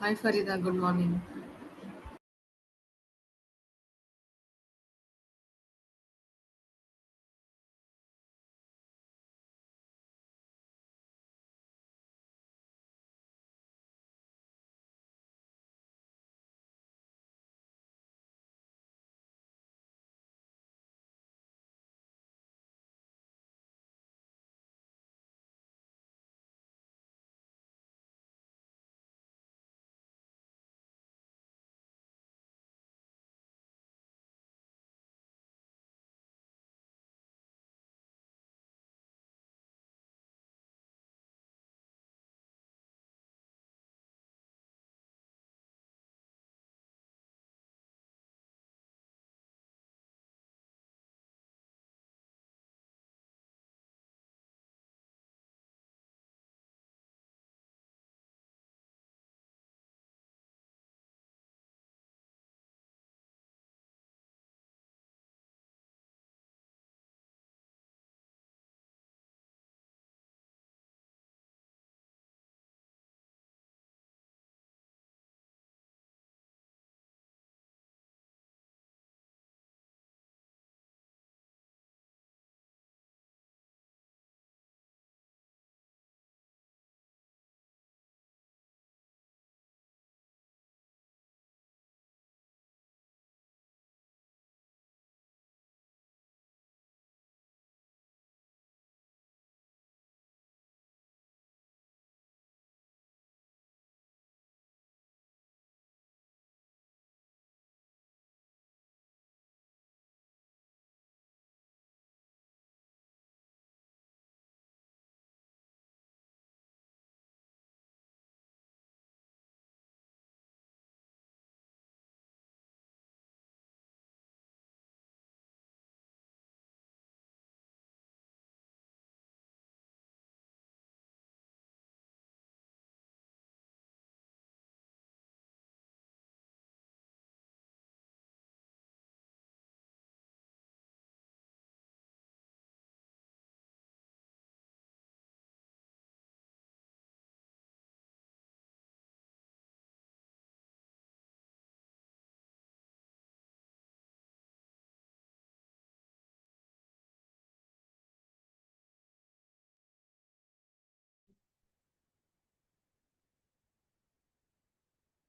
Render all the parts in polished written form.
Hi Farida, good morning.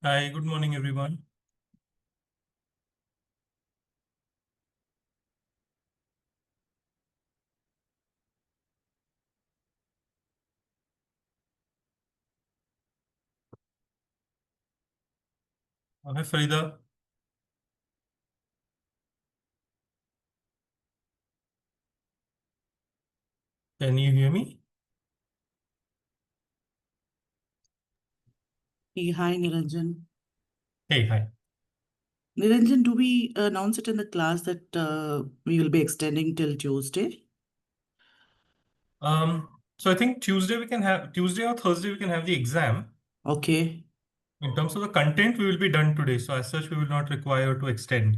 Hi, good morning, everyone. Hi, Farida. Can you hear me? Hey, hi, Niranjan. Hey, hi. Niranjan, do we announce it in the class that we will be extending till Tuesday? So I think Tuesday or Thursday we can have the exam. Okay. In terms of the content, we will be done today. So as such, we will not require to extend.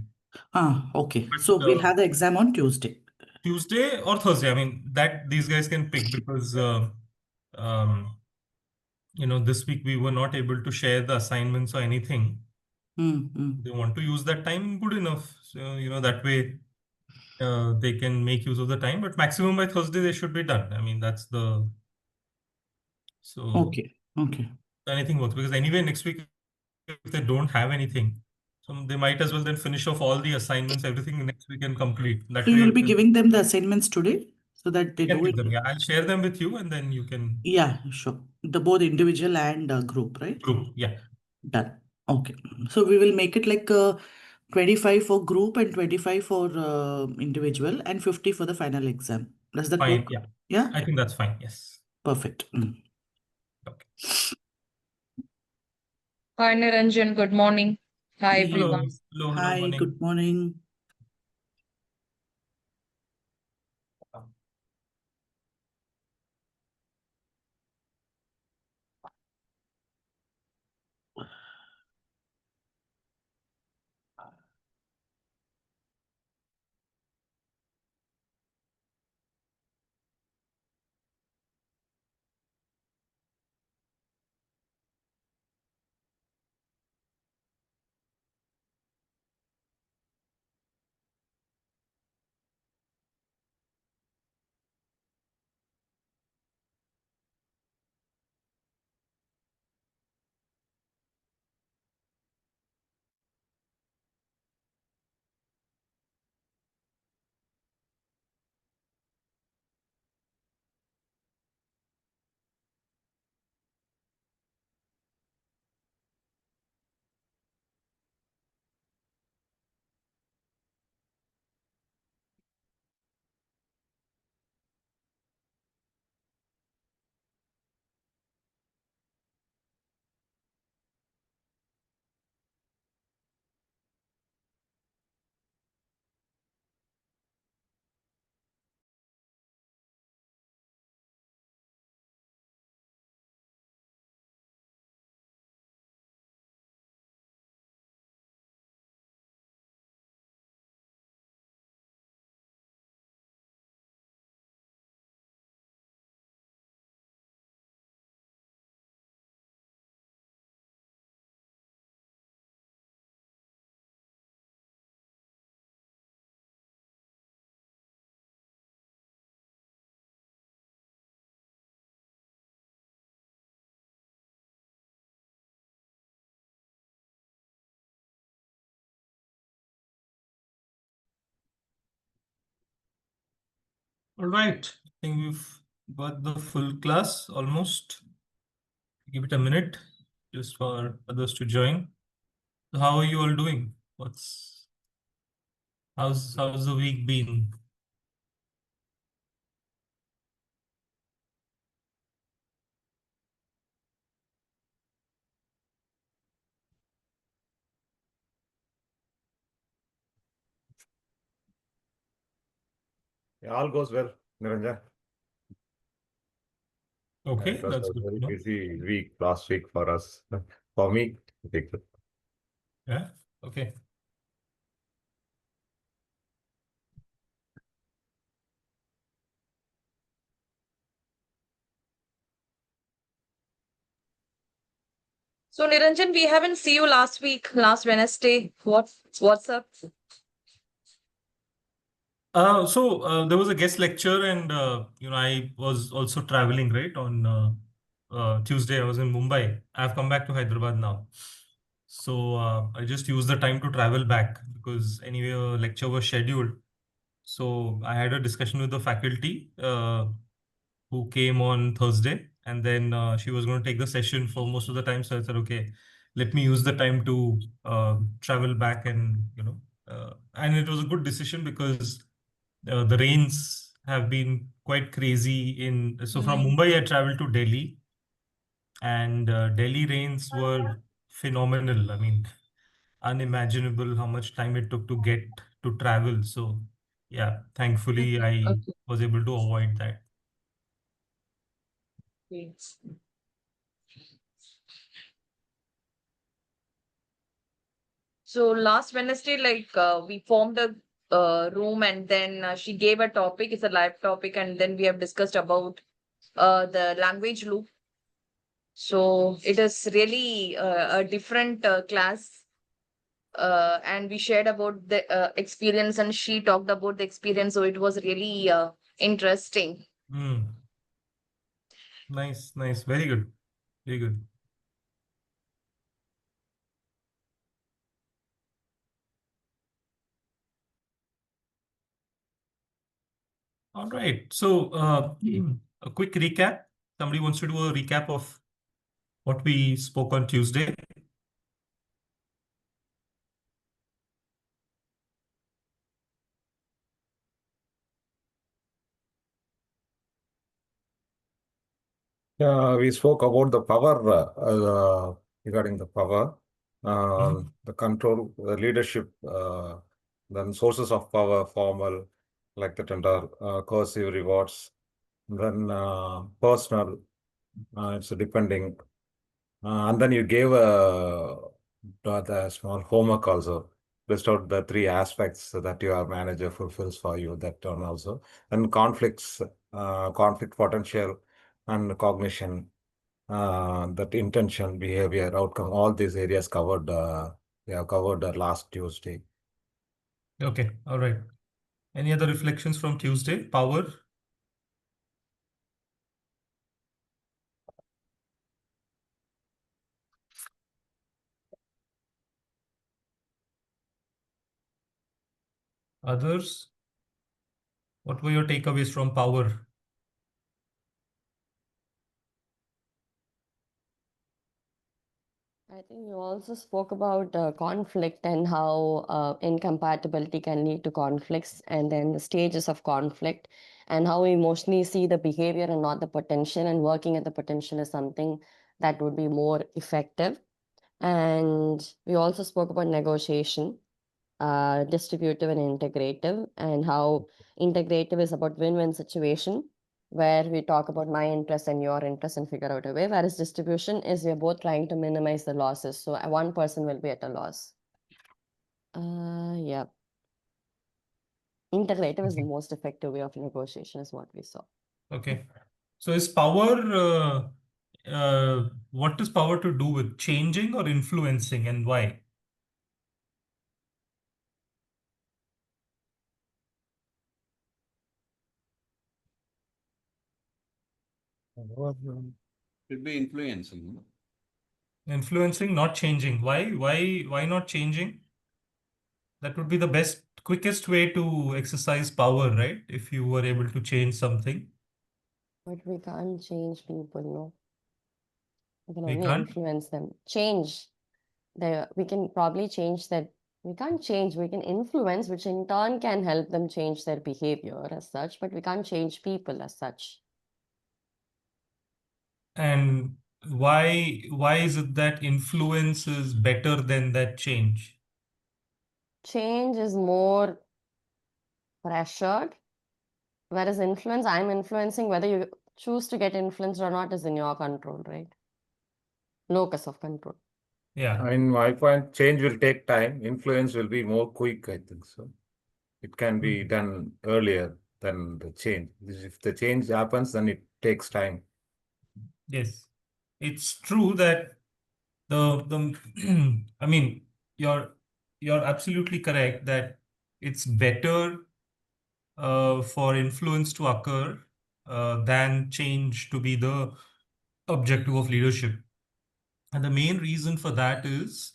Okay. So But we'll have the exam on Tuesday. Tuesday or Thursday, I mean, that these guys can pick because um, this week we were not able to share the assignments or anything. Hmm. They want to use that time good enough. So, that way they can make use of the time, but maximum by Thursday they should be done. I mean, that's the so Okay. Okay. anything works because anyway next week if they don't have anything, so they might as well then finish off all the assignments, everything next week and complete. So That you way will it be will, giving them the assignments today so that they you can do give it. them. Yeah, I'll share them with you and then you can Yeah, sure. The both individual and group, right? group. Yeah, Done. Okay. So we will make it like 25 for group and 25 for individual and 50 for the final exam. Does that fine. work? Yeah, Yeah? I think that's fine. Yes. Perfect. Okay. Hi Niranjan, good morning. Hi Hey. everyone. Hello, Hi, morning. good morning. All right. I think we've got the full class almost. Give it a minute just for others to join. So how are you all doing? How's the week been? Yeah, all goes well, Niranjan. Okay, It was that's a good very to know. busy week last week for us. For me, I think so. Yeah. Okay. So Niranjan, we haven't seen you last last Wednesday. What's up? There was a guest lecture, and I was also traveling, right? On Tuesday, I was in Mumbai. I've come back to Hyderabad now. So I just used the time to travel back because anyway, a lecture was scheduled. So I had a discussion with the faculty who came on Thursday, and then she was going to take the session for most of the time. So I said, okay, let me use the time to travel back, and it was a good decision because the rains have been quite crazy in. So from Mumbai, I traveled to Delhi, and Delhi rains were phenomenal. I mean, unimaginable how much time it took to get to travel. So yeah, thankfully I Okay. was able to avoid that. So last Wednesday, we formed a room, and then she gave a topic. It's a live topic, and then we have discussed about the language loop. So it is really a different class, and we shared about the experience, and she talked about the experience. So it was really interesting. Mm, nice, very good, very good. All right. So a quick recap. Somebody wants to do a recap of what we spoke on Tuesday. Yeah, we spoke about the power regarding the power, the control, the leadership, then sources of power, formal, like that, and cursive rewards, then personal, it's depending. And then you gave the small homework also. List out the three aspects that your manager fulfills for you, that one also. And conflicts, conflict potential and cognition, that intention, behavior, outcome, all these areas covered, we have covered last Tuesday. Okay. All right. Any other reflections from Tuesday? Power? Others? What were your takeaways from power? I think you also spoke about conflict and how incompatibility can lead to conflicts, and then the stages of conflict, and how we mostly see the behavior and not the potential, and working at the potential is something that would be more effective. And we also spoke about negotiation, distributive and integrative, and how integrative is about win-win situation where we talk about my interest and your interest and figure out a way, whereas distribution is we're both trying to minimize the losses, so one person will be at a loss. Yeah, integrative is the most effective way of negotiation is what we saw. Okay. So is power, what is power to do with changing or influencing, and why? Should be influencing. Influencing, not changing. Why not changing? That would be the best, quickest way to exercise power, right? If you were able to change something. But we can't change people, no. We can We only can't? influence them. Change. We can probably change that. We can't change, we can influence, which in turn can help them change their behavior as such, but we can't change people as such. And why is it that influence is better than that change? Change is more pressured, whereas influence, I'm influencing, whether you choose to get influenced or not is in your control, right? Locus of control. Yeah. In my point, change will take time. Influence will be more quick, I think so. It can be done earlier than the change. If the change happens, then it takes time. Yes. It's true that the I mean, you're absolutely correct that it's better for influence to occur than change to be the objective of leadership. And the main reason for that is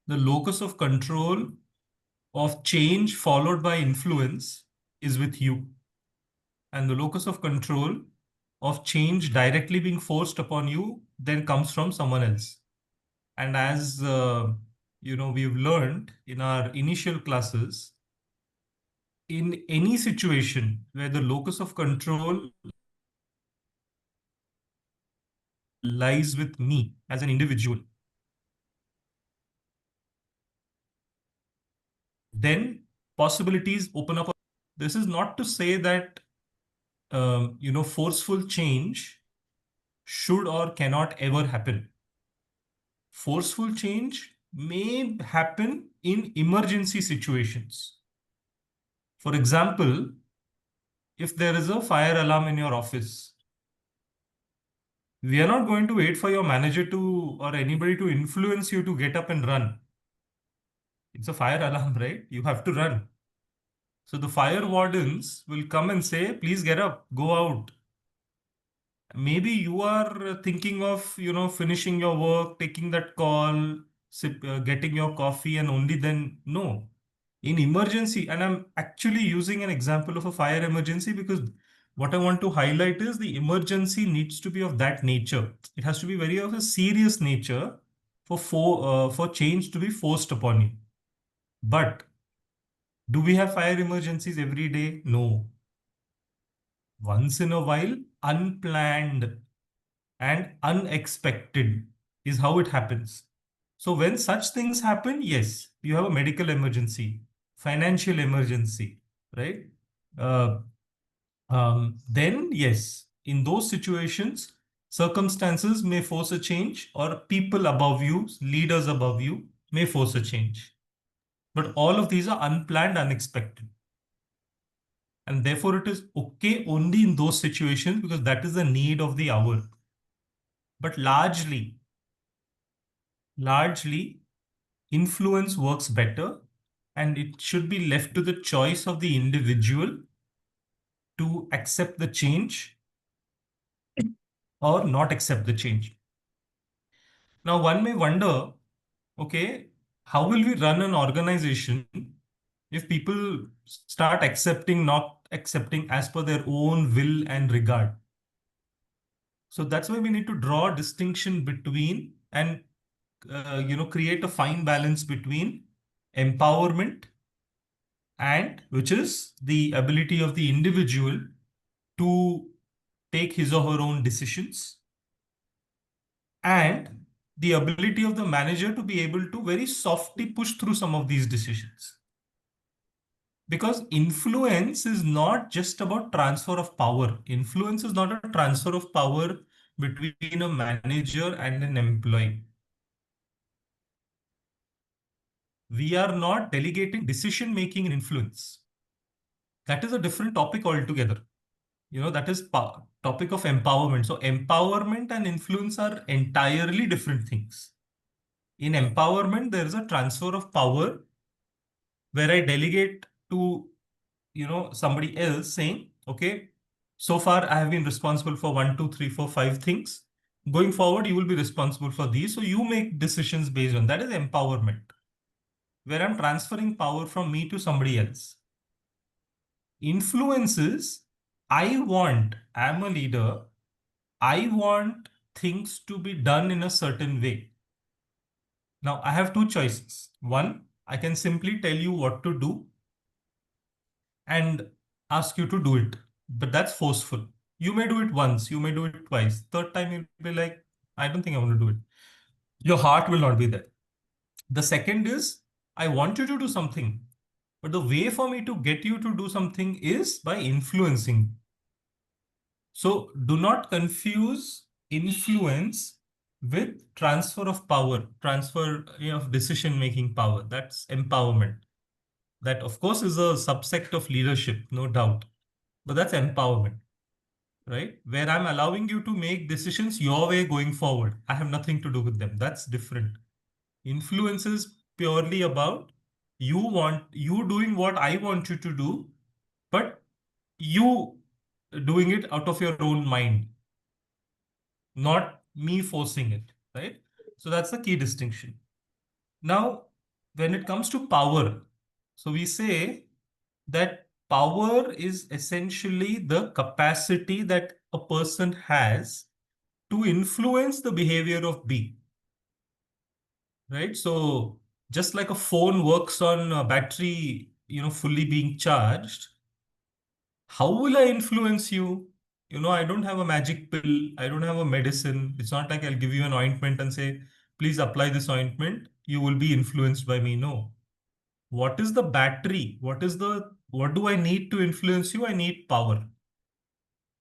the locus of control of change followed by influence is with you. And the locus of control of change directly being forced upon you then comes from someone else. And as we've learned in our initial classes, in any situation where the locus of control lies with me as an individual, then possibilities open up. This is not to say that forceful change should or cannot ever happen. Forceful change may happen in emergency situations. For example, if there is a fire alarm in your office, we are not going to wait for your manager or anybody to influence you to get up and run. It's a fire alarm, right? You have to run. So the fire wardens will come and say, please get up, go out. Maybe you are thinking of, finishing your work, taking that call, getting your coffee, and only then, no. In emergency, and I'm actually using an example of a fire emergency because what I want to highlight is the emergency needs to be of that nature. It has to be very of a serious nature for change to be forced upon you. But do we have fire emergencies every day? No. Once in a while, unplanned and unexpected is how it happens. So when such things happen, yes, you have a medical emergency, financial emergency, right? Then yes, in those situations, circumstances may force a change, or people above you, leaders above you may force a change. But all of these are unplanned, unexpected. And therefore it is okay only in those situations because that is the need of the hour. But largely, influence works better, and it should be left to the choice of the individual to accept the change or not accept the change. Now, one may wonder, okay, how will we run an organization if people start accepting, not accepting as per their own will and regard? So that's why we need to draw a distinction between and create a fine balance between empowerment, and which is the ability of the individual to take his or her own decisions, and the ability of the manager to be able to very softly push through some of these decisions. Because influence is not just about transfer of power. Influence is not a transfer of power between a manager and an employee. We are not delegating decision making and influence. That is a different topic altogether. That is topic of empowerment. So empowerment and influence are entirely different things. In empowerment, there is a transfer of power where I delegate to, somebody else saying, okay, so far I have been responsible for 1, 2, 3, 4, 5 things. Going forward, you will be responsible for these. So you make decisions based on that is empowerment. where I'm transferring power from me to somebody else. Influences, I'm a leader, I want things to be done in a certain way. Now, I have two choices. One, I can simply tell you what to do and ask you to do it, but that's forceful. You may do it once, you may do it twice. Third time, you'll be like, I don't think I want to do it. Your heart will not be there. The second is, I want you to do something, but the way for me to get you to do something is by influencing. So do not confuse influence with transfer of power, transfer of decision-making power. That's empowerment. That, of course, is a subsect of leadership, no doubt. But that's empowerment, right? Where I'm allowing you to make decisions your way going forward. I have nothing to do with them. That's different. Influence is purely about you doing what I want you to do, but you doing it out of your own mind, not me forcing it, right? So that's the key distinction. Now, when it comes to power, so we say that power is essentially the capacity that a person has to influence the behavior of B, right? So just like a phone works on a battery, fully being charged, how will I influence you? I don't have a magic pill. I don't have a medicine. It's not like I'll give you an ointment and say, please apply this ointment. You will be influenced by me. No. What is the battery? What do I need to influence you? I need power.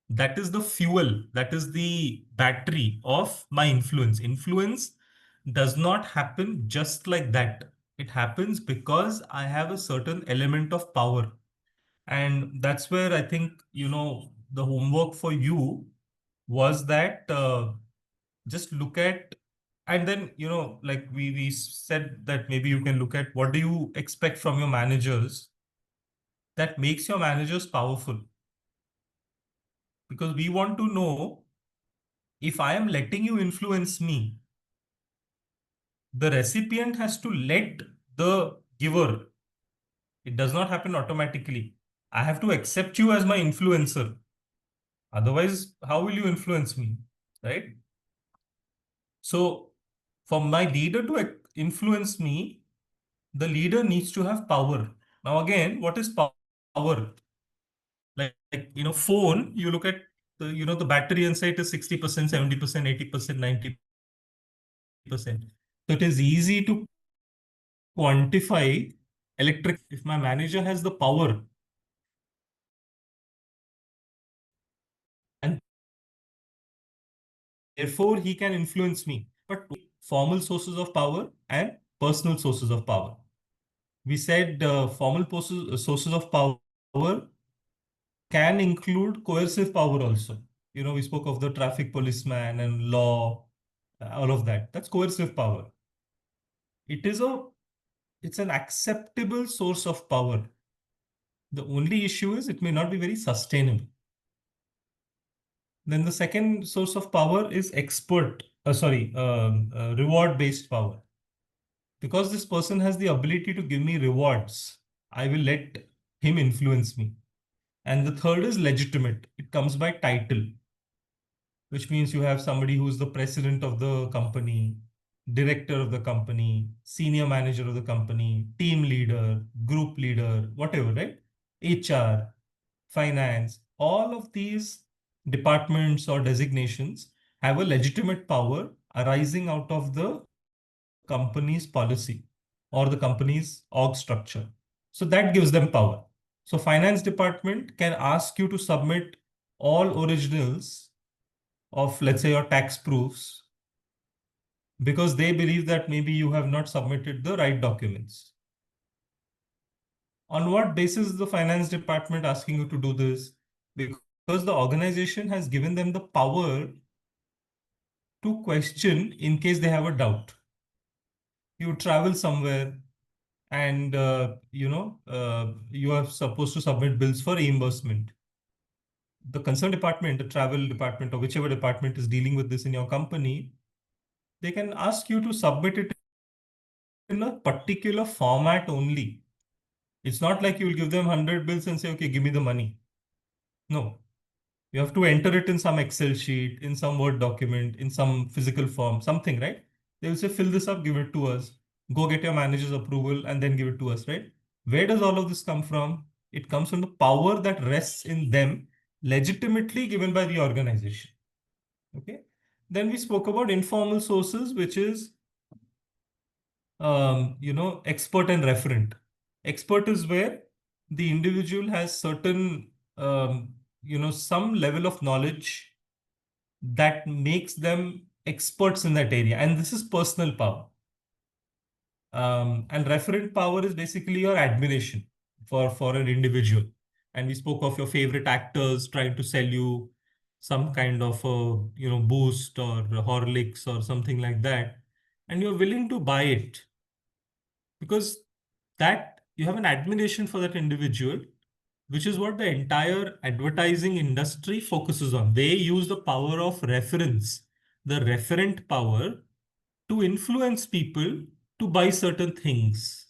That is the fuel. That is the battery of my influence. Influence does not happen just like that. It happens because I have a certain element of power. And that's where I think, the homework for you was that just look at, and then, like we said that maybe you can look at what do you expect from your managers that makes your managers powerful. Because we want to know if I am letting you influence me, the recipient has to let the giver. It does not happen automatically. I have to accept you as my influencer. Otherwise, how will you influence me, right? So for my leader to influence me, the leader needs to have power. Now, again, what is power? Like phone, you look at the battery inside is 60%, 70%, 80%, 90%. So it is easy to quantify electric. If my manager has the power and therefore he can influence me, but formal sources of power and personal sources of power. We said formal sources of power can include coercive power also. We spoke of the traffic policeman and law, all of that. That's coercive power. It's an acceptable source of power. The only issue is it may not be very sustainable. Then the second source of power is reward-based power. Because this person has the ability to give me rewards, I will let him influence me. And the third is legitimate. It comes by title, which means you have somebody who's the president of the company, director of the company, senior manager of the company, team leader, group leader, whatever, right? HR, finance, all of these departments or designations have a legitimate power arising out of the company's policy or the company's org structure. So that gives them power. So finance department can ask you to submit all originals of, let's say, your tax proofs because they believe that maybe you have not submitted the right documents. On what basis is the finance department asking you to do this? Because the organization has given them the power to question in case they have a doubt. You travel somewhere and you are supposed to submit bills for reimbursement. The concerned department, the travel department or whichever department is dealing with this in your company, they can ask you to submit it in a particular format only. It's not like you will give them 100 bills and say, okay, give me the money. No. You have to enter it in some Excel sheet, in some Word document, in some physical form, something, right? They will say, fill this up, give it to us. Go get your manager's approval and then give it to us, right? Where does all of this come from? It comes from the power that rests in them, legitimately given by the organization. Okay. Then we spoke about informal sources, which is, expert and referent. Expert is where the individual has certain, some level of knowledge that makes them experts in that area. And this is personal power. And referent power is basically your admiration for an individual. And we spoke of your favorite actors trying to sell you some kind of a, boost or Horlicks or something like that. And you're willing to buy it because that you have an admiration for that individual, which is what the entire advertising industry focuses on. They use the power of reference, the referent power, to influence people to buy certain things.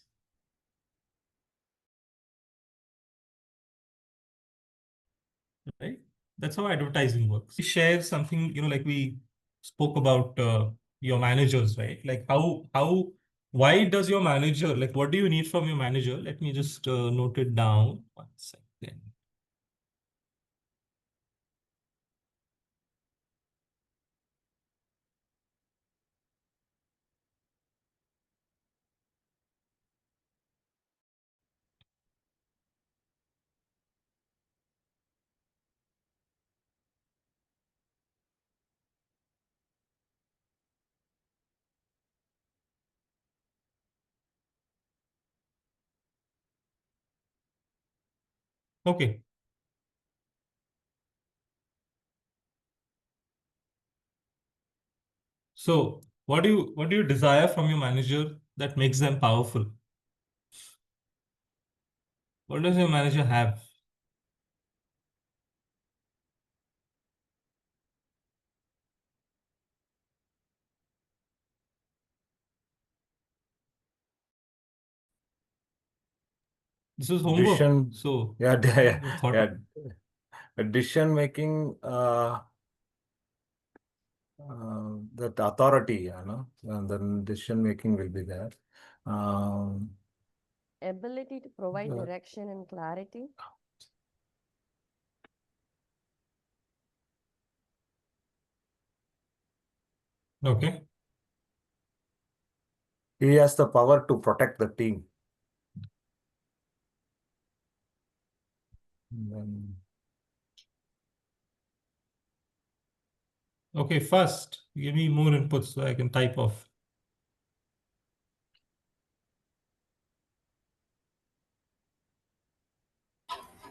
Right? That's how advertising works. We share something, like we spoke about your managers, right? Like why does your manager, like what do you need from your manager? Let me just note it down. 1 second. Okay. So what do you desire from your manager that makes them powerful? What does your manager have? This is homework. Decision- So Yeah, thought yeah. Decision making, that authority, and then decision making will be there. Ability to provide Yeah. direction and clarity. Okay. He has the power to protect the team. And then Okay, first, give me more inputs so I can type off.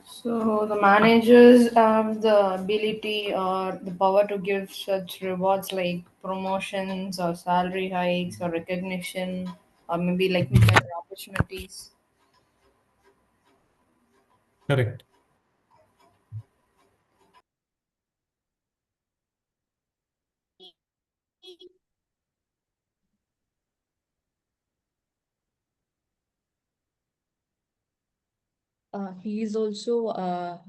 So the managers have the ability or the power to give such rewards like promotions or salary hikes or recognition or maybe like better opportunities. Correct. He is also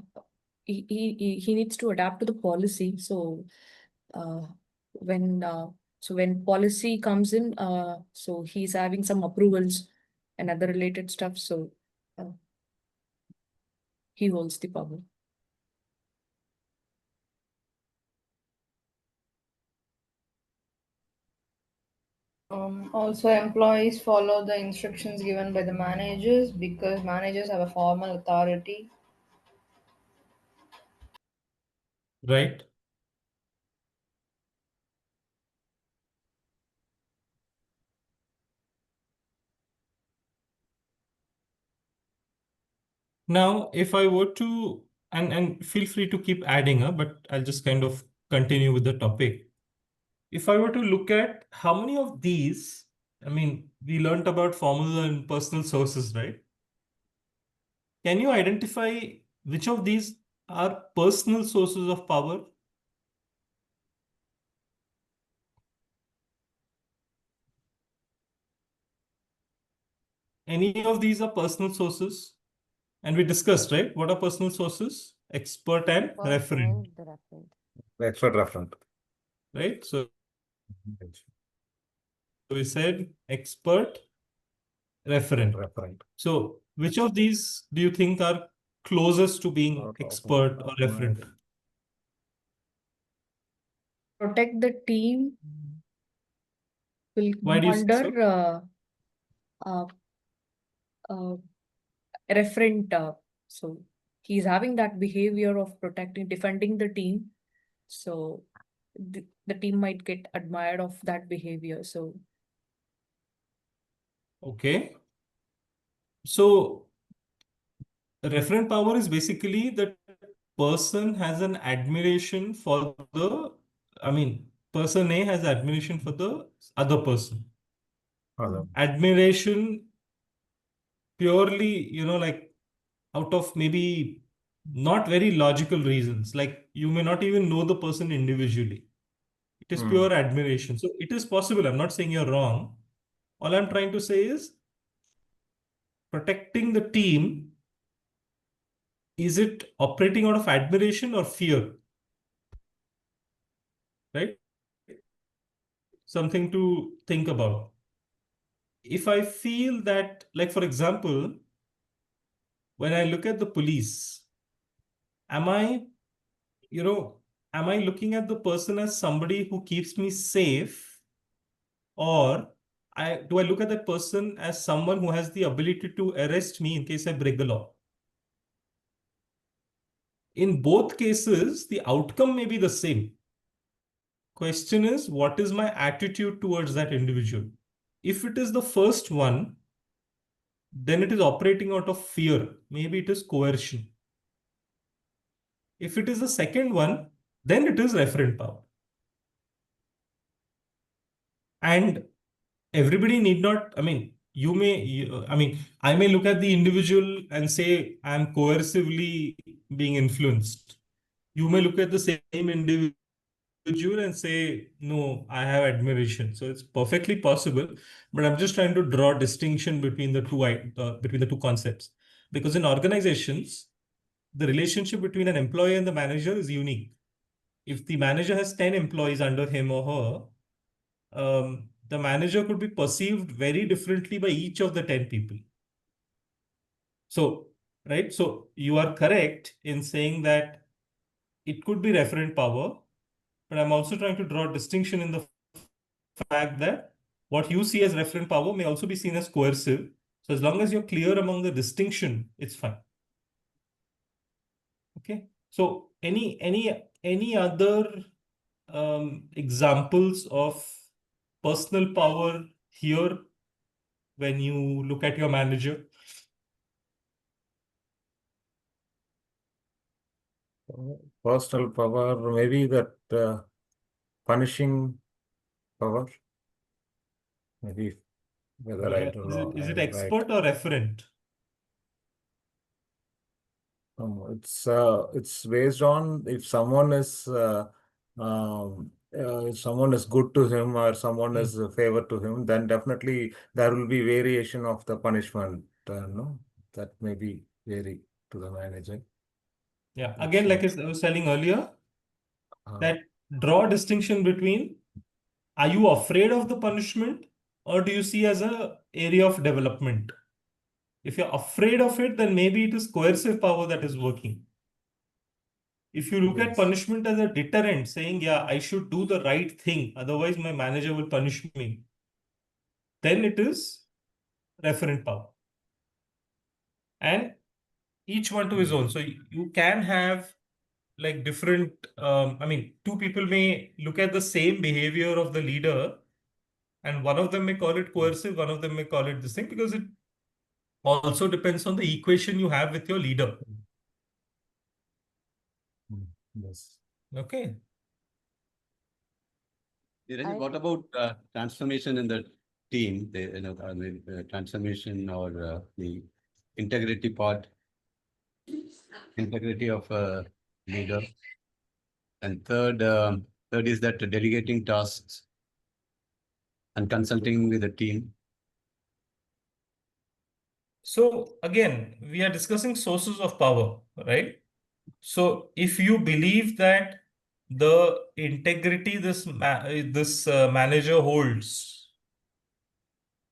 he needs to adapt to the policy. So uh, when when policy comes in, so he's having some approvals and other related stuff. So uh, he holds the power. Also, employees follow the instructions given by the managers because managers have a formal authority. Right. Now, if I were to, and feel free to keep adding up, but I'll just kind of continue with the topic. If I were to look at how many of these, I mean, we learned about formal and personal sources, right? Can you identify which of these are personal sources of power? any of these are personal sources? And we discussed, right? What are personal sources? Expert and Expert referent, and the referent. Expert referent. right? So we said expert, referent. Referent. So which of these do you think are closest to being Out of expert or my referent? head. Protect the team will Why do you say so? under uh, uh, referent. So he's having that behavior of protecting, defending the team. So the team might get admired of that behavior. So Okay. So referent power is basically that person has an admiration for the, person A has admiration for the other person. Other. Admiration purely, like out of maybe not very logical reasons. Like you may not even know the person individually. It is pure admiration. So it is possible. I'm not saying you're wrong. All I'm trying to say is protecting the team. Is it operating out of admiration or fear? Right? Something to think about. If I feel that, like, for example, when I look at the police, am I looking at the person as somebody who keeps me safe, or do I look at that person as someone who has the ability to arrest me in case I break the law? In both cases, the outcome may be the same. Question is, what is my attitude towards that individual? If it is the first one, then it is operating out of fear. Maybe it is coercion. If it is the second one, then it is referent power. And everybody need not, I may look at the individual and say, I'm coercively being influenced. You may look at the same individual and say, no, I have admiration. So it's perfectly possible, but I'm just trying to draw a distinction between the two concepts. Because in organizations, the relationship between an employee and the manager is unique. If the manager has 10 employees under him or her, the manager could be perceived very differently by each of the 10 people. So, right? So you are correct in saying that it could be referent power, but I'm also trying to draw a distinction in the fact that what you see as referent power may also be seen as coercive. So as long as you're clear among the distinction, it's fine. Okay. So any other examples of personal power here when you look at your manager? Personal power, maybe that punishing power. Maybe whether I don't know. Is it I'm right. expert or referent? It's based on if someone is good to him or someone is a favor to him, then definitely there will be variation of the punishment. No, that may be vary to the manager. Yeah. Again, like I was telling earlier, that draw a distinction between, are you afraid of the punishment or do you see as a area of development? If you're afraid of it, then maybe it is coercive power that is working. If you look at punishment as a deterrent, saying, yeah, I should do the right thing, otherwise my manager will punish me, then it is referent power. And each one to his own. So you can have like different, two people may look at the same behavior of the leader, and one of them may call it coercive, one of them may call it this thing, because it also depends on the equation you have with your leader. Yes. Okay. What about transformation in the team? Transformation or the integrity part, integrity of a leader. And third is that delegating tasks and consulting with the team. So again, we are discussing sources of power, right? So if you believe that the integrity this manager holds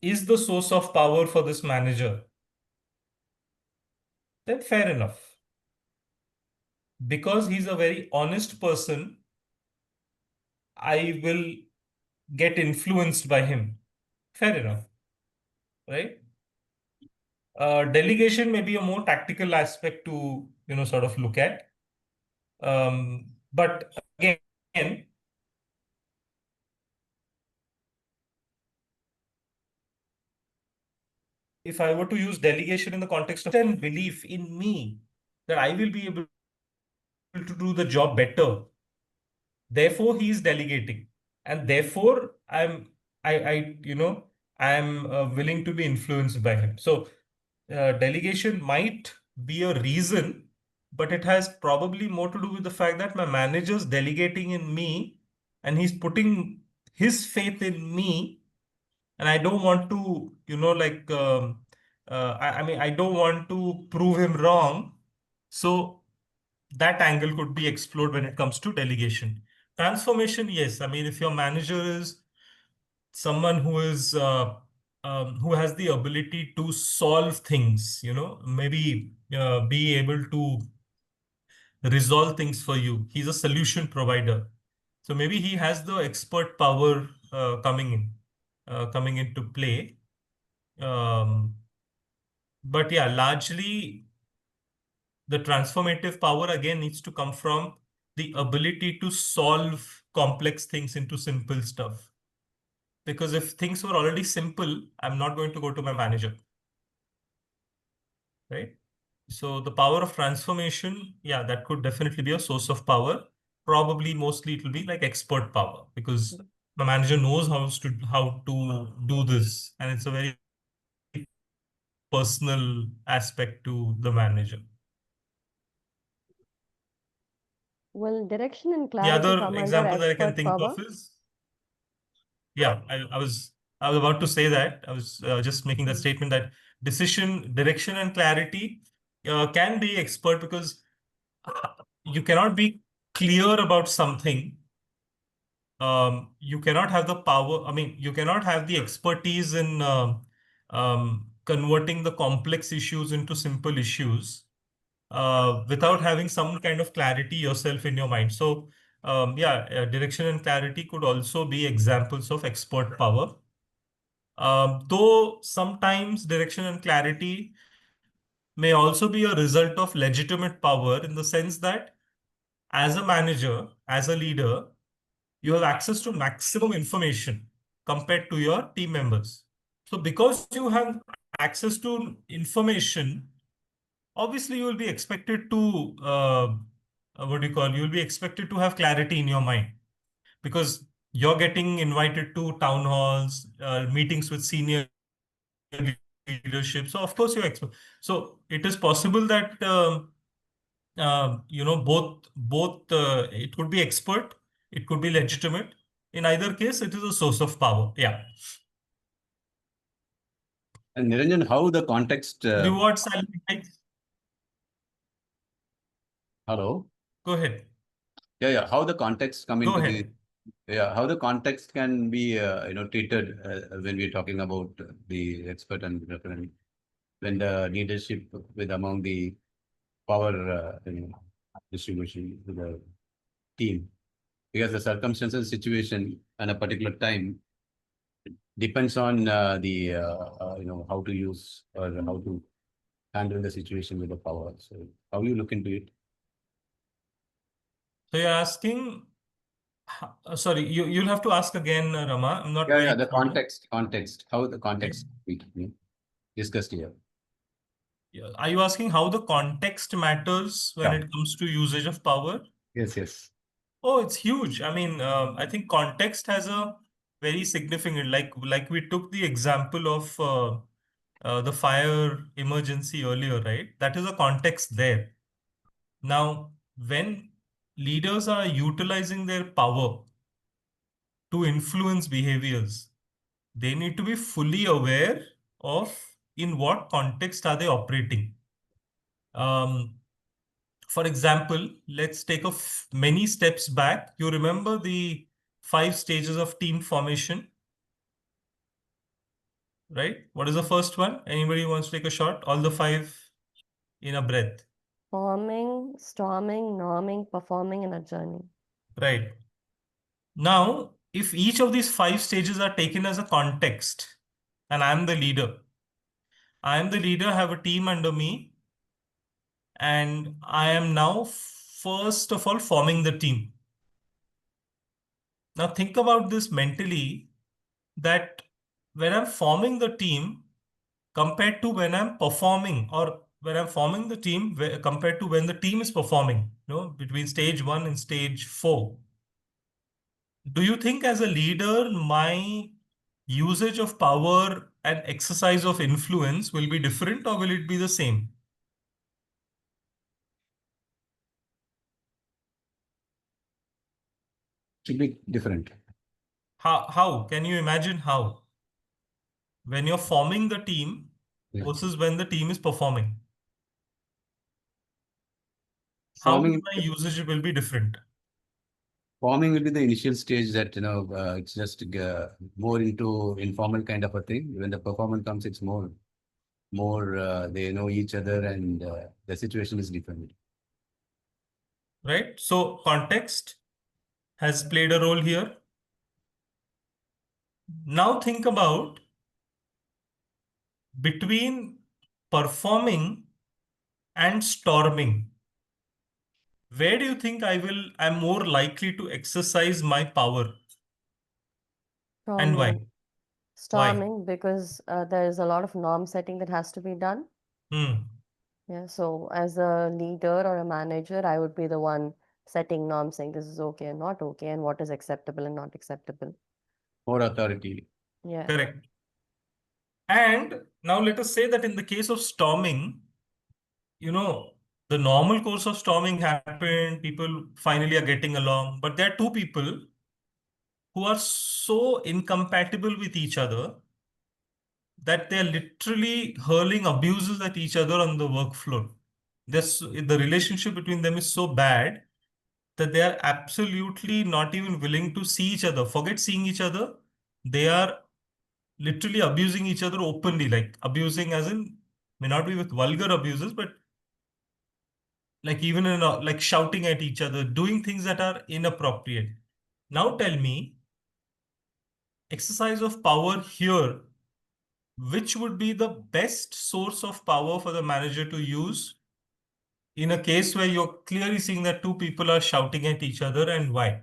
is the source of power for this manager, then fair enough. Because he's a very honest person, I will get influenced by him. Fair enough, right? Delegation may be a more tactical aspect to, sort of look at. But again, if I were to use delegation in the context of and belief in me that I will be able to do the job better, therefore he is delegating, and therefore I'm willing to be influenced by him. So delegation might be a reason, but it has probably more to do with the fact that my manager's delegating in me and he's putting his faith in me, and I don't want to, I mean, I don't want to prove him wrong. So that angle could be explored when it comes to delegation. Transformation, yes. I mean, if your manager is someone who is who has the ability to solve things, maybe be able to resolve things for you. He's a solution provider. So maybe he has the expert power coming into play. But yeah, largely the transformative power again needs to come from the ability to solve complex things into simple stuff. Because if things were already simple, I'm not going to go to my manager. Right? So the power of transformation, yeah, that could definitely be a source of power. Probably mostly it will be like expert power, because the manager knows how to do this, and it's a very personal aspect to the manager. Will direction and The clarity other come under example that I can expert think power? of is, yeah, I was about to say that. I was just making that statement that direction, and clarity can be expert, because you cannot be clear about something. You cannot have the power. I mean, you cannot have the expertise in converting the complex issues into simple issues without having some kind of clarity yourself in your mind. So, yeah, direction and clarity could also be examples of expert power. Though sometimes direction and clarity may also be a result of legitimate power, in the sense that as a manager, as a leader, you have access to maximum information compared to your team members. So because you have access to information, obviously you will be expected to, you will be expected to have clarity in your mind, because you're getting invited to town halls, meetings with senior leadership. So of course you're expert. So it is possible that, both it could be expert, it could be legitimate. In either case, it is a source of power. Yeah. And Niranjan, how the context? Reward salary hikes. Hello. Go ahead. Yeah. How the context come Go into ahead. how the context can be treated when we're talking about the expert and referent, when the leadership with among the power distribution to the team, because the circumstances, situation, and a particular time depends on how to use or how to handle the situation with the power. So how you look into it? So you're asking, sorry, you'll have to ask again, Rama. I'm not very The clear. context, how the context we discussed here. Yeah. Are you asking how the context matters when Yeah. it comes to usage of power? Yes. Oh, it's huge. I mean, I think context has a very significant, like we took the example of the fire emergency earlier, right? That is a context there. Now, when leaders are utilizing their power to influence behaviors, they need to be fully aware of in what context are they operating? For example, let's take many steps back. You remember the 5 stages of team formation, right? What is the first one? Anybody wants to take a shot? All the 5 in a breath. Forming, storming, norming, performing, and adjourning. Right. Now, if each of these 5 stages are taken as a context, and I am the leader, I have a team under me, and I am now first of all forming the team. Now think about this mentally, that when I'm forming the team compared to when I'm performing, or when I'm forming the team compared to when the team is performing, between stage 1 and stage 4. Do you think as a leader, my usage of power and exercise of influence will be different, or will it be the same? Should be different. How? Can you imagine how? When you're forming the team Yeah. versus when the team is performing. How Forming, my usage will be different? forming will be the initial stage that, it's just more into informal kind of a thing. When the performance comes, it's more they know each other, and the situation is different. Right? So context has played a role here. Now think about between performing and storming. Where do you think I'm more likely to exercise my power? And why? Storming. Storming, because there is a lot of norm setting that has to be done. Yeah, so as a leader or a manager, I would be the one setting norms, saying this is okay and not okay, and what is acceptable and not acceptable. More authority. Yeah. Correct. And now let us say that in the case of storming, the normal course of storming happened, people finally are getting along, but there are 2 people who are so incompatible with each other that they're literally hurling abuses at each other on the work floor. The relationship between them is so bad that they are absolutely not even willing to see each other. Forget seeing each other. They are literally abusing each other openly, like abusing as in, may not be with vulgar abuses, but like even like shouting at each other, doing things that are inappropriate. Now tell me, exercise of power here, which would be the best source of power for the manager to use in a case where you're clearly seeing that 2 people are shouting at each other, and why?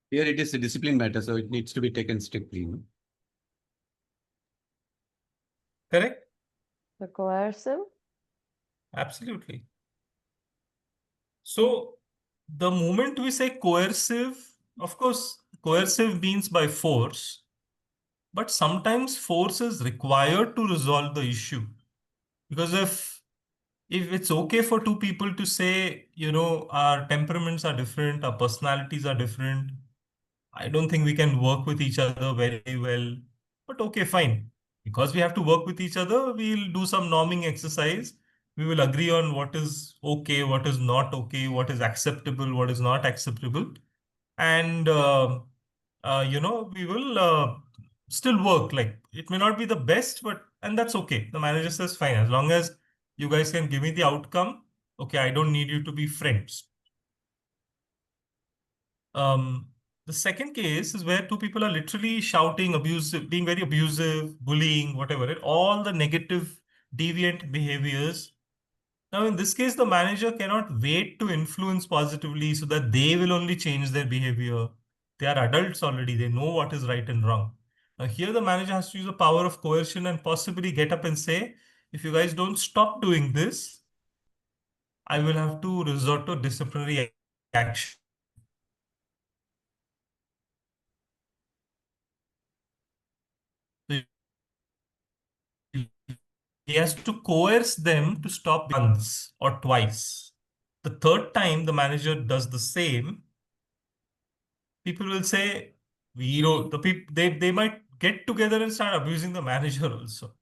Here it is a discipline matter, so it needs to be taken strictly. Correct? The coercive? Absolutely. So the moment we say coercive, of course, coercive means by force, but sometimes force is required to resolve the issue. Because if it's okay for 2 people to say, our temperaments are different, our personalities are different, I don't think we can work with each other very well. But okay, fine. Because we have to work with each other, we'll do some norming exercise. We will agree on what is okay, what is not okay, what is acceptable, what is not acceptable. And, we will still work. Like, it may not be the best, and that's okay. The manager says, fine, as long as you guys can give me the outcome, okay, I don't need you to be friends. The second case is where 2 people are literally shouting, abusive, being very abusive, bullying, whatever, all the negative, deviant behaviors. Now, in this case, the manager cannot wait to influence positively so that they will only change their behavior. They are adults already. They know what is right and wrong. Now, here the manager has to use the power of coercion and possibly get up and say, if you guys don't stop doing this, I will have to resort to disciplinary action. He has to coerce them to stop once or twice. The third time the manager does the same, people will say, we don't, the people, they might get together and start abusing the manager also.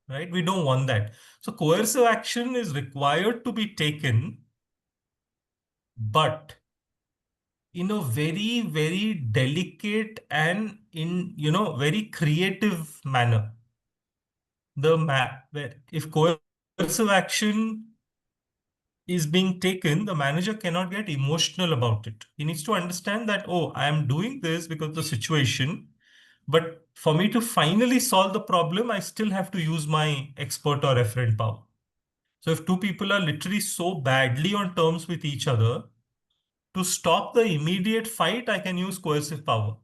Right? We don't want that. So coercive action is required to be taken, but in a very, very delicate and very creative manner. If coercive action is being taken, the manager cannot get emotional about it. He needs to understand that, oh, I am doing this because of the situation, but for me to finally solve the problem, I still have to use my expert or referent power. So if two people are literally so badly on terms with each other, to stop the immediate fight, I can use coercive power.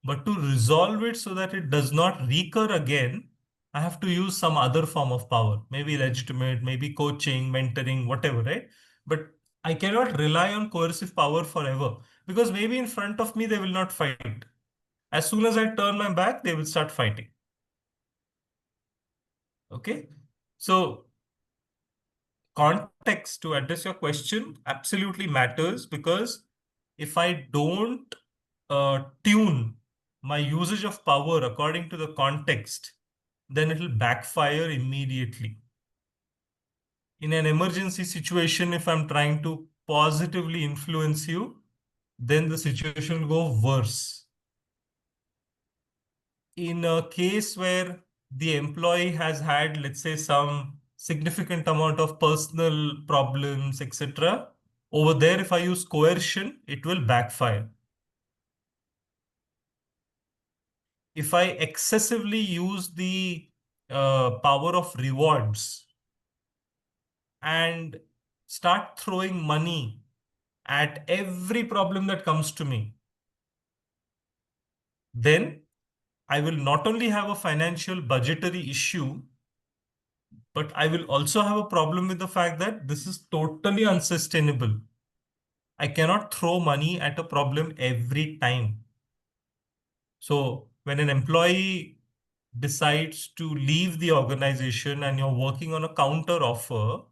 But to resolve it so that it does not recur again, I have to use some other form of power, maybe legitimate, maybe coaching, mentoring, whatever, right? But I cannot rely on coercive power forever, because maybe in front of me, they will not fight. As soon as I turn my back, they will start fighting. Okay. So context, to address your question, absolutely matters, because if I don't tune my usage of power according to the context, then it will backfire immediately. In an emergency situation, if I'm trying to positively influence you, then the situation will go worse. In a case where the employee has had, let's say, some significant amount of personal problems, etc., over there, if I use coercion, it will backfire. If I excessively use the power of rewards and start throwing money at every problem that comes to me, then I will not only have a financial budgetary issue, but I will also have a problem with the fact that this is totally unsustainable. I cannot throw money at a problem every time. So when an employee decides to leave the organization and you're working on a counter offer,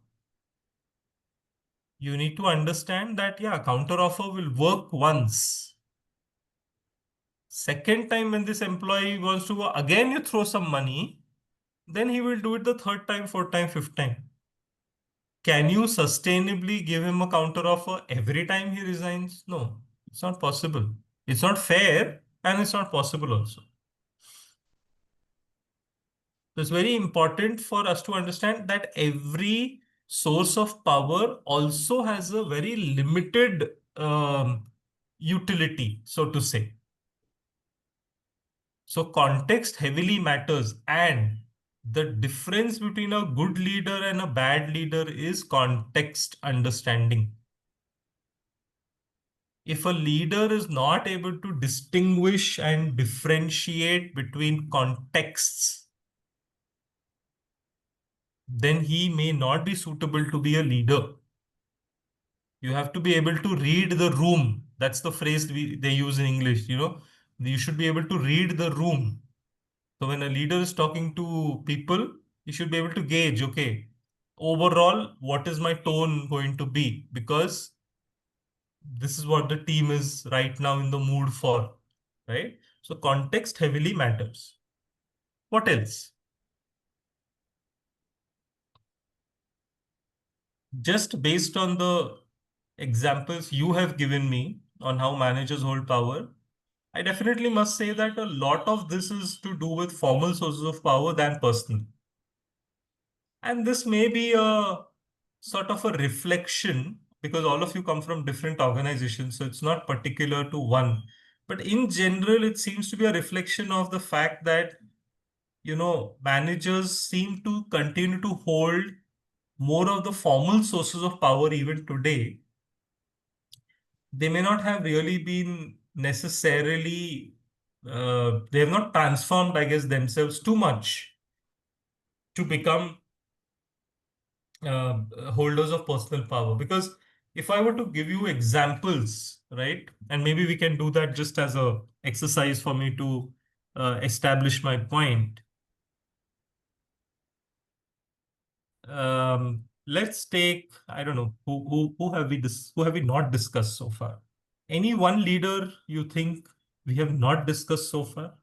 you need to understand that, yeah, counter offer will work once. Second time when this employee wants to go, again you throw some money, then he will do it the third time, fourth time, fifth time. Can you sustainably give him a counter offer every time he resigns? No, it's not possible. It's not fair, and it's not possible also. So it's very important for us to understand that every source of power also has a very limited utility, so to say. So context heavily matters, and the difference between a good leader and a bad leader is context understanding. If a leader is not able to distinguish and differentiate between contexts, then he may not be suitable to be a leader. You have to be able to read the room. That's the phrase they use in English, You should be able to read the room. So when a leader is talking to people, you should be able to gauge, okay, overall, what is my tone going to be? Because this is what the team is right now in the mood for, right? So context heavily matters. What else? Just based on the examples you have given me on how managers hold power, I definitely must say that a lot of this is to do with formal sources of power than personal. And this may be a sort of a reflection, because all of you come from different organizations, so it's not particular to one. But in general, it seems to be a reflection of the fact that, managers seem to continue to hold more of the formal sources of power even today. They may not have really been necessarily, they have not transformed, I guess, themselves too much to become holders of personal power. Because if I were to give you examples, right, and maybe we can do that just as a exercise for me to establish my point. Let's take, I don't know, who have we not discussed so far? Any one leader you think we have not discussed so far?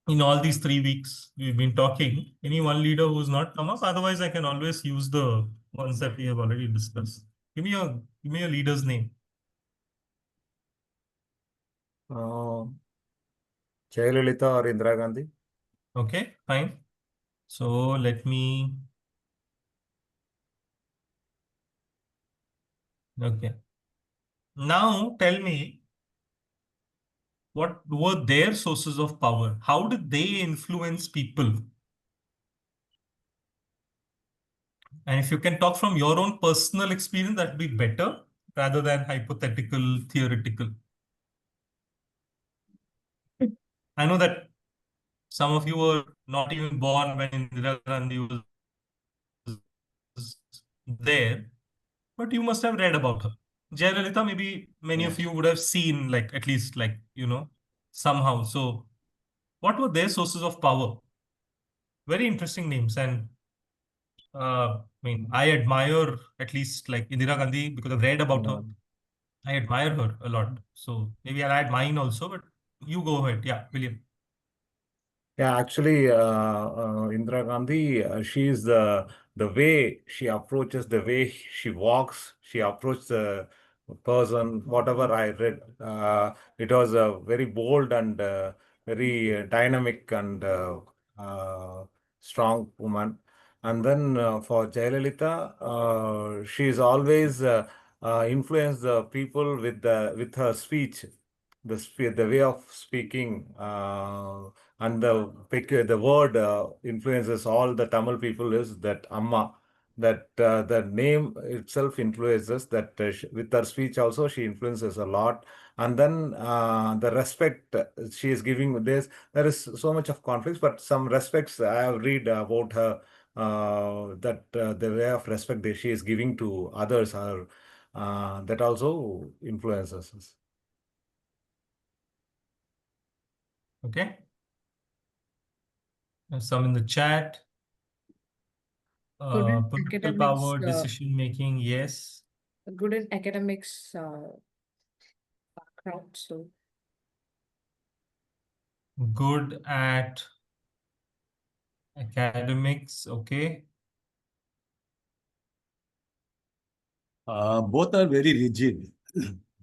In all these 3 weeks we've been talking, any one leader who's not come up? Otherwise, I can always use the ones that we have already discussed. Give me a leader's name. Jayalalitha or Indira Gandhi. Okay, fine. So let me. Okay. Now tell me, what were their sources of power? How did they influence people? And if you can talk from your own personal experience, that'd be better rather than hypothetical, theoretical. I know that some of you were not even born when Indira Gandhi was there, but you must have read about her. Jayalalitha, maybe many of Yeah. you would have seen, like, at least, like, somehow. So, what were their sources of power? Very interesting names. And I mean, I admire at least like Indira Gandhi because I've read about her. I admire her a lot. So maybe I'll add mine also, but you go ahead. Yeah, William. Yeah, actually, Indira Gandhi, she is the way she approaches, the way she walks, she approaches the person. Whatever I read, it was a very bold and very dynamic and strong woman. And then for Jayalalitha, she is always influenced the people with her speech, the way of speaking. And the word influences all the Tamil people is that Amma, that the name itself influences that with her speech also she influences a lot. And then the respect she is giving there is so much of conflicts, but some respects I have read about her, that the way of respect that she is giving to others are that also influences us. Okay. There's some in the chat. Good in Political academics, power, decision making, yes. good in academics background. So Good at academics, okay. Both are very rigid.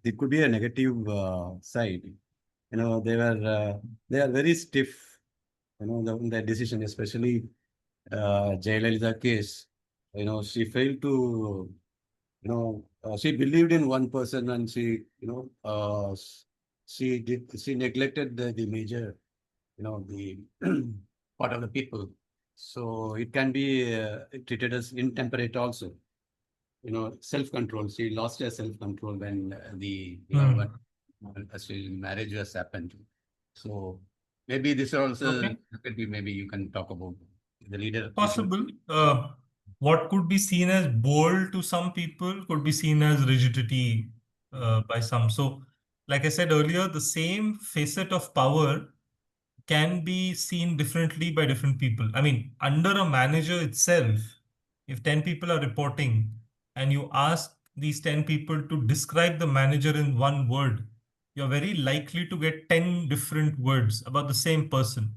It could be a negative side. They are very stiff. The decision, especially Jayalalitha case. She failed to. She believed in one person, and she neglected the major, the part of the people. So it can be treated as intemperate also. Self-control. She lost her self-control when marriage has happened. So maybe this also Okay. could be, maybe you can talk about the leader. Possible. What could be seen as bold to some people could be seen as rigidity by some. So, like I said earlier, the same facet of power can be seen differently by different people. I mean, under a manager itself, if 10 people are reporting and you ask these 10 people to describe the manager in one word, you're very likely to get 10 different words about the same person.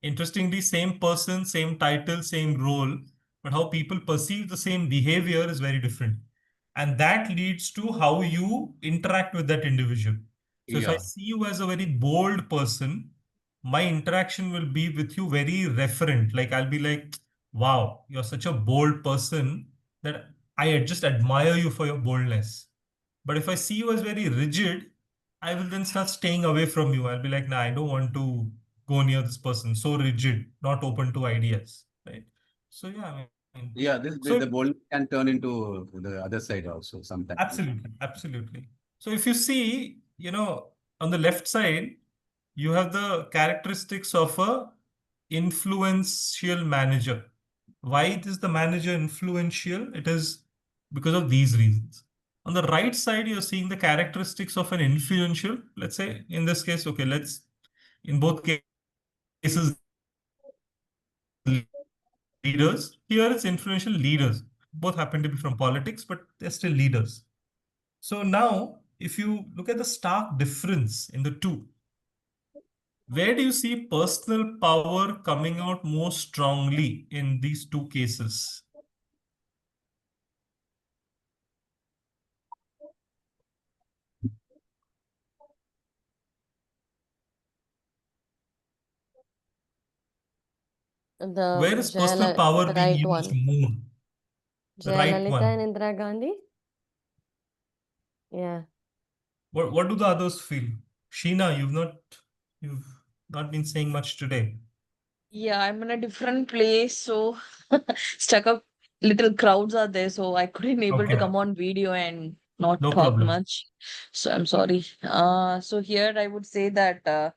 Interestingly, same person, same title, same role, but how people perceive the same behavior is very different. And that leads to how you interact with that individual. So if I Yeah. see you as a very bold person, my interaction will be with you very referent. Like I'll be like, wow, you're such a bold person that I just admire you for your boldness. But if I see you as very rigid, I will then start staying away from you. I'll be like, nah, I don't want to go near this person. So rigid, not open to ideas. Right. So yeah, I mean, Yeah, so the bold can turn into the other side also sometimes. absolutely, absolutely. So if you see, on the left side, you have the characteristics of a influential manager. Why is the manager influential? It is because of these reasons. On the right side, you're seeing the characteristics of an influential. Let's say in this case, okay, in both cases, leaders. Here it's influential leaders. both happen to be from politics, but they're still leaders. So now, if you look at the stark difference in the two, where do you see personal power coming out more strongly in these two cases? Where is personal power The being right used one. more? The right Jayalalitha one. and Indira Gandhi? Yeah. What do the others feel? Sheena, you've not been saying much today. Yeah, I'm in a different place, so stuck up little crowds are there, so I couldn't able to Okay, come on video and not no talk problem. much. So I'm sorry. So here I would say that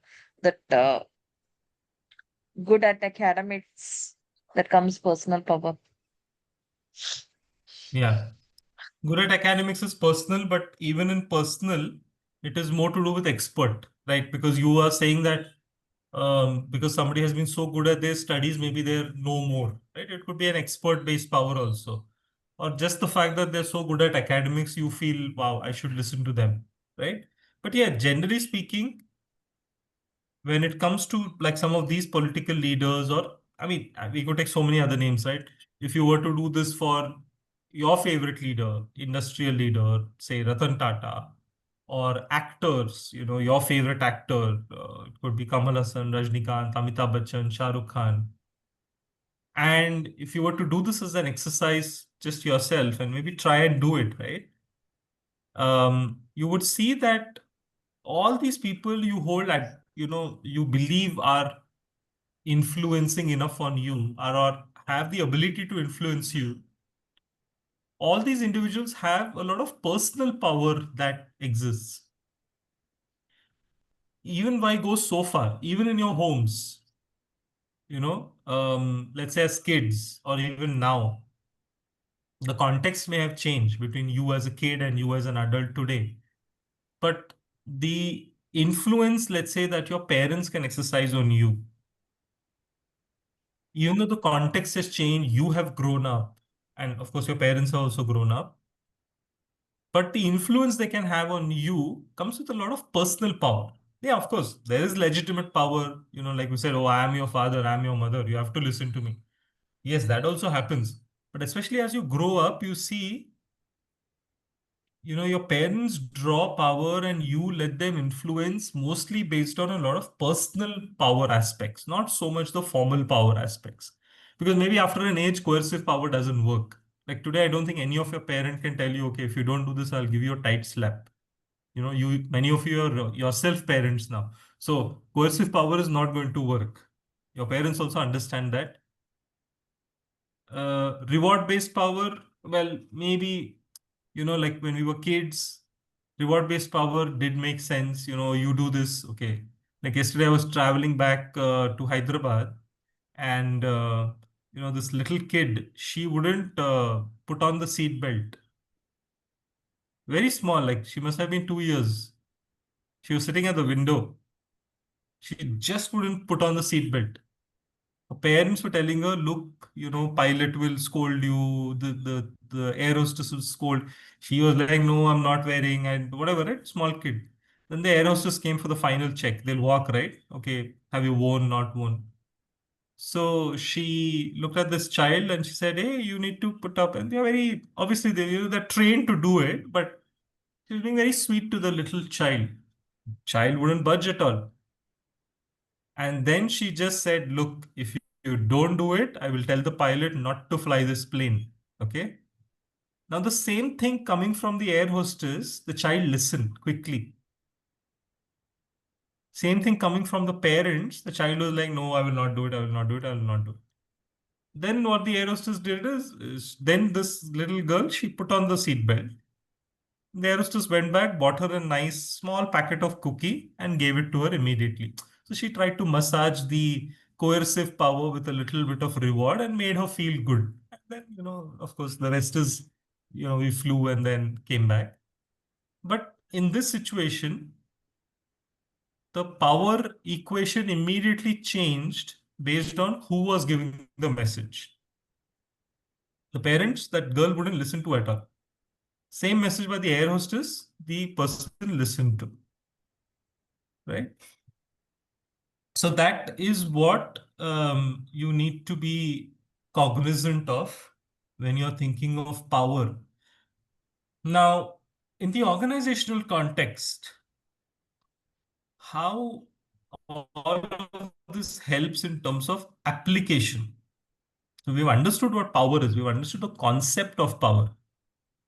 good at academics, that comes personal power. Yeah. Good at academics is personal, but even in personal, it is more to do with expert, right? Because you are saying that because somebody has been so good at their studies, maybe they're no more, right? It could be an expert-based power also. Or just the fact that they're so good at academics, you feel, wow, I should listen to them, right? But yeah, generally speaking, when it comes to like some of these political leaders, or I mean, we could take so many other names, right? If you were to do this for your favorite leader, industrial leader, say Ratan Tata, or actors, your favorite actor, it could be Kamal Hassan, Rajnikant, Amitabh Bachchan, Shah Rukh Khan. And if you were to do this as an exercise just yourself and maybe try and do it, right? You would see that all these people you hold at, you believe are influencing enough on you, or have the ability to influence you, all these individuals have a lot of personal power that exists. Even why go so far, even in your homes, let's say as kids, or even now, the context may have changed between you as a kid and you as an adult today. But the influence, let's say, that your parents can exercise on you, even though the context has changed, you have grown up, and of course, your parents have also grown up. But the influence they can have on you comes with a lot of personal power. Yeah, of course, there is legitimate power, like we said, oh, I am your father, I am your mother, you have to listen to me. Yes, that also happens. But especially as you grow up, you see, your parents draw power and you let them influence mostly based on a lot of personal power aspects, not so much the formal power aspects. Because maybe after an age, coercive power doesn't work. Like today, I don't think any of your parent can tell you, okay, if you don't do this, I'll give you a tight slap. Many of you are yourself parents now. So coercive power is not going to work. Your parents also understand that. Reward-based power, well, maybe, like when we were kids, reward-based power did make sense. You do this, okay. Like yesterday, I was traveling back to Hyderabad, and this little kid, she wouldn't put on the seat belt. Very small, like she must have been 2 years. She was sitting at the window. She just wouldn't put on the seat belt. Her parents were telling her, look, pilot will scold you, the air hostess will scold. She was like, no, I'm not wearing, and whatever, right? Small kid. Then the air hostess came for the final check. They'll walk, right? Okay, have you worn, not worn? So she looked at this child and she said, hey, you need to put up. And they're very, obviously, they're trained to do it, but she was being very sweet to the little child. Child wouldn't budge at all. And then she just said, look, if you don't do it, I will tell the pilot not to fly this plane. Okay. Now, the same thing coming from the air hostess, the child listened quickly. Same thing coming from the parents, the child was like, no, I will not do it. I will not do it. I will not do it. Then what the air hostess did is then this little girl, she put on the seatbelt. The air hostess went back, bought her a nice small packet of cookie and gave it to her immediately. So she tried to massage the coercive power with a little bit of reward and made her feel good. And then, of course, the rest is, we flew and then came back. But in this situation, the power equation immediately changed based on who was giving the message. The parents, that girl wouldn't listen to at all. Same message by the air hostess, the person listened to. Right? So that is what you need to be cognizant of when you're thinking of power. Now, in the organizational context, how all of this helps in terms of application. So we've understood what power is. We've understood the concept of power.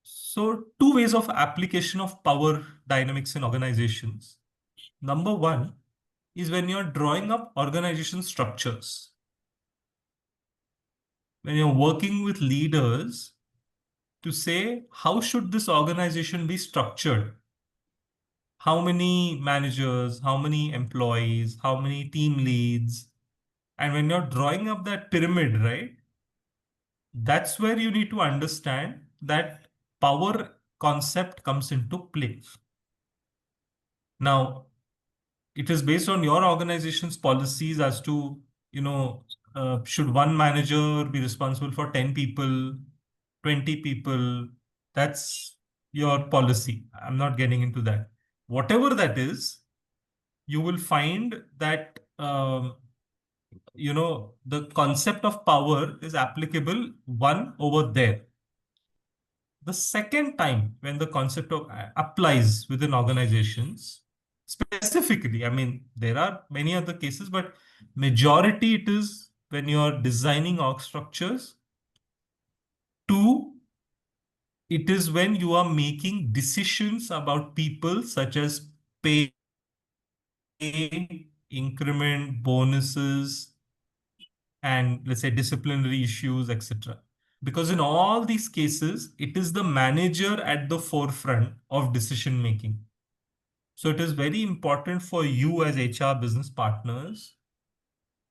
So two ways of application of power dynamics in organizations. Number one is when you're drawing up organization structures. When you're working with leaders to say, how should this organization be structured? How many managers, how many employees, how many team leads? And when you're drawing up that pyramid, right? That's where you need to understand that power concept comes into play. Now, it is based on your organization's policies as to, should one manager be responsible for 10 people, 20 people? That's your policy. I'm not getting into that. Whatever that is, you will find that, the concept of power is applicable one over there. The second time when the concept of applies within organizations, specifically, I mean, there are many other cases, but majority it is when you're designing org structures. Two, it is when you are making decisions about people such as pay, increment, bonuses, and let's say disciplinary issues, etc. Because in all these cases, it is the manager at the forefront of decision making. So it is very important for you as HR business partners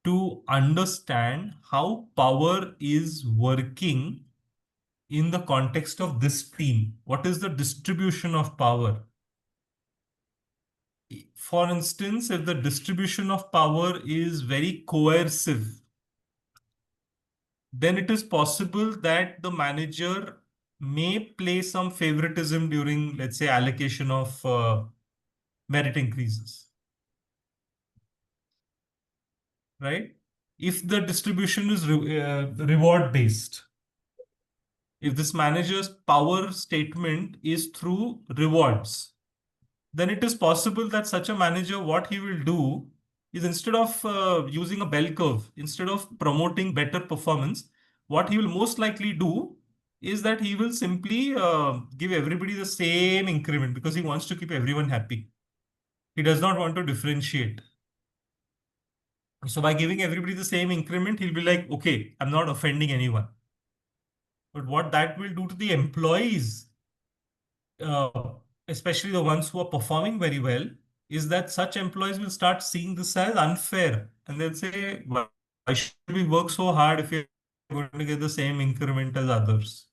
to understand how power is working in the context of this team. What is the distribution of power? For instance, if the distribution of power is very coercive, then it is possible that the manager may play some favoritism during, let's say, allocation of merit increases. Right? If the distribution is reward based, if this manager's power statement is through rewards, then it is possible that such a manager, what he will do is, instead of using a bell curve, instead of promoting better performance, what he will most likely do is that he will simply give everybody the same increment because he wants to keep everyone happy. He does not want to differentiate. So by giving everybody the same increment, he'll be like, okay, I'm not offending anyone. But what that will do to the employees, especially the ones who are performing very well, is that such employees will start seeing this as unfair. And they'll say, why should we work so hard if you're going to get the same increment as others?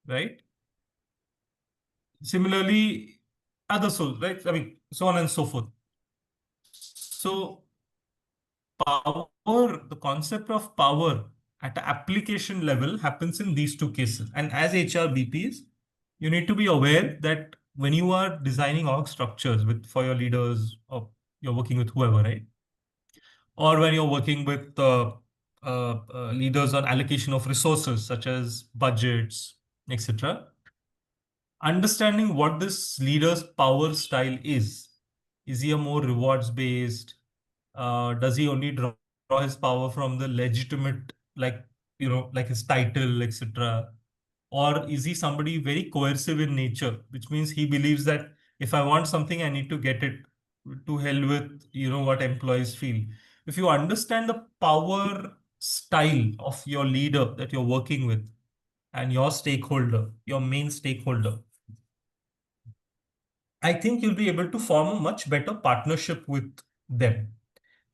Right? Similarly, other souls, right? I mean, so on and so forth. So power, the concept of power at an application level happens in these two cases. And as HR BPs, you need to be aware that when you are designing org structures for your leaders, or you're working with whoever, right? Or when you're working with leaders on allocation of resources such as budgets, etc. Understanding what this leader's power style is. Is he a more rewards based? Does he only draw his power from the legitimate, like his title, etc.? Or is he somebody very coercive in nature, which means he believes that if I want something, I need to get it, to hell with, what employees feel. If you understand the power style of your leader that you're working with and your stakeholder, your main stakeholder, I think you'll be able to form a much better partnership with them.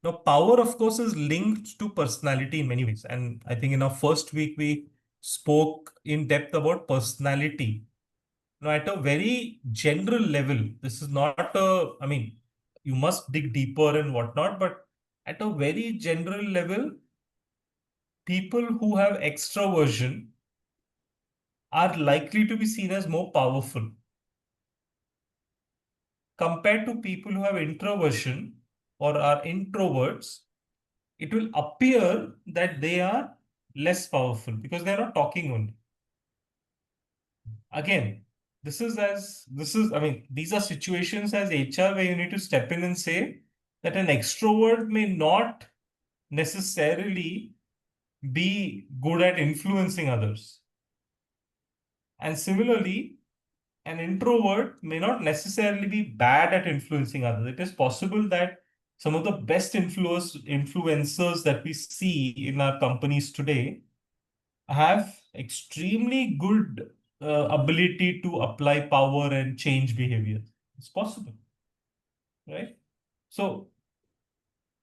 Now, power, of course, is linked to personality in many ways. And I think in our first week, we spoke in depth about personality. Now, at a very general level, this is not I mean, you must dig deeper and whatnot, but at a very general level, people who have extroversion are likely to be seen as more powerful compared to people who have introversion or are introverts. It will appear that they are less powerful because they're not talking only. Again, I mean, these are situations as HR where you need to step in and say that an extrovert may not necessarily be good at influencing others. And similarly, an introvert may not necessarily be bad at influencing others. It is possible that some of the best influencers that we see in our companies today have extremely good ability to apply power and change behavior. It's possible, right? So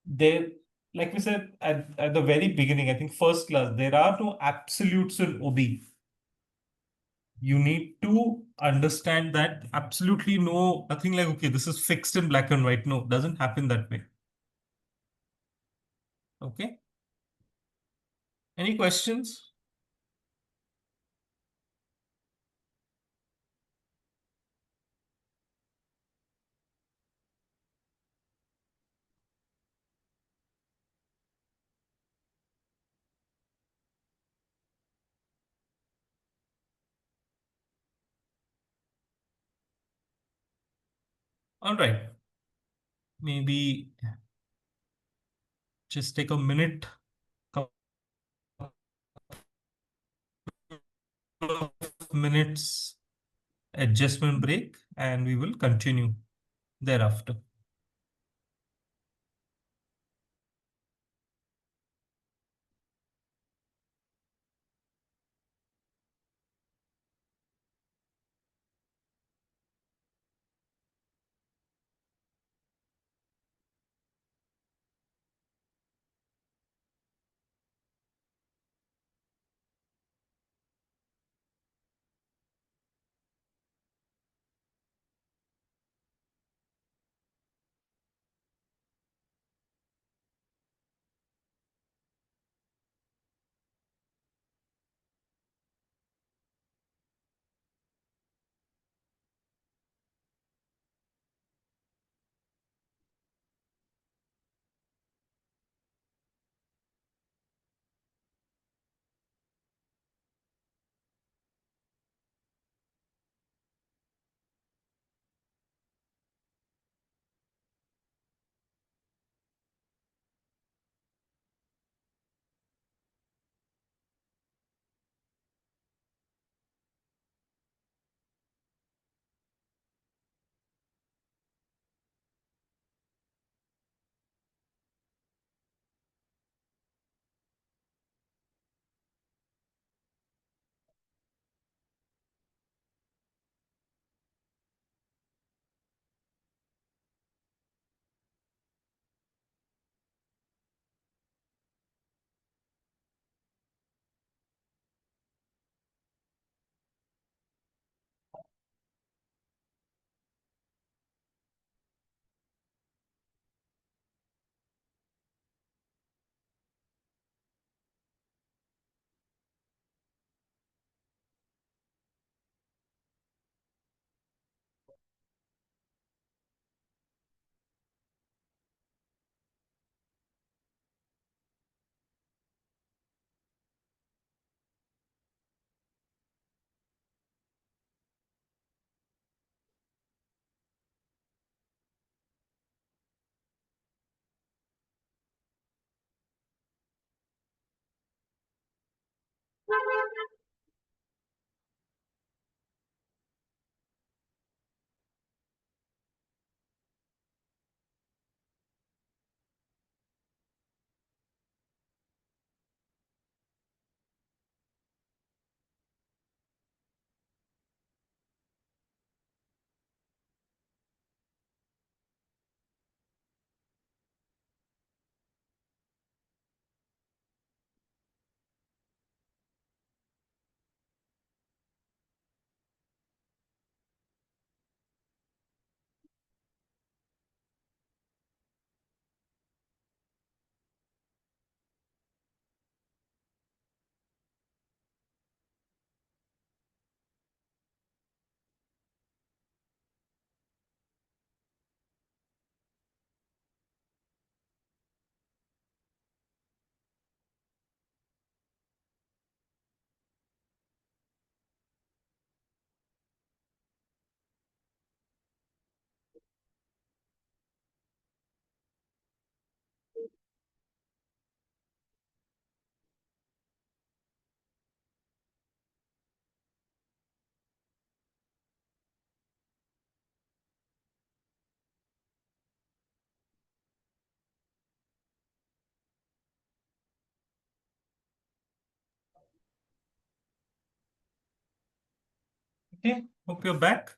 there, like we said at the very beginning, I think first class, there are no absolutes in OB. You need to understand that absolutely nothing like, okay, this is fixed in black and white. No, it doesn't happen that way. Okay. Any questions? All right. Maybe just take a minute, couple of minutes adjustment break, and we will continue thereafter. Okay, hope you're back.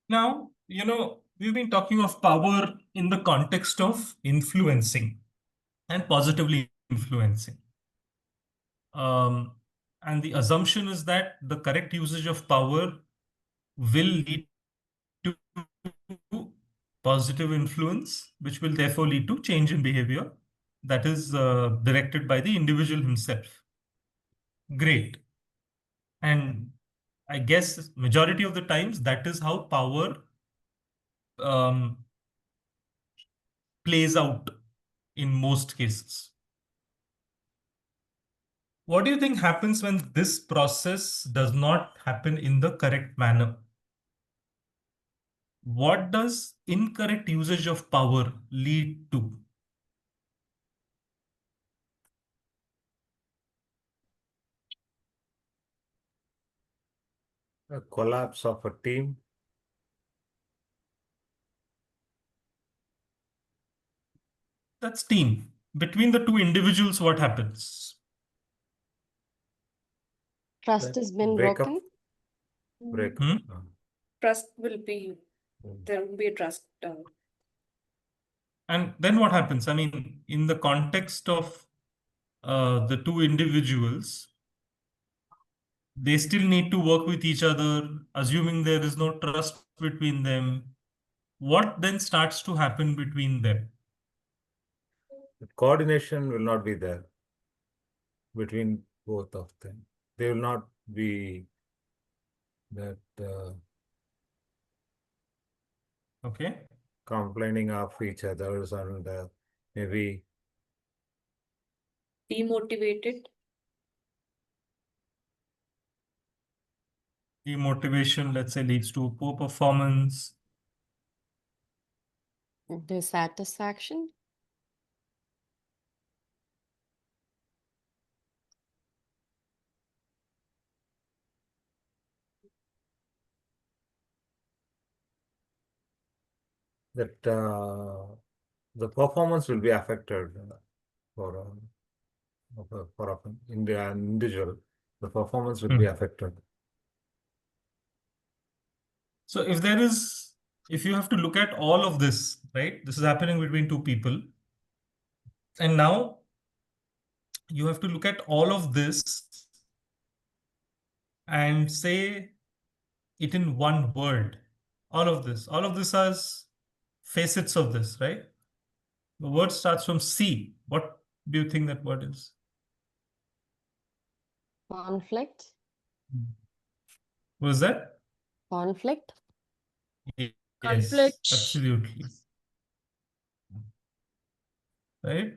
Now, we've been talking of power in the context of influencing and positively influencing. And the assumption is that the correct usage of power will lead to positive influence, which will therefore lead to change in behavior that is directed by the individual himself. Great. And I guess majority of the times that is how power plays out in most cases. What do you think happens when this process does not happen in the correct manner? What does incorrect usage of power lead to? A collapse of a team. That's team. Between the two individuals, what happens? Trust That has been breakup. broken. Break. Hmm? Trust will be, Mm. there will be a trust. And then what happens? I mean, in the context of the two individuals, they still need to work with each other, assuming there is no trust between them. What then starts to happen between them? The coordination will not be there between both of them. They will not be that Okay. complaining of each others and maybe Demotivated. Demotivation, let's say, leads to poor performance. Dissatisfaction. that the performance will be affected for an individual. The performance will be affected. So if you have to look at all of this, right? This is happening between two people. And now you have to look at all of this and say it in one word. All of this has facets of this, right? The word starts from C. What do you think that word is? Conflict. What is that? Conflict. Yes, Conflict. absolutely. Right?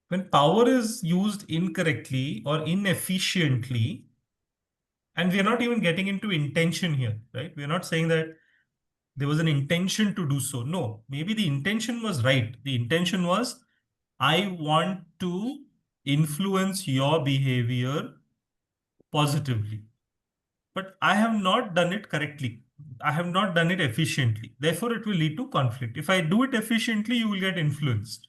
When power is used incorrectly or inefficiently, and we are not even getting into intention here, right? We are not saying that there was an intention to do so. No, maybe the intention was right. The intention was, I want to influence your behavior positively, but I have not done it correctly. I have not done it efficiently. Therefore, it will lead to conflict. If I do it efficiently, you will get influenced.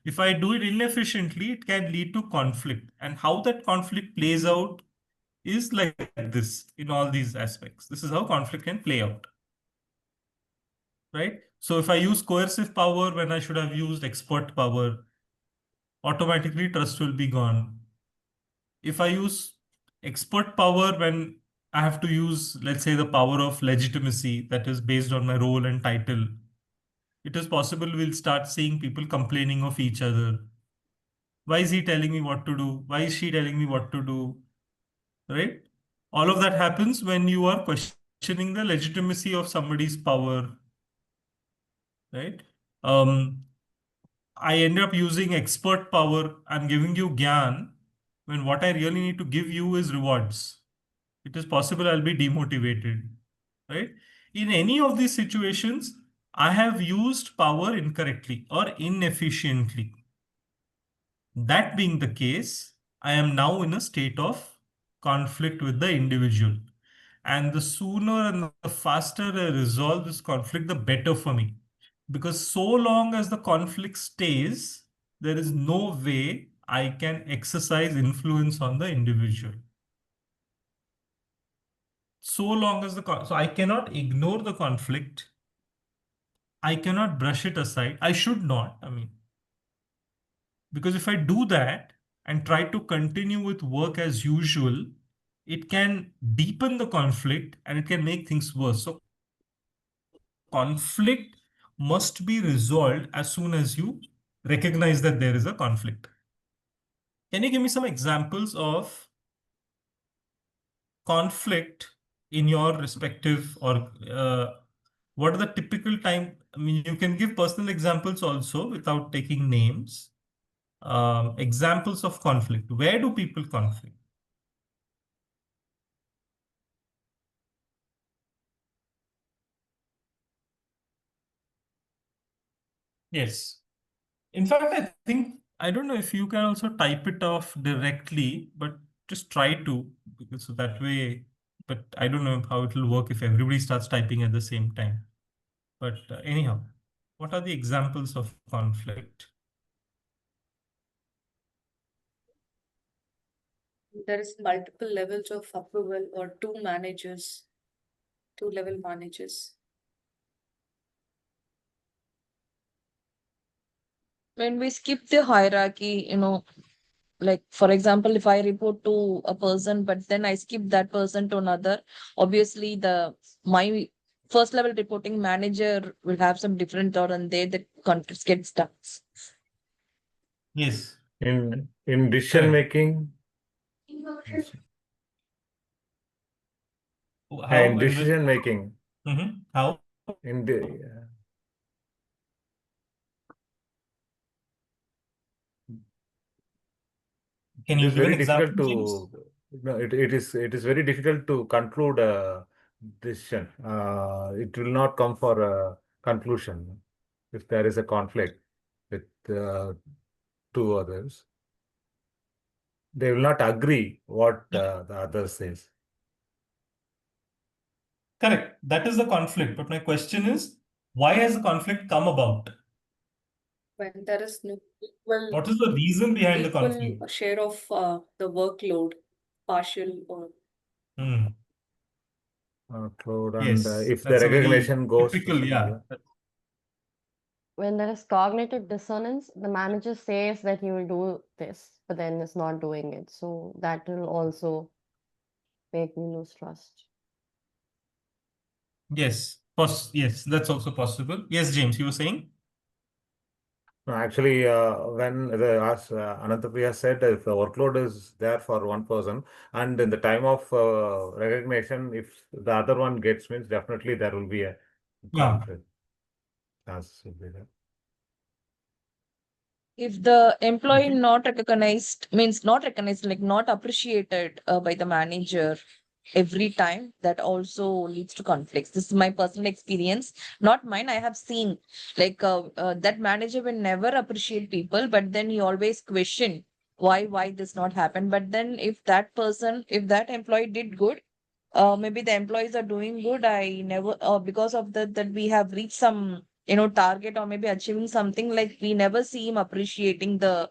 If I do it inefficiently, it can lead to conflict. And how that conflict plays out is like this in all these aspects. This is how conflict can play out. Right? So if I use coercive power when I should have used expert power, automatically trust will be gone. If I use expert power when I have to use, let's say, the power of legitimacy that is based on my role and title, it is possible we'll start seeing people complaining of each other. Why is he telling me what to do? Why is she telling me what to do? Right? All of that happens when you are questioning the legitimacy of somebody's power. Right? I end up using expert power. I'm giving you gyan when what I really need to give you is rewards. It is possible I'll be demotivated. Right? In any of these situations, I have used power incorrectly or inefficiently. That being the case, I am now in a state of conflict with the individual. And the sooner and the faster I resolve this conflict, the better for me. Because so long as the conflict stays, there is no way I can exercise influence on the individual. So long as so I cannot ignore the conflict. I cannot brush it aside. I should not. I mean, because if I do that and try to continue with work as usual, it can deepen the conflict and it can make things worse. So conflict must be resolved as soon as you recognize that there is a conflict. Can you give me some examples of conflict in your respective, or what are the typical time? I mean, you can give personal examples also without taking names. Examples of conflict. Where do people conflict? Yes. In fact, I think, I don't know if you can also type it off directly, but just try to, because so that way, but I don't know how it will work if everybody starts typing at the same time. But anyhow, what are the examples of conflict? There is multiple levels of approval or two managers, two-level managers. When we skip the hierarchy, like for example, if I report to a person, but then I skip that person to another, obviously my first level reporting manager will have some different thought, and there the conflicts get stuck. Yes. In decision Correct. making, How? in decision making, How? in the Can it you is give an very difficult example, James? to no, it is very difficult to conclude a decision. It will not come for a conclusion if there is a conflict with two others. They will not agree what the other says. Correct. That is the conflict. But my question is, why has the conflict come about? When there is no equal, What is the reason behind the equal conflict? share of the workload, partial or Cloud and Yes, if the that's a very recognition goes to typical, some yeah. other. When there is cognitive dissonance, the manager says that he will do this, but then is not doing it. So that will also make me lose trust. Yes, yes, that's also possible. Yes, James, you were saying? No, actually, when as Anantapriya said, if the workload is there for one person, and in the time of recognition, if the other one gets means definitely there will be a Yeah. conflict. As will be there. If the employee not recognized, means not recognized, like not appreciated by the manager every time, that also leads to conflicts. This is my personal experience, not mine. I have seen like that manager will never appreciate people, but then he always question why this not happen. But then if that person, if that employee did good, maybe the employees are doing good. I never, because of that we have reached some target, or maybe achieving something, like we never see him appreciating the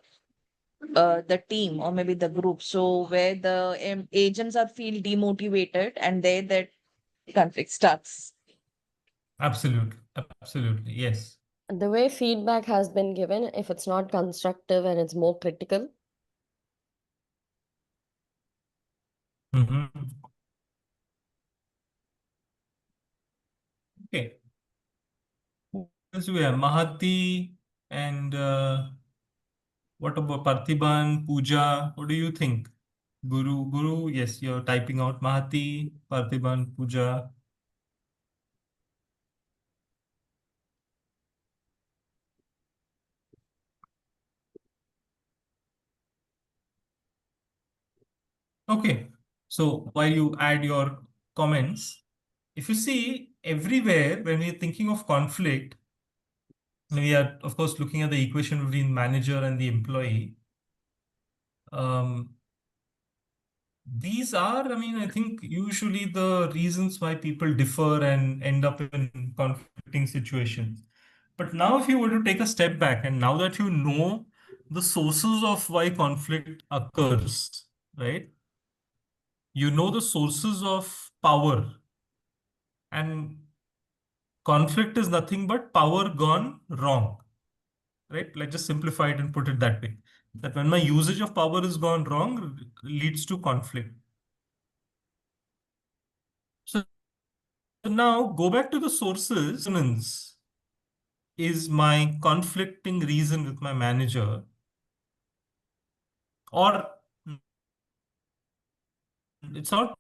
team or maybe the group. So where the agents are feel demotivated, and there that conflict starts. Absolutely. Absolutely. Yes. The way feedback has been given, if it's not constructive and it's more critical, Okay. So we have Mahati and what about Parthiban, Pooja? What do you think? Guru, yes, you're typing out Mahati, Parthiban, Pooja. Okay, so while you add your comments, if you see everywhere when we're thinking of conflict, we are of course looking at the equation between manager and the employee. These are, I mean, I think usually the reasons why people differ and end up in conflicting situations. But now, if you were to take a step back, and now that you know the sources of why conflict occurs, right? You know the sources of power, and conflict is nothing but power gone wrong, right? Let's just simplify it and put it that way. That when my usage of power is gone wrong, leads to conflict. So now go back to the sources. Is my conflicting reason with my manager, or it's not,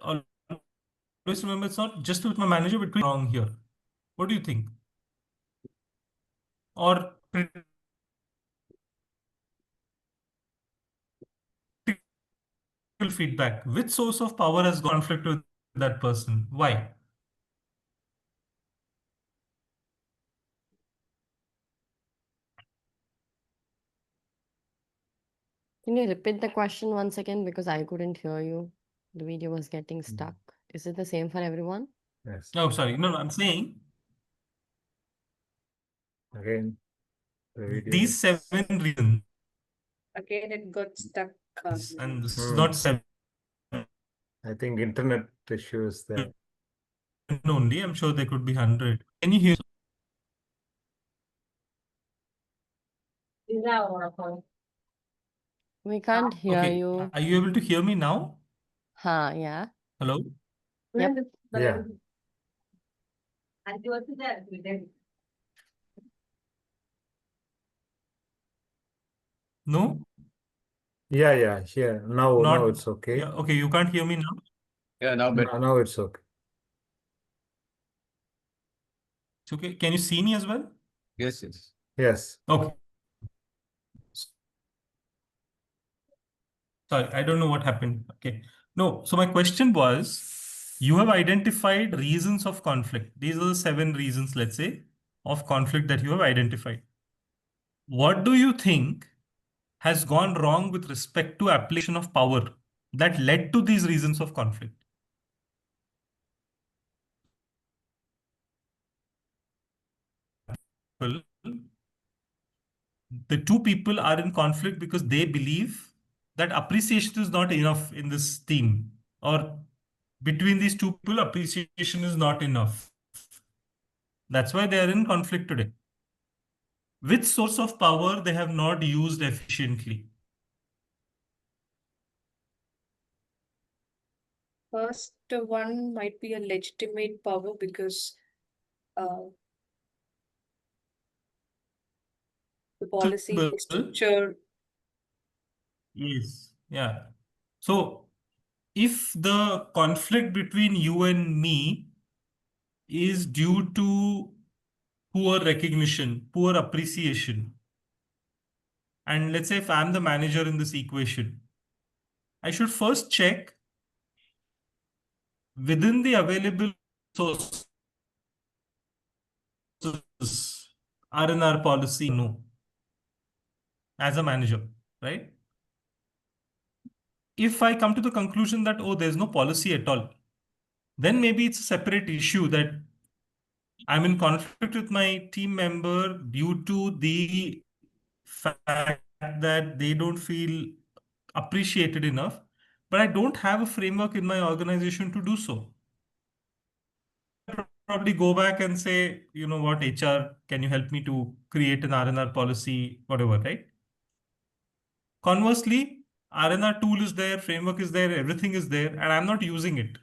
always remember, it's not just with my manager, but wrong here. What do you think? Or critical feedback. Which source of power has conflict with that person? Why? Can you repeat the question once again? Because I couldn't hear you. The video was getting stuck. Is it the same for everyone? Yes. Oh, sorry. No, I'm saying Again, the video these is- 7 reasons, Again, it got stuck. and this is not 7 I think internet issue is there. only. I'm sure there could be 100. Can you hear? We can't hear Okay. you. Are you able to hear me now? Yeah. Hello? Yep. Yeah. No? Yeah. Here. Now Not. it's okay. Yeah. Okay. You can't hear me now? Yeah, now better. Now it's okay. It's okay. Can you see me as well? Yes, yes. Yes. Okay. Sorry, I don't know what happened. Okay. No, so my question was, you have identified reasons of conflict. These are the 7 reasons, let's say, of conflict that you have identified. What do you think has gone wrong with respect to application of power that led to these reasons of conflict? Well, the 2 people are in conflict because they believe that appreciation is not enough in this team, or between these 2 people, appreciation is not enough. That's why they are in conflict today. Which source of power they have not used efficiently? First one might be a legitimate power because the policy, the structure. Yes. Yeah. So if the conflict between you and me is due to poor recognition, poor appreciation, and let's say if I'm the manager in this equation, I should first check within the available sources are in our policy, no, as a manager, right? If I come to the conclusion that, oh, there's no policy at all, then maybe it's a separate issue that I'm in conflict with my team member due to the fact that they don't feel appreciated enough, but I don't have a framework in my organization to do so. Probably go back and say, you know what, HR, can you help me to create an R&R policy, whatever, right? Conversely, R&R tool is there, framework is there, everything is there, and I'm not using it.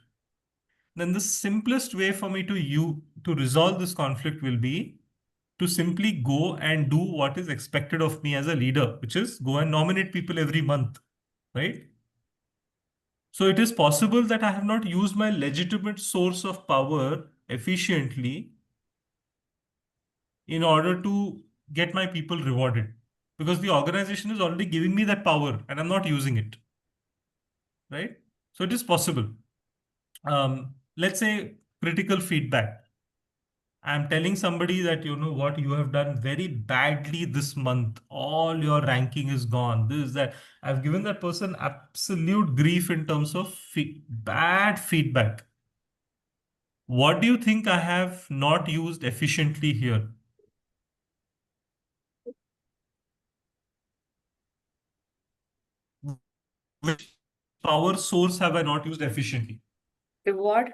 Then the simplest way for me to resolve this conflict will be to simply go and do what is expected of me as a leader, which is go and nominate people every month, right? So it is possible that I have not used my legitimate source of power efficiently in order to get my people rewarded, because the organization is already giving me that power and I'm not using it, right? So it is possible. let's say critical feedback. I'm telling somebody that, you know what, you have done very badly this month. All your ranking is gone. This, that. I've given that person absolute grief in terms of bad feedback. What do you think I have not used efficiently here? Which power source have I not used efficiently? Reward.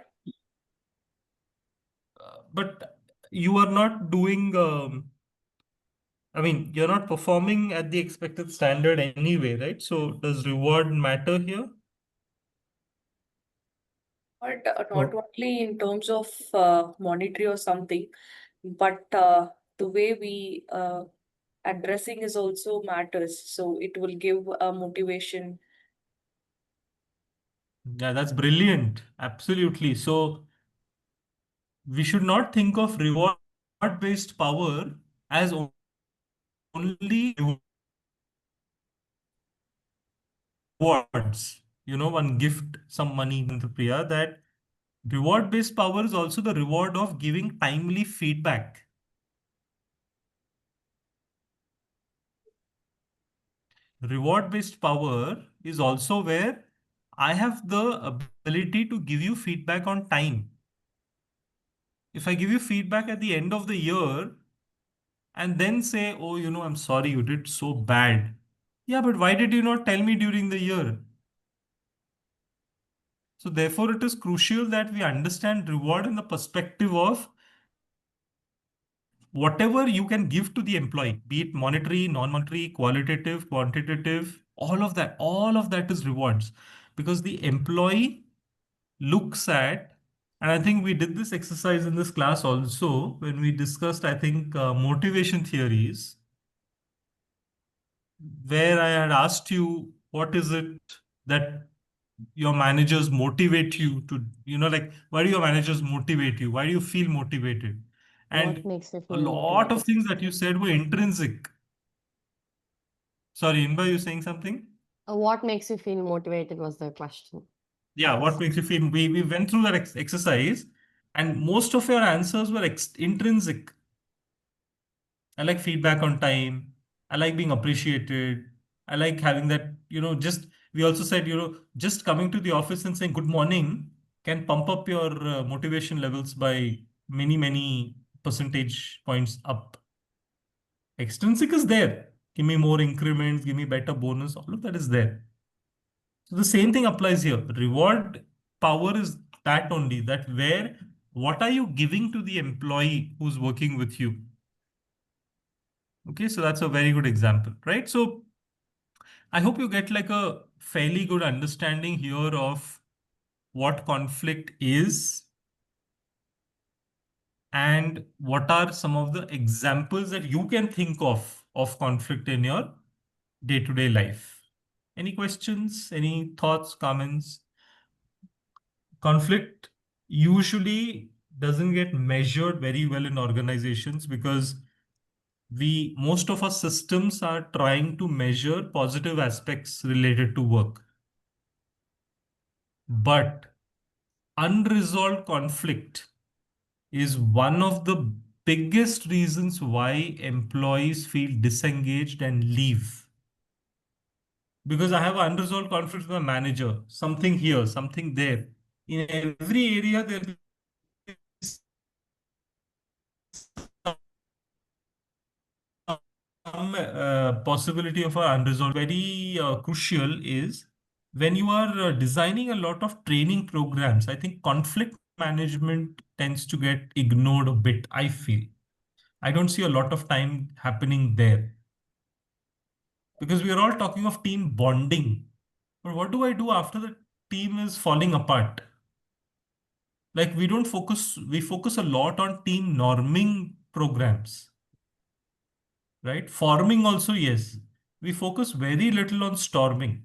But you are not doing, I mean, you're not performing at the expected standard anyway, right? So does reward matter here? But not Oh. only in terms of monetary or something, but the way we addressing is also matters. So it will give a motivation. Yeah, that's brilliant. Absolutely. So we should not think of reward-based power as only rewards. You know, one gift, some money, Priya, that reward-based power is also the reward of giving timely feedback. Reward-based power is also where I have the ability to give you feedback on time. If I give you feedback at the end of the year and then say, oh, you know, I'm sorry, you did so bad. Yeah, but why did you not tell me during the year? So therefore, it is crucial that we understand reward in the perspective of whatever you can give to the employee, be it monetary, non-monetary, qualitative, quantitative, all of that is rewards. Because the employee looks at, and I think we did this exercise in this class also when we discussed, I think, motivation theories, where I had asked you, what is it that your managers motivate you to, you know, like, why do your managers motivate you? Why do you feel motivated? What And makes you a feel lot of motivated? things that you said were intrinsic. Sorry, Inba, you saying something? What makes you feel motivated was the question. Yeah, what makes you feel? We went through that exercise, and most of your answers were intrinsic. I like feedback on time. I like being appreciated. I like having that, you know, just, we also said, you know, just coming to the office and saying good morning can pump up your motivation levels by many, many percentage points up. Extrinsic is there. Give me more increments, give me better bonus, all of that is there. So the same thing applies here. Reward power is that only, that where, what are you giving to the employee who's working with you? Okay, so that's a very good example, right? So I hope you get like a fairly good understanding here of what conflict is and what are some of the examples that you can think of conflict in your day-to-day life. Any questions, any thoughts, comments? Conflict usually doesn't get measured very well in organizations because most of our systems are trying to measure positive aspects related to work. But unresolved conflict is one of the biggest reasons why employees feel disengaged and leave. Because I have unresolved conflict with my manager, something here, something there. In every area, there is some possibility of an unresolved. Very crucial is when you are designing a lot of training programs. I think conflict management tends to get ignored a bit, I feel. I don't see a lot of time happening there because we are all talking of team bonding. But what do I do after the team is falling apart? Like we focus a lot on team norming programs, right? Forming also, yes. We focus very little on storming.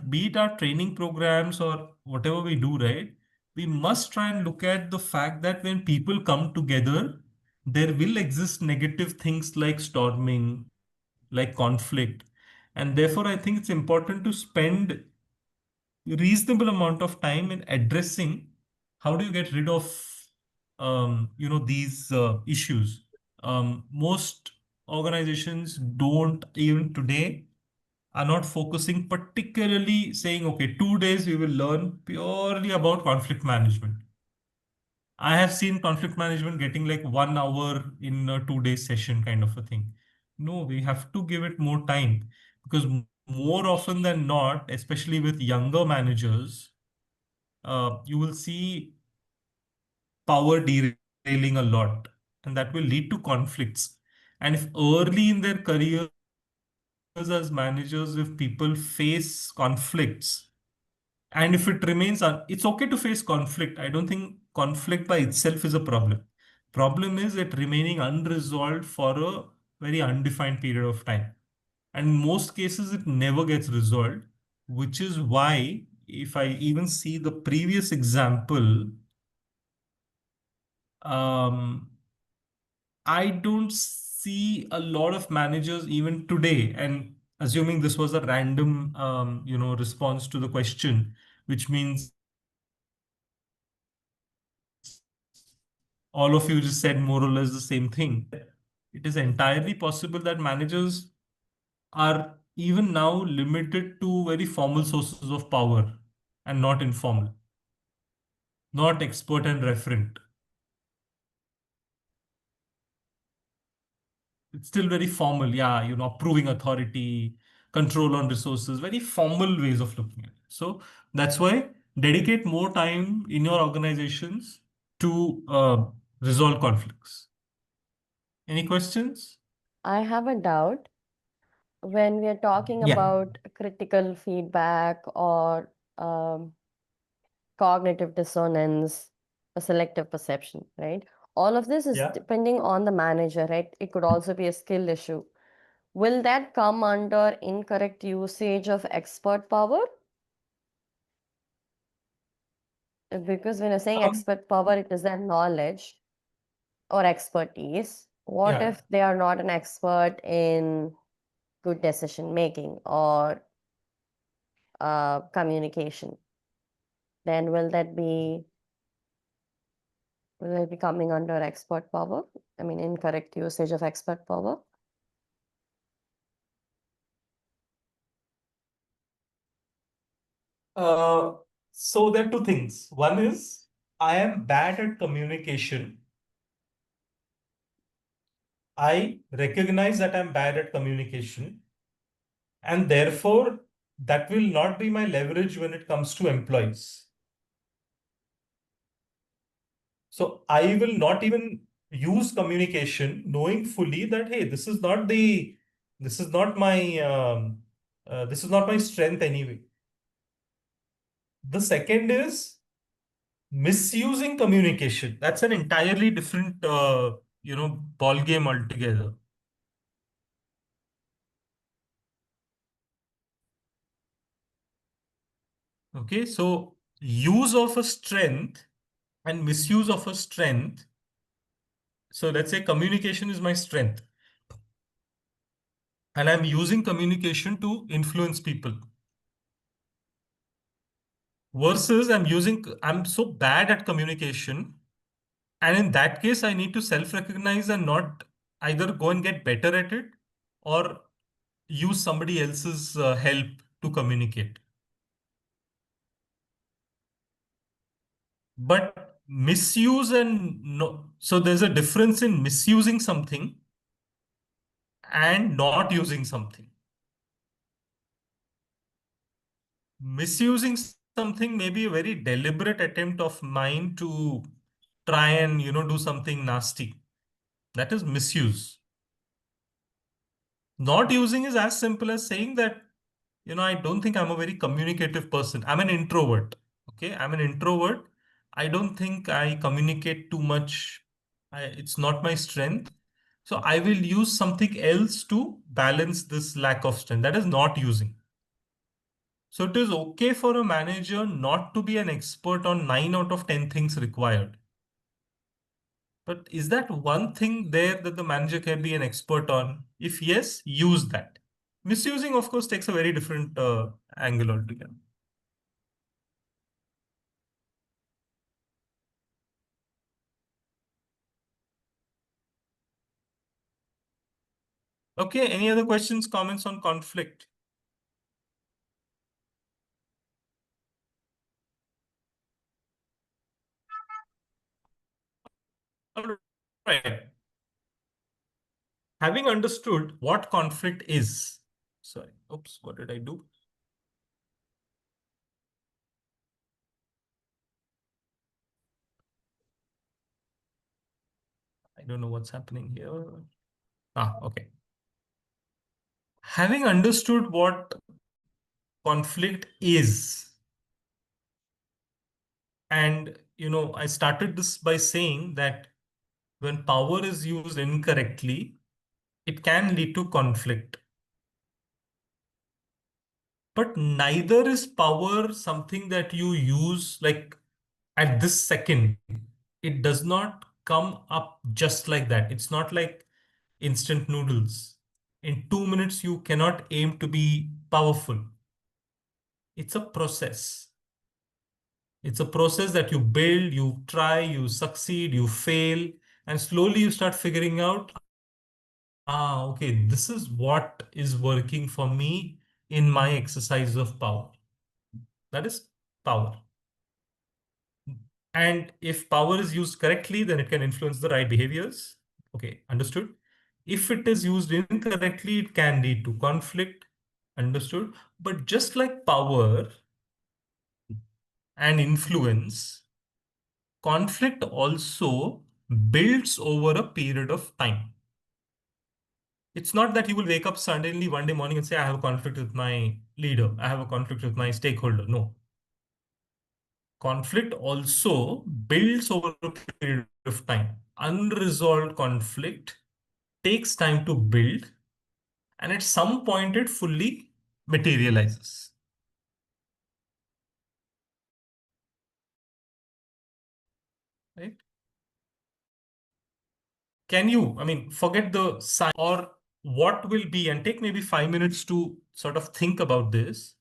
Be it our training programs or whatever we do, right? We must try and look at the fact that when people come together, there will exist negative things like storming, like conflict. And therefore, I think it's important to spend reasonable amount of time in addressing how do you get rid of these issues. Most organizations don't even today are not focusing particularly saying, okay, 2 days we will learn purely about conflict management. I have seen conflict management getting like 1 hour in a 2 day session kind of a thing. No, we have to give it more time because more often than not, especially with younger managers, you will see power derailing a lot, and that will lead to conflicts. And if early in their careers as managers, if people face conflicts, and if it remains, it's okay to face conflict. I don't think conflict by itself is a problem. Problem is it remaining unresolved for a very undefined period of time. And in most cases, it never gets resolved, which is why, if I even see the previous example, I don't see a lot of managers even today, and assuming this was a random, response to the question, which means all of you just said more or less the same thing. It is entirely possible that managers are even now limited to very formal sources of power and not informal, not expert and referent. It's still very formal, yeah, approving authority, control on resources, very formal ways of looking at it. So that's why dedicate more time in your organizations to resolve conflicts. Any questions? I have a doubt. When we are talking Yeah. about critical feedback or cognitive dissonance, a selective perception, right? All of this is Yeah. depending on the manager, right? It could also be a skill issue. Will that come under incorrect usage of expert power? Because when you're saying expert power, it is their knowledge or expertise. What Yeah. if they are not an expert in good decision making or communication? Then will that be coming under expert power? I mean, incorrect usage of expert power? So there are two things. One is I am bad at communication. I recognize that I'm bad at communication, and therefore that will not be my leverage when it comes to employees. So I will not even use communication knowing fully that, hey, this is not my strength anyway. The second is misusing communication. That's an entirely different, ball game altogether. Okay, so use of a strength and misuse of a strength. So let's say communication is my strength, and I'm using communication to influence people. Versus I'm so bad at communication, and in that case, I need to self-recognize and not either go and get better at it or use somebody else's help to communicate. But misuse and no, so there's a difference in misusing something and not using something. Misusing something may be a very deliberate attempt of mine to try and do something nasty. That is misuse. Not using is as simple as saying that, I don't think I'm a very communicative person. I'm an introvert. Okay, I'm an introvert. I don't think I communicate too much. It's not my strength. So I will use something else to balance this lack of strength. That is not using. So it is okay for a manager not to be an expert on 9 out of 10 things required. But is that one thing there that the manager can be an expert on? If yes, use that. Misusing, of course, takes a very different angle altogether. Okay, any other questions, comments on conflict? All right. Having understood what conflict is, sorry, oops, what did I do? I don't know what's happening here. Okay. Having understood what conflict is, and I started this by saying that when power is used incorrectly, it can lead to conflict. But neither is power something that you use like at this second. It does not come up just like that. It's not like instant noodles. In 2 minutes, you cannot aim to be powerful. It's a process. It's a process that you build, you try, you succeed, you fail, and slowly you start figuring out, okay, this is what is working for me in my exercise of power. That is power. And if power is used correctly, then it can influence the right behaviors. Okay, understood. If it is used incorrectly, it can lead to conflict. Understood. But just like power and influence, conflict also builds over a period of time. It's not that you will wake up suddenly one day morning and say, I have a conflict with my leader, I have a conflict with my stakeholder. No. Conflict also builds over a period of time. Unresolved conflict takes time to build, and at some point it fully materializes. Right? Can you, forget the sign or what will be, and take maybe 5 minutes to sort of think about this.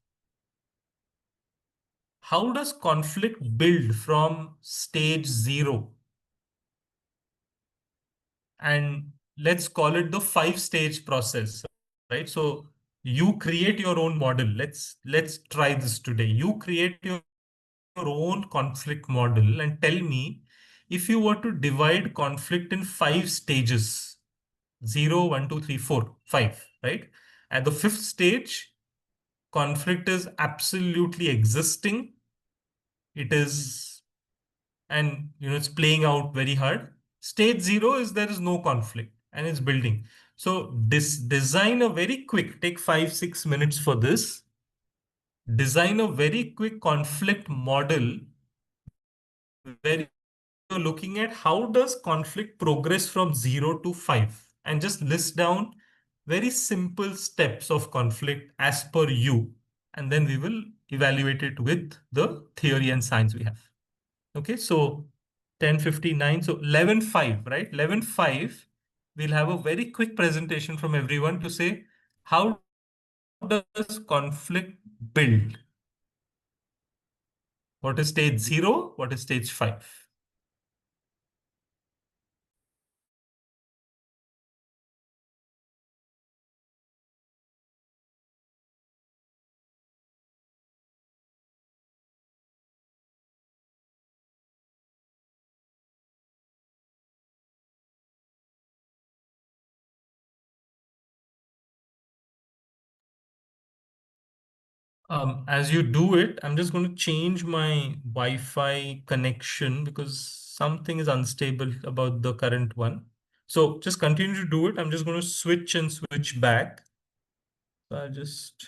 How does conflict build from stage 0? And let's call it the 5-stage process, right? So you create your own model. Let's try this today. You create your own conflict model and tell me if you were to divide conflict in 5 stages, 0, 1, 2, 3, 4, 5, right? At the 5th stage, conflict is absolutely existing. It is, and it's playing out very hard. Stage 0 is there is no conflict and it's building. So design a very quick, take 5-6 minutes for this. Design a very quick conflict model where you're looking at how does conflict progress from 0 to 5, and just list down very simple steps of conflict as per you, and then we will evaluate it with the theory and science we have. Okay, so 10:59, so 11:05, right? 11:05, we'll have a very quick presentation from everyone to say how does conflict build? What is stage 0? What is stage 5? As you do it, I'm just going to change my Wi-Fi connection because something is unstable about the current one. So just continue to do it. I'm just going to switch and switch back. So I'll just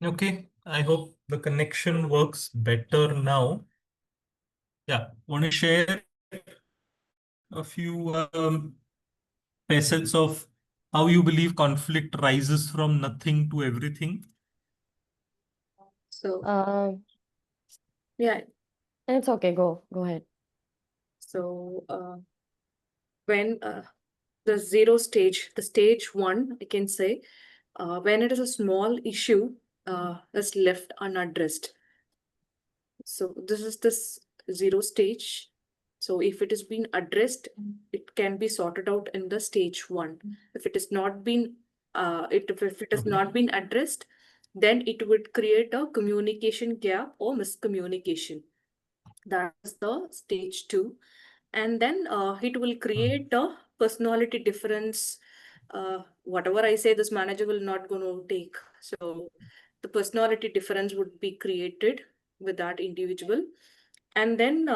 Okay, I hope the connection works better now. Yeah, want to share a few facets of how you believe conflict rises from nothing to everything? So Yeah, yeah, it's okay. Go ahead. so when the zero stage, the stage one, I can say, when it is a small issue is left unaddressed. So this is this zero stage. So if it has been addressed, it can be sorted out in the stage one. If it has not been, if it has Okay. not been addressed, then it would create a communication gap or miscommunication. That is the stage two. And then it will create a personality difference. Whatever I say, this manager will not going to take. So the personality difference would be created with that individual. And then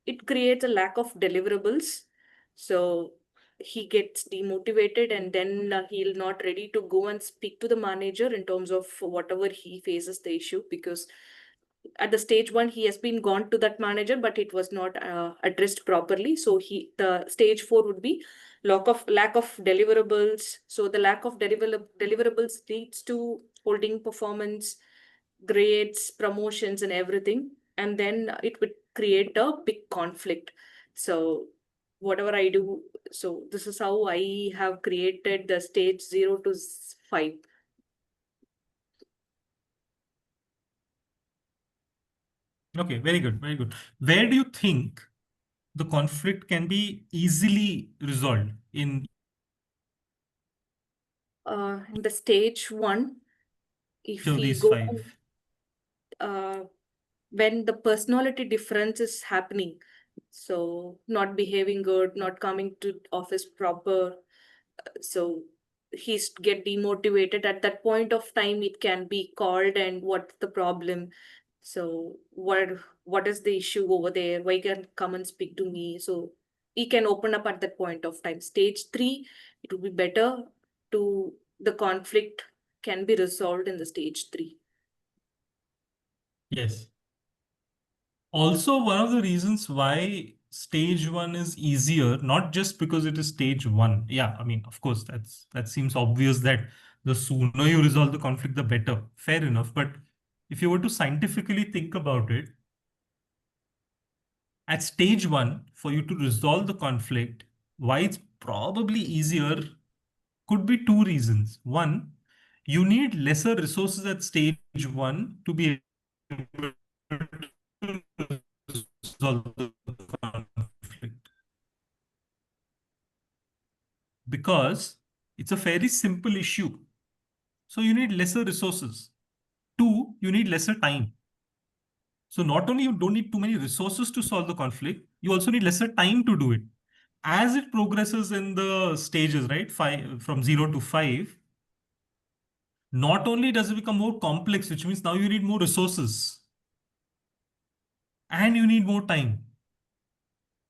it creates a lack of deliverables. So he gets demotivated, and then he'll not ready to go and speak to the manager in terms of whatever he faces the issue, because at the stage one he has been gone to that manager, but it was not addressed properly. So the stage four would be lack of deliverables. So the lack of deliverables leads to holding performance, grades, promotions, and everything. And then it would create a big conflict. So whatever I do, so this is how I have created the stage 0 to 5. Okay, very good, very good. Where do you think the conflict can be easily resolved in In the stage 1, each if of we these go five? when the personality difference is happening, so not behaving good, not coming to office proper, so he's get demotivated. At that point of time it can be called, and what's the problem, so what is the issue over there, why can't come and speak to me. So he can open up at that point of time. Stage 3, it would be better to the conflict can be resolved in the stage 3. Yes. Also, one of the reasons why stage one is easier, not just because it is stage one. Yeah, I mean, of course, that seems obvious that the sooner you resolve the conflict, the better. Fair enough. But if you were to scientifically think about it, at stage one, for you to resolve the conflict, why it's probably easier could be two reasons. One, you need lesser resources at stage one to be able to resolve the conflict, because it's a very simple issue. So you need lesser resources. Two, you need lesser time. So not only you don't need too many resources to solve the conflict, you also need lesser time to do it. As it progresses in the stages, right, from 0 to 5, not only does it become more complex, which means now you need more resources and you need more time,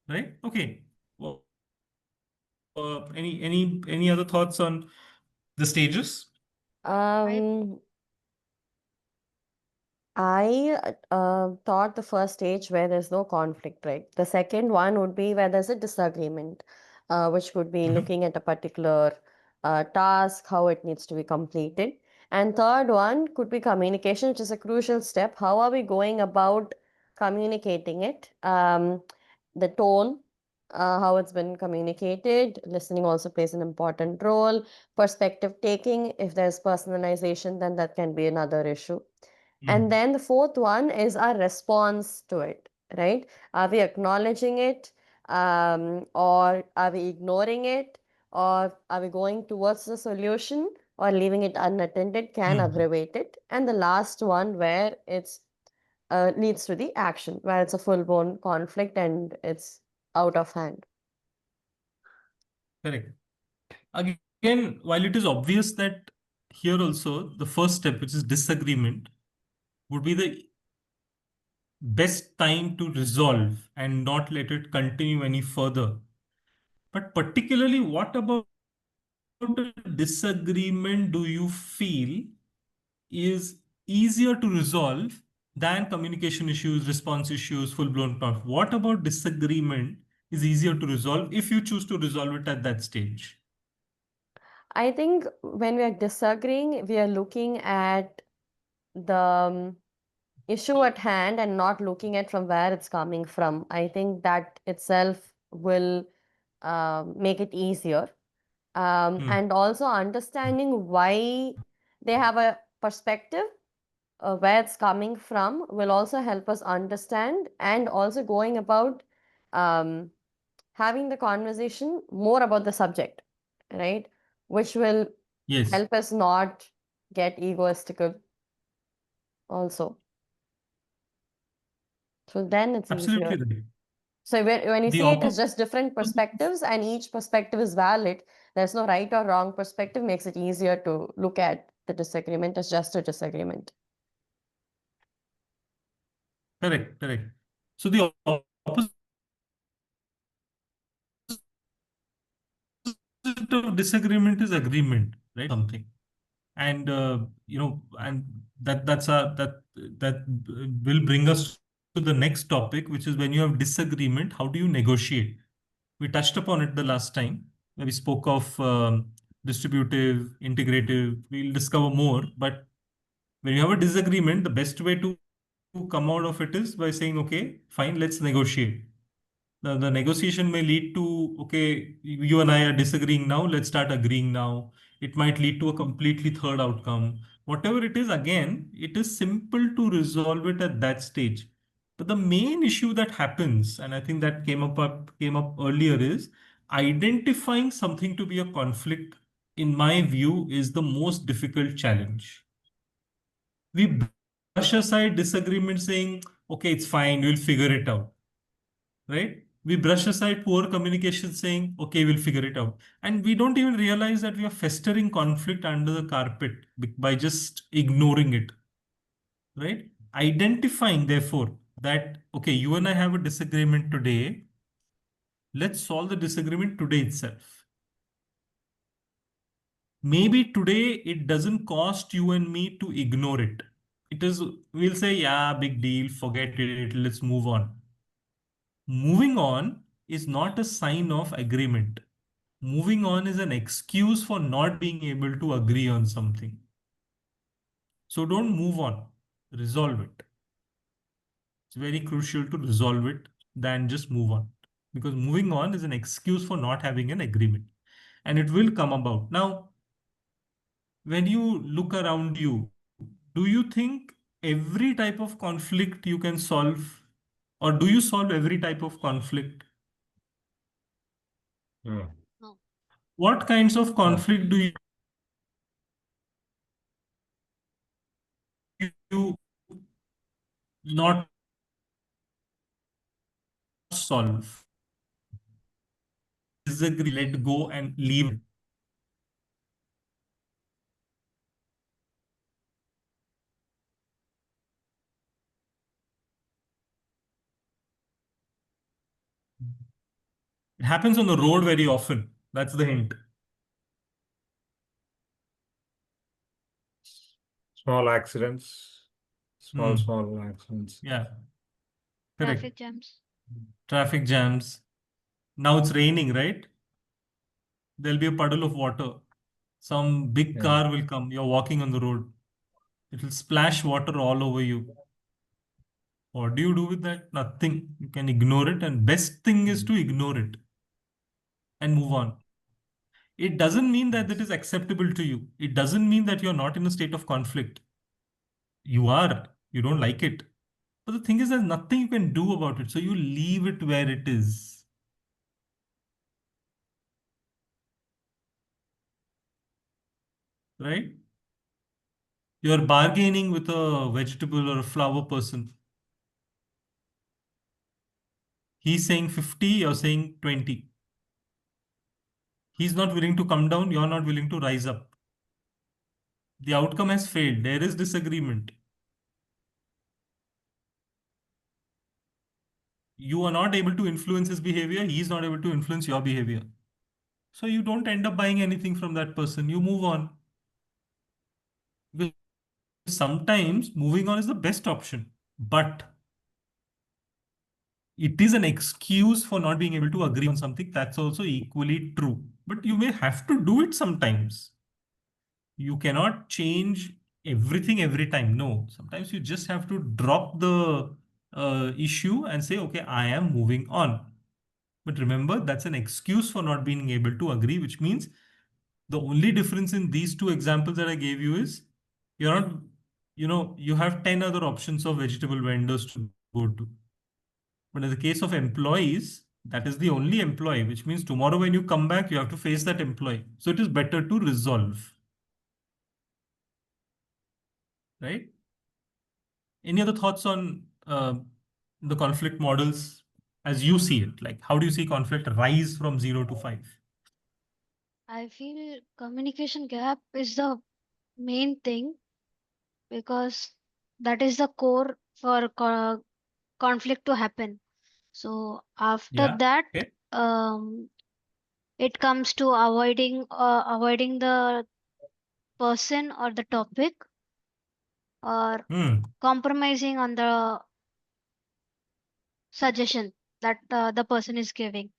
right? Okay. Well, any other thoughts on the stages? I thought the first stage where there's no conflict, right? The second one would be where there's a disagreement, which would be looking at a particular task, how it needs to be completed. And third one could be communication, which is a crucial step. How are we going about communicating it? The tone, how it's been communicated. Listening also plays an important role. Perspective taking, if there's personalization, then that can be another issue. And then the fourth one is our response to it, right? Are we acknowledging it, or are we ignoring it, or are we going towards the solution, or leaving it unattended can aggravate it? And the last one where it's leads to the action, where it's a full-blown conflict and it's out of hand. Correct. Again, while it is obvious that here also the first step, which is disagreement, would be the best time to resolve and not let it continue any further. But particularly, what about a disagreement do you feel is easier to resolve than communication issues, response issues, full-blown conflict. What about disagreement is easier to resolve if you choose to resolve it at that stage? I think when we are disagreeing, we are looking at the issue at hand and not looking at from where it's coming from. I think that itself will make it easier. And also understanding why they have a perspective, where it's coming from, will also help us understand, and also going about having the conversation more about the subject, right? Which will Yes, help us not get egoistical also. So then it's absolutely easier. right. So when you The see it as opposite. just different perspectives and each perspective is valid, there's no right or wrong perspective, makes it easier to look at the disagreement as just a disagreement. Correct, correct. So the opposite of disagreement is agreement, right? Something. And and that will bring us to the next topic, which is when you have disagreement, how do you negotiate? We touched upon it the last time when we spoke of distributive, integrative. We'll discover more, but when you have a disagreement, the best way to come out of it is by saying, okay, fine, let's negotiate. The negotiation may lead to, okay, you and I are disagreeing now, let's start agreeing now. It might lead to a completely third outcome. Whatever it is, again, it is simple to resolve it at that stage. But the main issue that happens, and I think that came up earlier, is identifying something to be a conflict, in my view, is the most difficult challenge. We brush aside disagreement saying, okay, it's fine, we'll figure it out, right? We brush aside poor communication saying, okay, we'll figure it out. And we don't even realize that we are festering conflict under the carpet by just ignoring it, right? Identifying, therefore, that, okay, you and I have a disagreement today. Let's solve the disagreement today itself. Maybe today it doesn't cost you and me to ignore it. It is, we'll say, yeah, big deal, forget it, let's move on. Moving on is not a sign of agreement. Moving on is an excuse for not being able to agree on something. So don't move on, resolve it. It's very crucial to resolve it than just move on, because moving on is an excuse for not having an agreement, and it will come about. Now, when you look around you, do you think every type of conflict you can solve, or do you solve every type of conflict? Hmm. What kinds of Yeah. conflict do you not solve? Disagree, let go, and leave. It happens on the road very often. That's the hint. Small accidents, small Hmm. accidents. Yeah, correct. Traffic jams. Traffic jams. Now it's raining, right? There'll be a puddle of water. Some big Yeah. car will come. You're walking on the road. It will splash water all over you. What do you do with that? Nothing. You can ignore it, and best thing is to ignore it and move on. It doesn't mean that it is acceptable to you. It doesn't mean that you're not in a state of conflict. You are. You don't like it. But the thing is, there's nothing you can do about it. So you leave it where it is. Right? You're bargaining with a vegetable or a flower person. He's saying 50, you're saying 20. He's not willing to come down, you're not willing to rise up. The outcome has failed. There is disagreement. You are not able to influence his behavior, he's not able to influence your behavior. So you don't end up buying anything from that person. You move on. Because sometimes moving on is the best option, but it is an excuse for not being able to agree on something. That's also equally true. But you may have to do it sometimes. You cannot change everything every time. No, sometimes you just have to drop the issue and say, okay, I am moving on. But remember, that's an excuse for not being able to agree, which means the only difference in these two examples that I gave you is you're not, you have 10 other options of vegetable vendors to go to. But in the case of employees, that is the only employee, which means tomorrow when you come back, you have to face that employee. So it is better to resolve. Right? Any other thoughts on the conflict models as you see it? Like, how do you see conflict rise from 0 to 5? I feel communication gap is the main thing because that is the core for conflict to happen. So after Yeah. that, Okay. it comes to avoiding the person or the topic or compromising on the suggestion that the person is giving.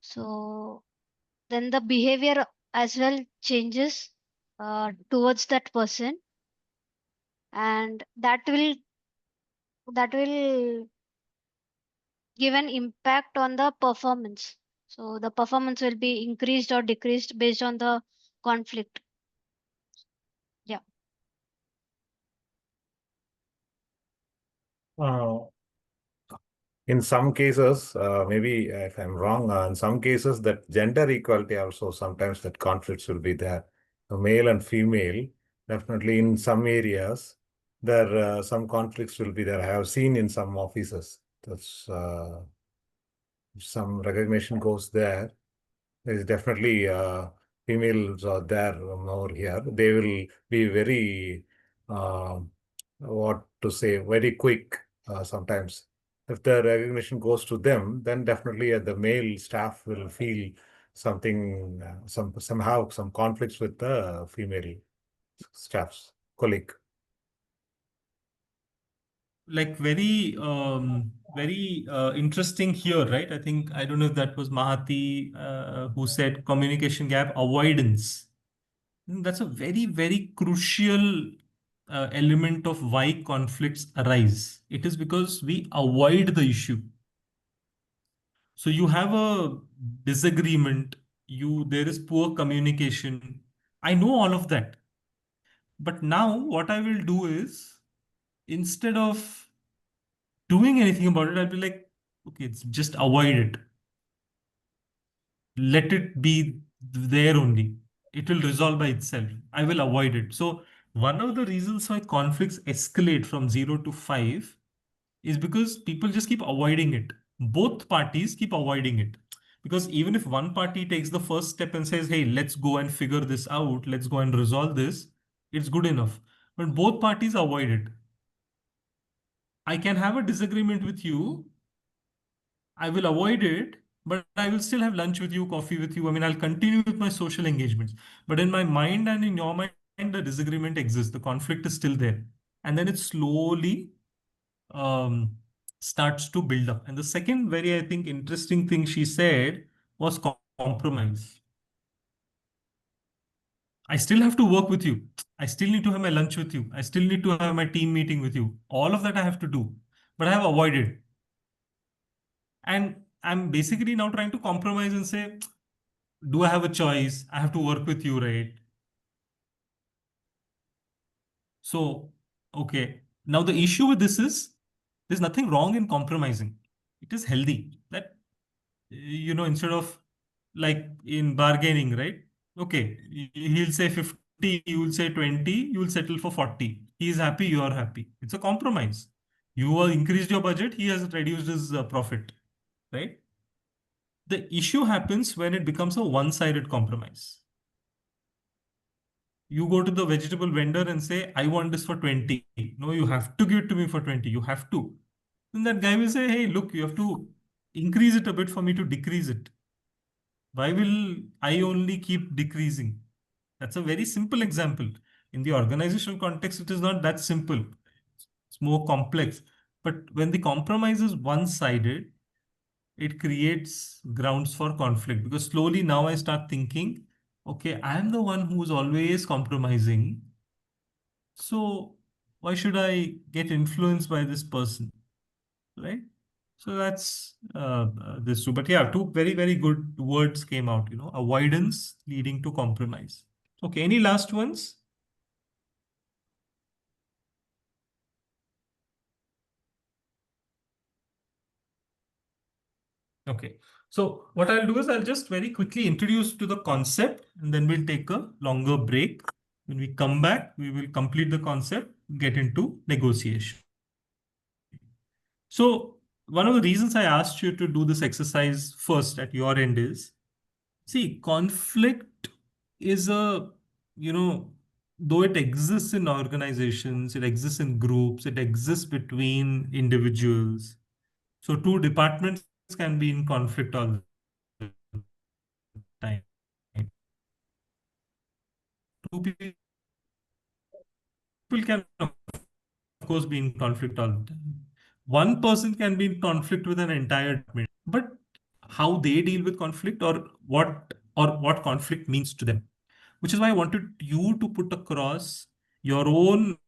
So then the behavior as well changes towards that person, and that will give an impact on the performance. So the performance will be increased or decreased based on the conflict. Yeah. In some cases, maybe if I'm wrong, in some cases that gender equality also sometimes that conflicts will be there. Male and female, definitely in some areas, there some conflicts will be there. I have seen in some offices. That's some recognition goes there. There is definitely females are there more here. They will be very what to say, very quick sometimes. If the recognition goes to them, then definitely the male staff will feel something, somehow some conflicts with the female staff's colleague. Like very interesting here, right? I think, I don't know if that was Mahati who said communication gap avoidance. I think that's a very crucial element of why conflicts arise. It is because we avoid the issue. So you have a disagreement, there is poor communication. I know all of that. But now what I will do is, instead of doing anything about it, I'll be like, okay, it's just avoid it. Let it be there only. It will resolve by itself. I will avoid it. So one of the reasons why conflicts escalate from 0 to 5 is because people just keep avoiding it. Both parties keep avoiding it. Because even if one party takes the first step and says, hey, let's go and figure this out, let's go and resolve this, it's good enough. But both parties avoid it. I can have a disagreement with you. I will avoid it, but I will still have lunch with you, coffee with you. I mean, I'll continue with my social engagements. But in my mind and in your mind, the disagreement exists. The conflict is still there. And then it slowly starts to build up. And the second very, I think, interesting thing she said was compromise. I still have to work with you. I still need to have my lunch with you. I still need to have my team meeting with you. All of that I have to do, but I have avoided. And I'm basically now trying to compromise and say, do I have a choice? I have to work with you, right? So, okay. Now the issue with this is there's nothing wrong in compromising. It is healthy that, instead of like in bargaining, right? Okay, he'll say 50, you will say 20, you will settle for 40. He is happy, you are happy. It's a compromise. You have increased your budget, he has reduced his profit, right? The issue happens when it becomes a one-sided compromise. You go to the vegetable vendor and say, I want this for 20. No, you have to give it to me for 20. You have to. Then that guy will say, hey, look, you have to increase it a bit for me to decrease it. Why will I only keep decreasing? That's a very simple example. In the organizational context, it is not that simple. It's more complex. But when the compromise is one-sided, it creates grounds for conflict, because slowly now I start thinking, okay, I am the one who's always compromising. So why should I get influenced by this person? Right? So that's this too. But yeah, two very, very good words came out, avoidance leading to compromise. Okay, any last ones? Okay, so what I'll do is I'll just very quickly introduce to the concept, and then we'll take a longer break. When we come back, we will complete the concept, get into negotiation. So one of the reasons I asked you to do this exercise first at your end is, see, conflict is though it exists in organizations, it exists in groups, it exists between individuals. So two departments can be in conflict all the time. Two people can, of course, be in conflict all the time. One person can be in conflict with an entire department, but how they deal with conflict, or what conflict means to them, which is why I wanted you to put across your own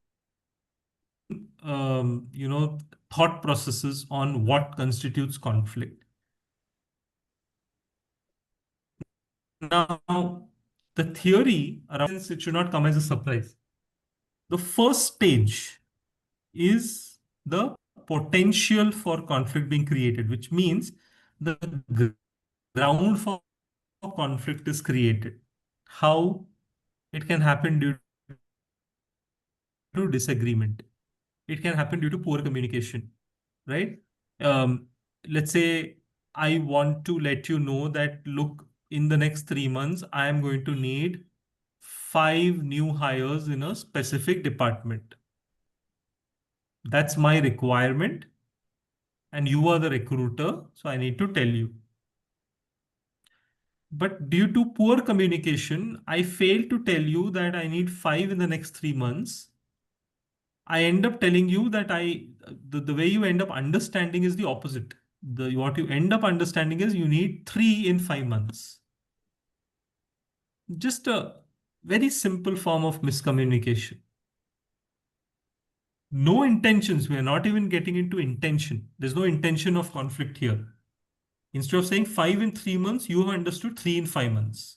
thought processes on what constitutes conflict. Now, the theory around this, it should not come as a surprise. The first stage is the potential for conflict being created, which means the ground for conflict is created. How? It can happen due to disagreement. It can happen due to poor communication, right? Let's say I want to let you know that, look, in the next 3 months, I am going to need 5 new hires in a specific department. That's my requirement. And you are the recruiter, so I need to tell you. But due to poor communication, I fail to tell you that I need 5 in the next 3 months. I end up telling you that the way you end up understanding is the opposite. What you end up understanding is you need 3 in 5 months. Just a very simple form of miscommunication. No intentions. We are not even getting into intention. There's no intention of conflict here. Instead of saying 5 in 3 months, you have understood 3 in 5 months.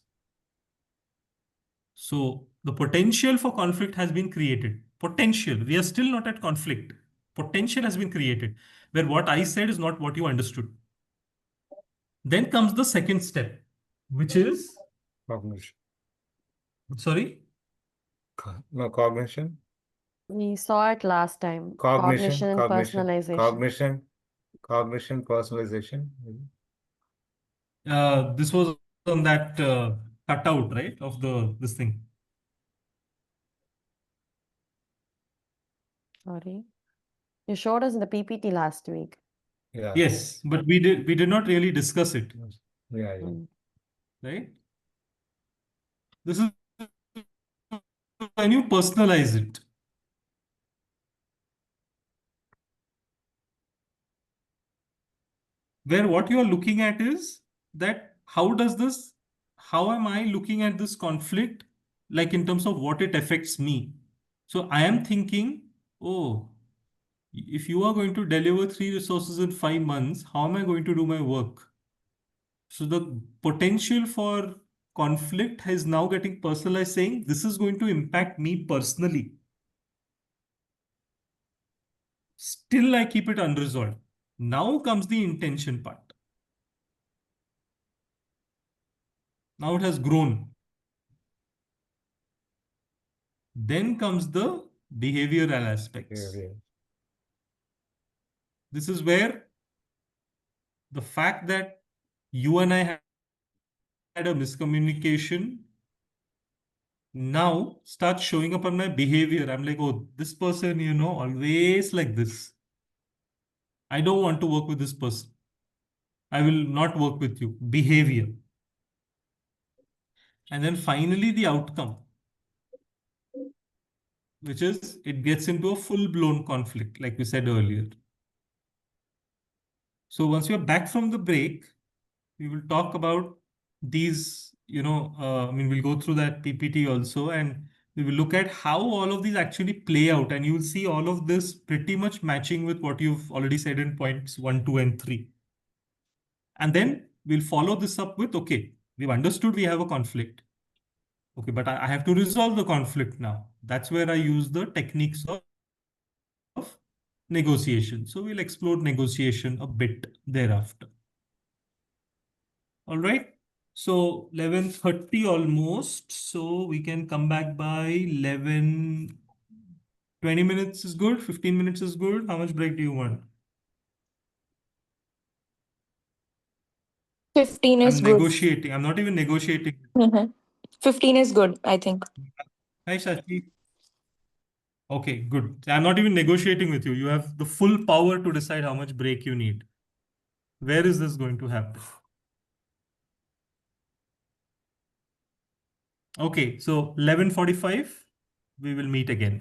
So the potential for conflict has been created. Potential. We are still not at conflict. Potential has been created, where what I said is not what you understood. Then comes the second step, which is Cognition. sorry. No, cognition. We saw it last time. Cognition. and Cognition. personalization. Cognition. Personalization. This was on that cutout, right, of this thing. Sorry. You showed us the PPT last week. Yeah. Yes, but we did not really discuss it, Yeah. Mm. right? This is when you personalize it. Where what you are looking at is that how am I looking at this conflict, like in terms of what it affects me? So I am thinking, oh, if you are going to deliver 3 resources in 5 months, how am I going to do my work? So the potential for conflict is now getting personalized, saying this is going to impact me personally. Still, I keep it unresolved. Now comes the intention part. Now it has grown. Then comes the behavioral aspects. Yeah. This is where the fact that you and I had a miscommunication now starts showing up on my behavior. I'm like, oh, this person, always like this. I don't want to work with this person. I will not work with you. Behavior. And then finally, the outcome. which is it gets into a full-blown conflict, like we said earlier. So once you're back from the break, we will talk about these, I mean, we'll go through that PPT also, and we will look at how all of these actually play out. And you will see all of this pretty much matching with what you've already said in points 1, 2, and 3. And then we'll follow this up with, okay, we've understood we have a conflict. Okay, but I have to resolve the conflict now. That's where I use the techniques of negotiation. So we'll explore negotiation a bit thereafter. All right. So 11:30 almost. So we can come back by 11, 20 minutes is good. 15 minutes is good. How much break do you want? 15 is I'm good. negotiating. I'm not even negotiating. 15 is good, I think. Hi, Shashi. Okay, good. I'm not even negotiating with you. You have the full power to decide how much break you need. Where is this going to happen? Okay, so 11:45, we will meet again.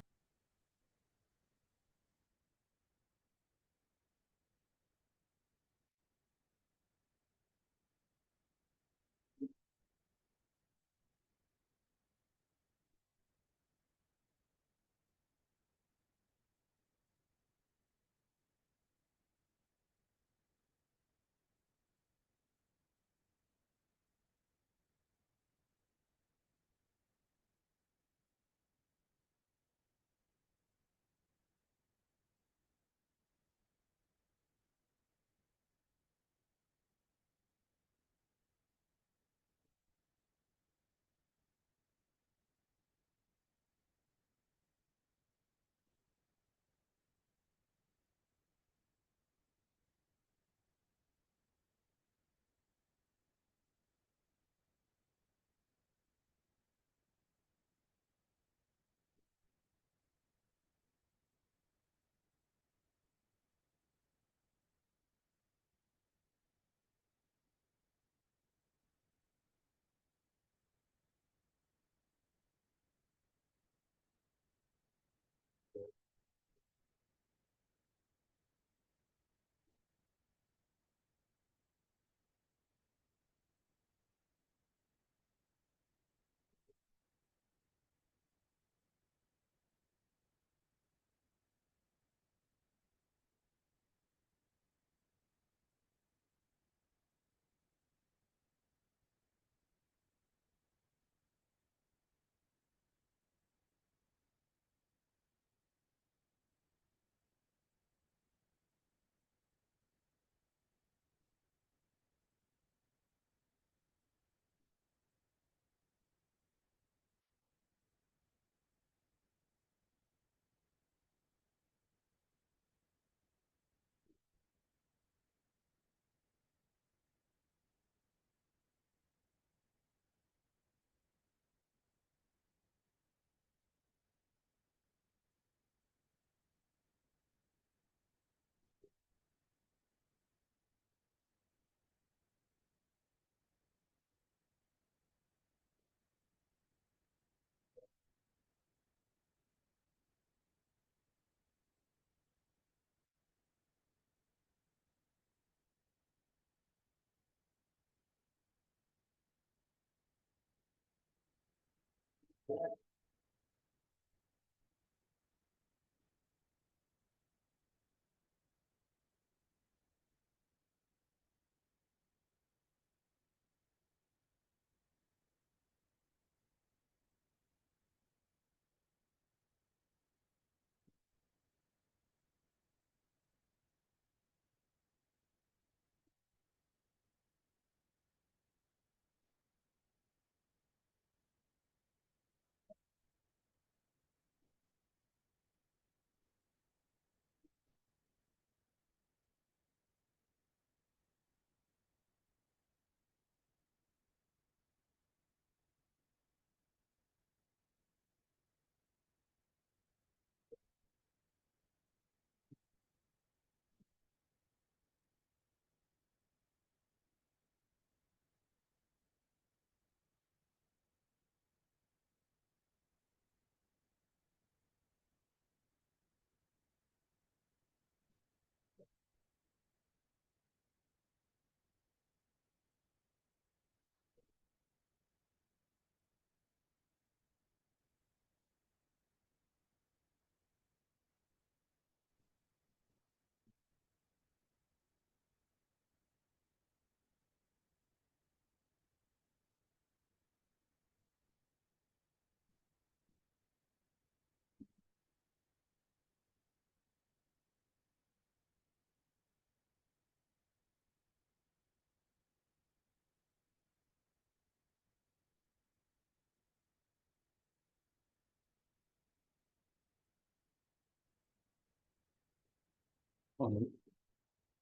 Hello.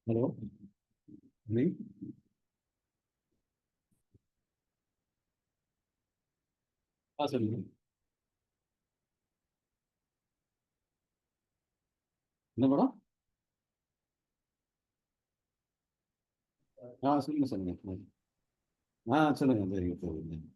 Hello. Me? சொல்லுங்க. என்ன படம்? சொல்லுங்க சொல்லுங்க. சொல்லுங்க. சரிங்க சரிங்க.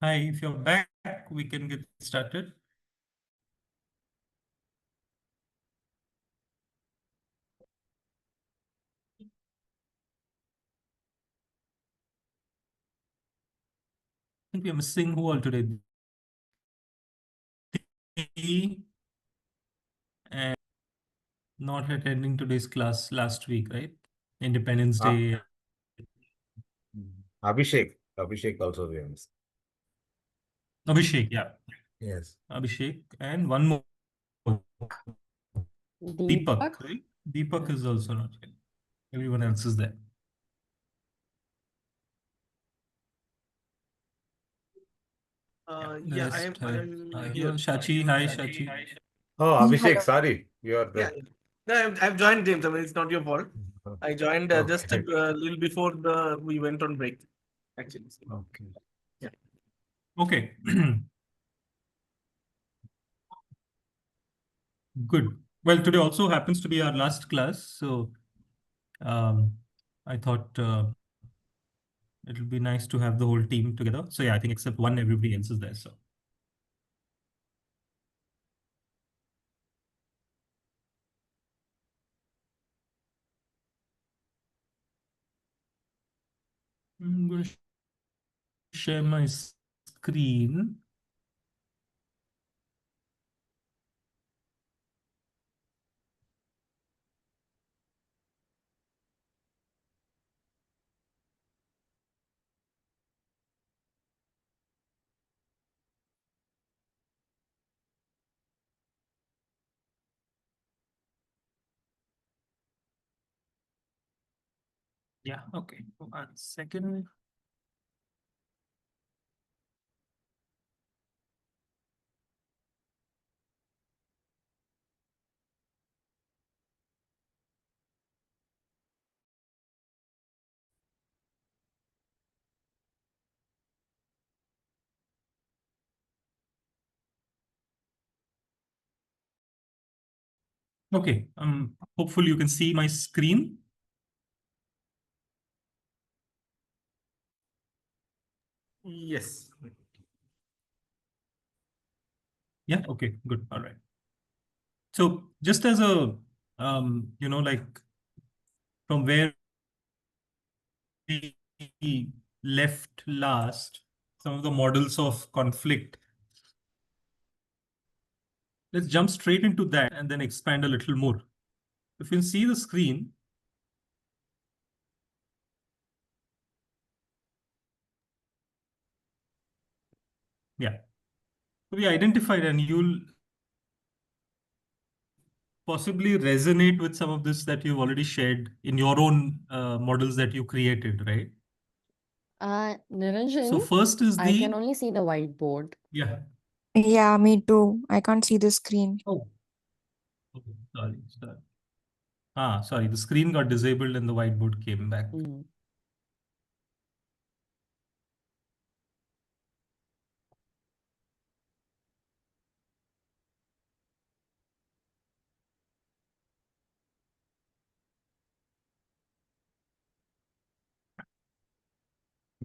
Hi, if you're back, we can get started. I think we are missing who all today? And not attending today's class last week, right? Independence Ah. Day. Abhishek also we missed. Abhishek, yeah. Yes. Abhishek, and one more. Deepak, right? Deepak is also not here. Everyone else is there. Yeah, Rest I'm are here. Shachi, hi Shachi. Oh, Abhishek, sorry. You are Yeah, there. no, I've joined, James. I mean, it's not your fault. I joined just a Okay. little before we went on break, actually. Okay. Yeah. Okay. Good. Well, today also happens to be our last class, so I thought it'll be nice to have the whole team together. So yeah, I think except one, everybody else is there. So I'm going to share my screen. Yeah, okay. 1 second. Okay, hopefully you can see my screen. Yes. Yeah, okay, good. All right. So just as a, like from where we left last, some of the models of conflict. Let's jump straight into that and then expand a little more. If you see the screen, yeah. So we identified, and you'll possibly resonate with some of this that you've already shared in your own models that you created, right? Niranjan, So first is I can the, only see the whiteboard. yeah. Yeah, me too. I can't see the screen. Oh, okay, sorry. Sorry, the screen got disabled and the whiteboard came back. Mm.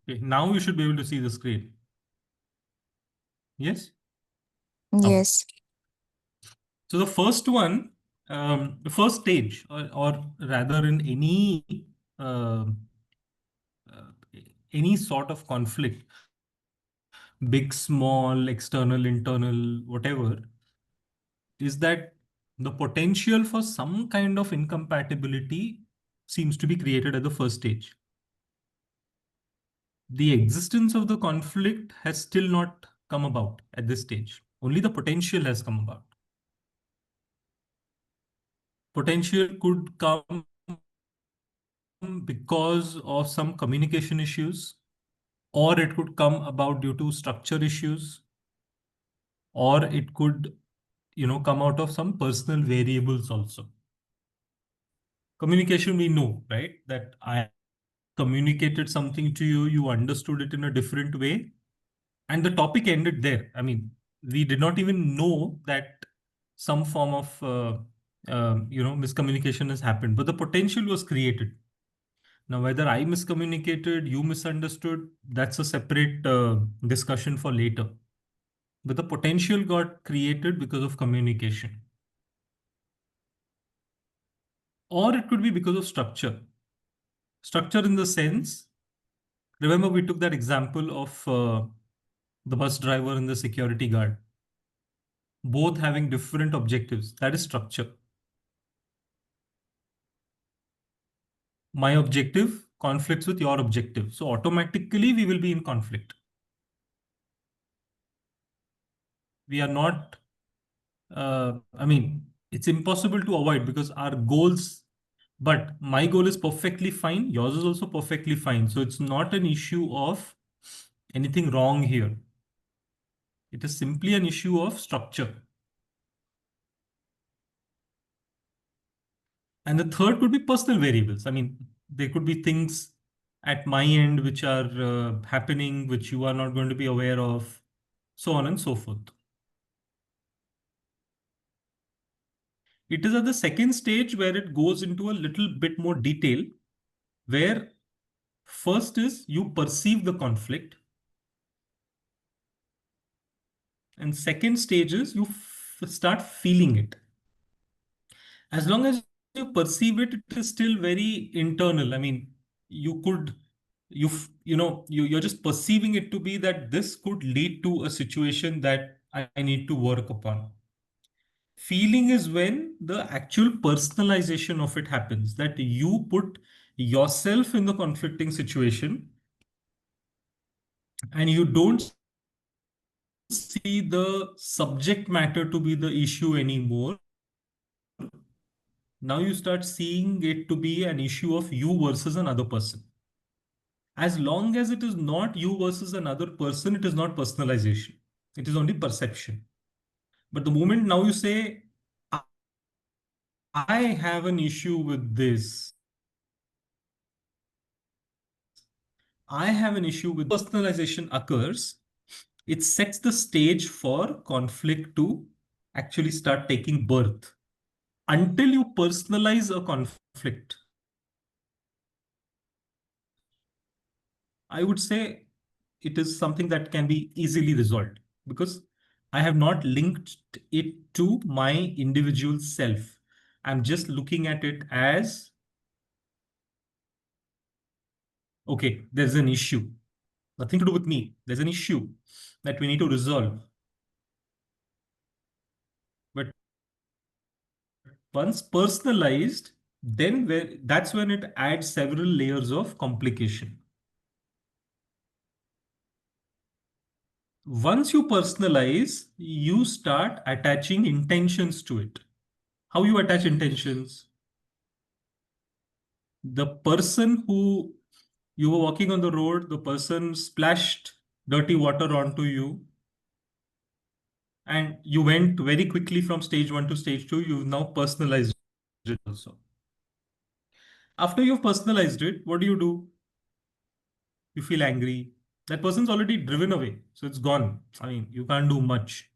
Okay, now you should be able to see the screen. Yes? Okay. Yes. So the first one, the first stage, or rather in um uh, any sort of conflict, big, small, external, internal, whatever, is that the potential for some kind of incompatibility seems to be created at the first stage. The existence of the conflict has still not come about at this stage. Only the potential has come about. Potential could come because of some communication issues, or it could come about due to structure issues, or it could, come out of some personal variables also. Communication, we know, right? That I communicated something to you, you understood it in a different way, and the topic ended there. I mean, we did not even know that some form of, miscommunication has happened, but the potential was created. Now, whether I miscommunicated, you misunderstood, that's a separate discussion for later. But the potential got created because of communication. Or it could be because of structure. Structure in the sense, remember we took that example of the bus driver and the security guard, both having different objectives. That is structure. My objective conflicts with your objective. So automatically we will be in conflict. We are not, I mean, it's impossible to avoid because our goals, but my goal is perfectly fine. Yours is also perfectly fine. So it's not an issue of anything wrong here. It is simply an issue of structure. And the third could be personal variables. I mean, there could be things at my end which are happening, which you are not going to be aware of, so on and so forth. It is at the second stage where it goes into a little bit more detail, where first is you perceive the conflict. And second stage is you start feeling it. As long as you perceive it, it is still very internal. I mean, you could, you're just perceiving it to be that this could lead to a situation that I need to work upon. Feeling is when the actual personalization of it happens, that you put yourself in the conflicting situation and you don't see the subject matter to be the issue anymore. Now you start seeing it to be an issue of you versus another person. As long as it is not you versus another person, it is not personalization. It is only perception. But the moment now you say, I have an issue with this, I have an issue with personalization occurs, it sets the stage for conflict to actually start taking birth. Until you personalize a conflict, I would say it is something that can be easily resolved because I have not linked it to my individual self. I'm just looking at it as, okay, there's an issue. Nothing to do with me. There's an issue that we need to resolve. But once personalized, then that's when it adds several layers of complication. Once you personalize, you start attaching intentions to it. How you attach intentions? The person who you were walking on the road, the person splashed dirty water onto you, and you went very quickly from stage 1 to stage 2. You've now personalized it also. After you've personalized it, what do? You feel angry. That person's already driven away, so it's gone. I mean, you can't do much.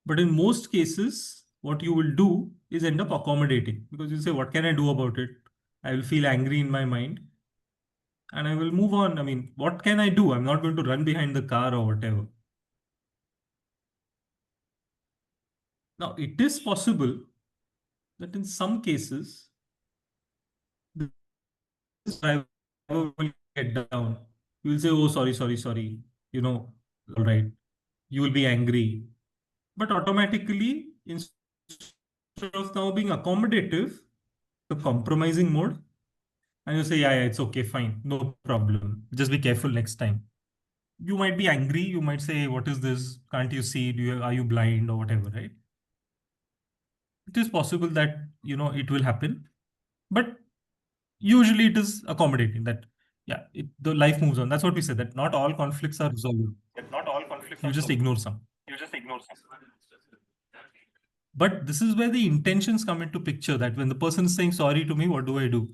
But in most cases, what you will do is end up accommodating because you say, what can I do about it? I will feel angry in my mind and I will move on. I mean, what can I do? I'm not going to run behind the car or whatever. Now, it is possible that in some cases, the driver will get down. You will say, oh, sorry. All right. You will be angry. But automatically, instead of now being accommodative, the compromising mode, and you say, yeah, it's okay, fine, no problem. Just be careful next time. You might be angry. You might say, what is this? Can't you see? Are you blind or whatever, right? It is possible that, it will happen, but usually it is accommodating that, yeah, the life moves on. That's what we said, that not all conflicts are resolved. You just ignore some. But this is where the intentions come into picture, that when the person is saying sorry to me, what do I do?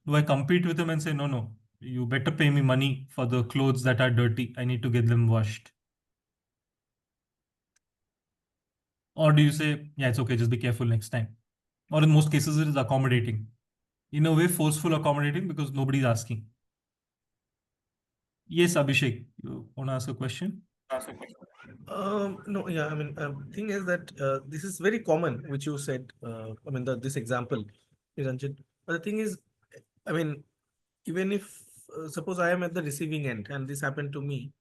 Do I compete with him and say, no, you better pay me money for the clothes that are dirty. I need to get them washed. Or do you say, yeah, it's okay, just be careful next time? Or in most cases, it is accommodating. in a way forceful accommodating because nobody's asking. Yes, Abhishek, you want to ask a question? No, yeah, I mean, thing is that this is very common, which you said. I mean, this example, Niranjan. But the thing is, I mean, even if suppose I am at the receiving end and this happened to me,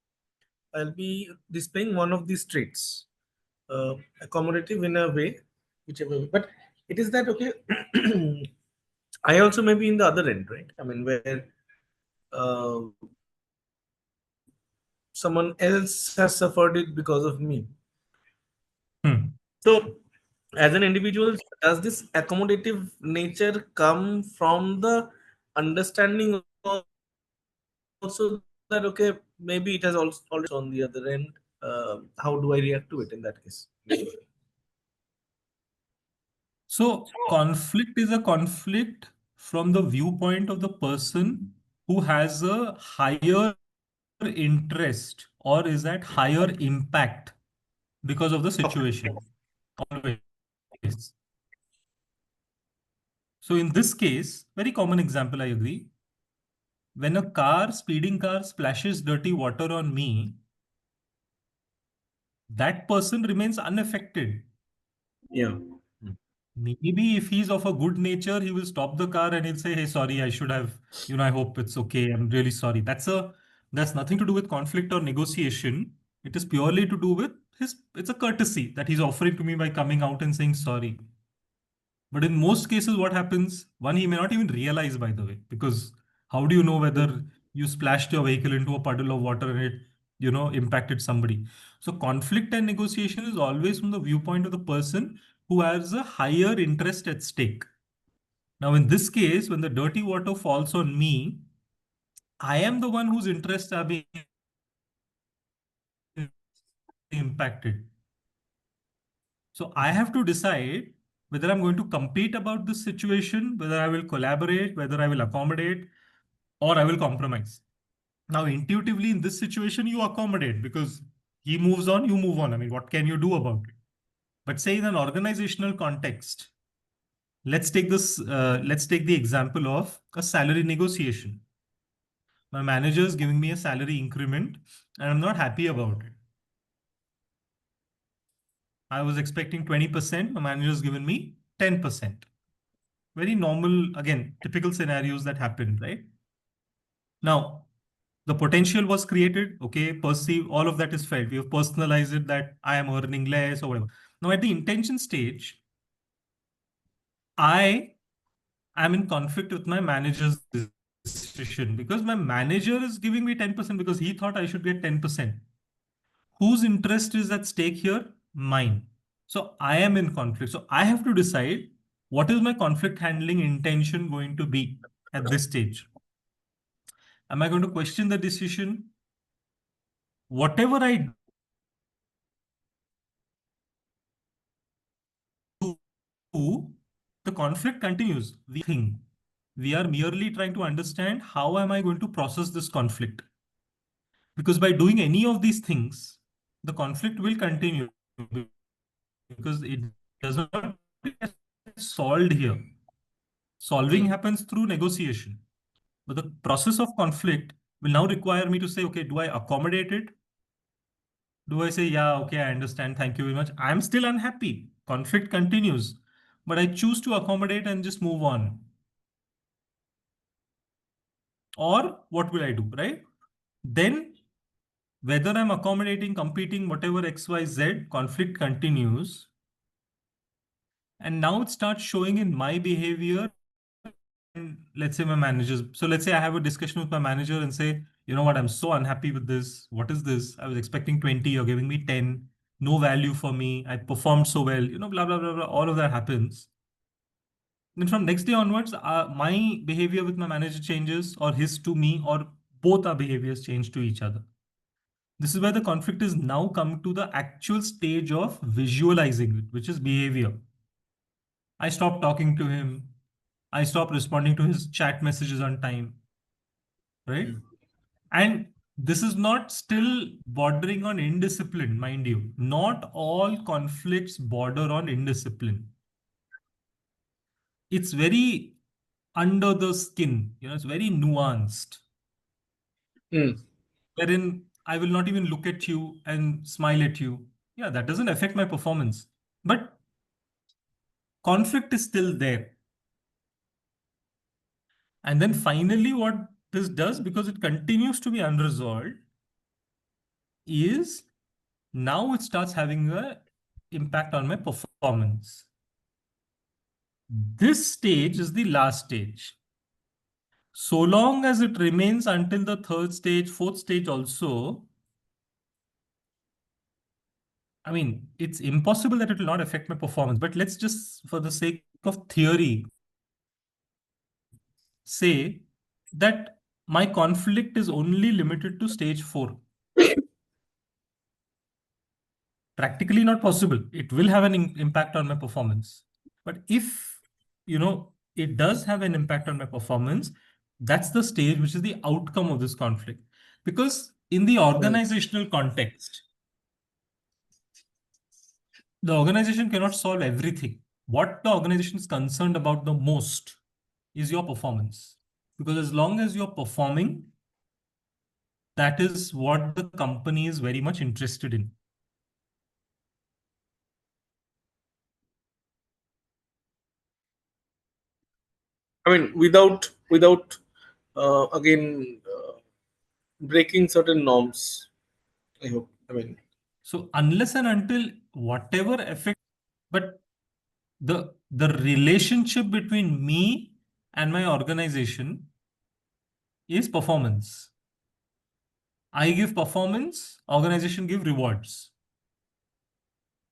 I'll be displaying one of these traits, accommodative in a way, whichever way. But it is that okay. I also may be in the other end, right? I mean, where uh, someone else has suffered it because of me. So, as an individual, does this accommodative nature come from the understanding also that okay, maybe it has also on the other end? How do I react to it in that case? So conflict is a conflict from the viewpoint of the person who has a higher interest or is at higher impact because of the situation. Always. So in this case, very common example, I agree. When a speeding car splashes dirty water on me, that person remains unaffected. Yeah. Maybe if he's of a good nature, he will stop the car and he'll say, "Hey, sorry, I should have, I hope it's okay. I'm really sorry." That's nothing to do with conflict or negotiation. It is purely to do with it's a courtesy that he's offering to me by coming out and saying sorry. But in most cases, what happens? One, he may not even realize, by the way, because how do you know whether you splashed your vehicle into a puddle of water and it, impacted somebody? So conflict and negotiation is always from the viewpoint of the person who has a higher interest at stake. Now, in this case, when the dirty water falls on me, I am the one whose interests are being impacted. So I have to decide whether I'm going to compete about this situation, whether I will collaborate, whether I will accommodate, or I will compromise. Now, intuitively, in this situation, you accommodate because he moves on, you move on. I mean, what can you do about it? But say in an organizational context, let's take the example of a salary negotiation. My manager is giving me a salary increment and I'm not happy about it. I was expecting 20%, my manager has given me 10%. Very normal, again, typical scenarios that happen, right? Now, the potential was created, okay, perceive, all of that is felt. We have personalized it that I am earning less or whatever. Now, at the intention stage, I am in conflict with my manager's decision because my manager is giving me 10% because he thought I should get 10%. Whose interest is at stake here? Mine. So I am in conflict. So I have to decide what is my conflict handling intention going to be at this stage. Am I going to question the decision? Whatever I do, the conflict continues. We are merely trying to understand how am I going to process this conflict? Because by doing any of these things, the conflict will continue because it does not get solved here. Solving happens through negotiation. But the process of conflict will now require me to say, okay, do I accommodate it? Do I say, yeah, okay, I understand. Thank you very much. I'm still unhappy. Conflict continues. But I choose to accommodate and just move on. Or what will I do, right? Then, whether I'm accommodating, competing, whatever X, Y, Z, conflict continues. And now it starts showing in my behavior. And let's say my managers. So let's say I have a discussion with my manager and say, you know what, I'm so unhappy with this. What is this? I was expecting 20, you're giving me 10. No value for me. I performed so well, blah, blah, blah, blah. All of that happens. Then from next day onwards, my behavior with my manager changes or his to me or both our behaviors change to each other. This is where the conflict is now come to the actual stage of visualizing it, which is behavior. I stopped talking to him. I stopped responding to his chat messages on time. Right? And this is not still bordering on indiscipline, mind you. Not all conflicts border on indiscipline. It's very under the skin. It's very nuanced. Mm. Wherein I will not even look at you and smile at you. Yeah, that doesn't affect my performance. But conflict is still there. And then finally, what this does, because it continues to be unresolved, is now it starts having an impact on my performance. This stage is the last stage. So long as it remains until the third stage, fourth stage also, I mean, it's impossible that it will not affect my performance. But let's just, for the sake of theory, say that my conflict is only limited to stage 4. Practically not possible. It will have an impact on my performance. But if, it does have an impact on my performance, that's the stage which is the outcome of this conflict. Because in the organizational context, the organization cannot solve everything. What the organization is concerned about the most is your performance. Because as long as you're performing, that is what the company is very much interested in. I mean, without again breaking certain norms. I hope. I mean, So unless and until whatever effect, but the relationship between me and my organization is performance. I give performance, organization give rewards.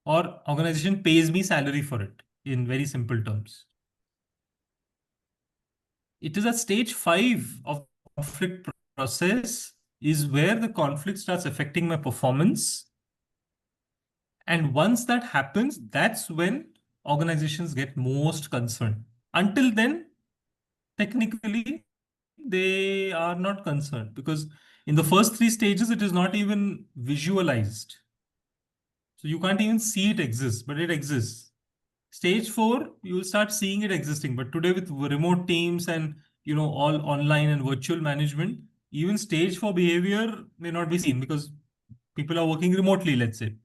Or organization pays me salary for it, in very simple terms. It is at stage 5 of conflict process is where the conflict starts affecting my performance. And once that happens, that's when organizations get most concerned. Until then, technically, they are not concerned, because in the first 3 stages, it is not even visualized. So you can't even see it exists, but it exists. Stage 4, you will start seeing it existing. But today with remote teams and all online and virtual management, even stage 4 behavior may not be seen because people are working remotely, let's say.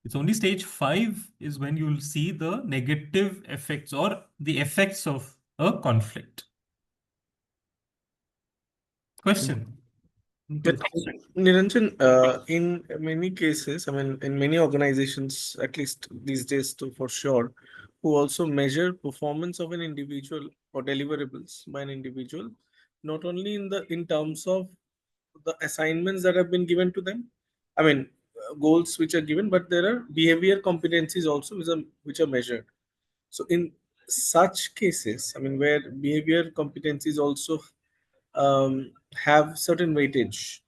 It's only stage 5 is when you'll see the negative effects or the effects of a conflict. Question. Niranjan, in many cases, I mean, in many organizations, at least these days too, for sure, who also measure performance of an individual or deliverables by an individual, not only in terms of the assignments that have been given to them, I mean, goals which are given, but there are behavior competencies also which are measured. So in such cases, I mean, where behavior competencies also have certain weightage,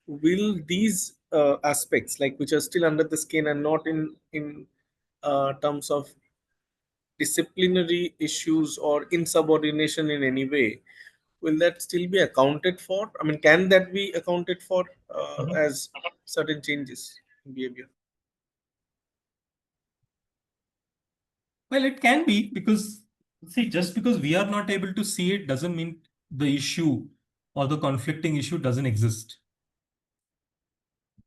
will these aspects, like which are still under the skin and not in terms of disciplinary issues or insubordination in any way, will that still be accounted for? I mean, can that be accounted for as certain changes in behavior? Well, it can be, because see, just because we are not able to see it doesn't mean the issue or the conflicting issue doesn't exist.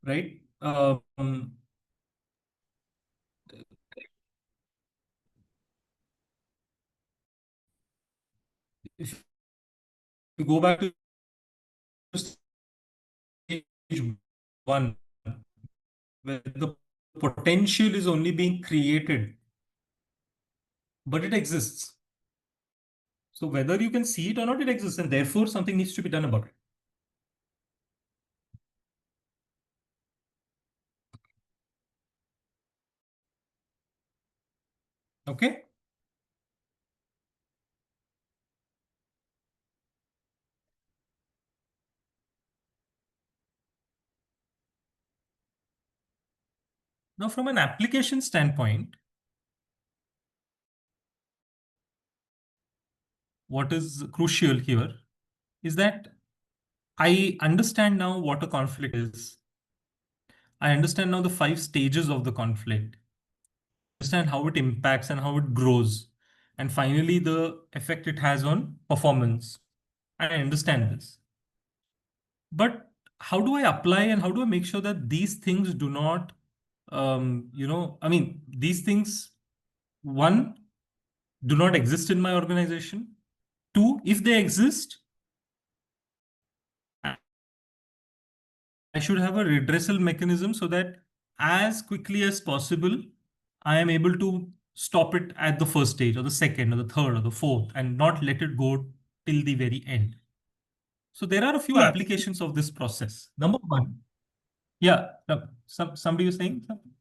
Right? If you go back to stage 1, where the potential is only being created, but it exists. So whether you can see it or not, it exists, and therefore something needs to be done about it. Okay? Now, from an application standpoint, what is crucial here is that I understand now what a conflict is. I understand now the 5 stages of the conflict. I understand how it impacts and how it grows. and finally the effect it has on performance. I understand this. But how do I apply and how do I make sure that these things do not, I mean, these things, one, do not exist in my organization. Two, if they exist, I should have a redressal mechanism so that as quickly as possible, I am able to stop it at the first stage or the second or the third or the fourth and not let it go till the very end. So there are a few Yeah. applications of this process. Number one, yeah, somebody was saying something?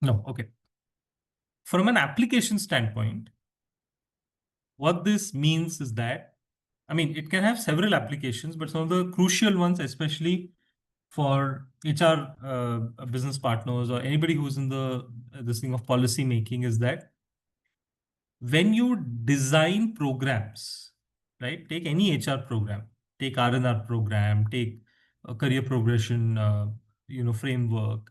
No, okay. From an application standpoint, what this means is that, I mean, it can have several applications, but some of the crucial ones, especially for HR business partners or anybody who's in this thing of policy making, is that when you design programs, right? Take any HR program, take R&R program, take a career progression, framework,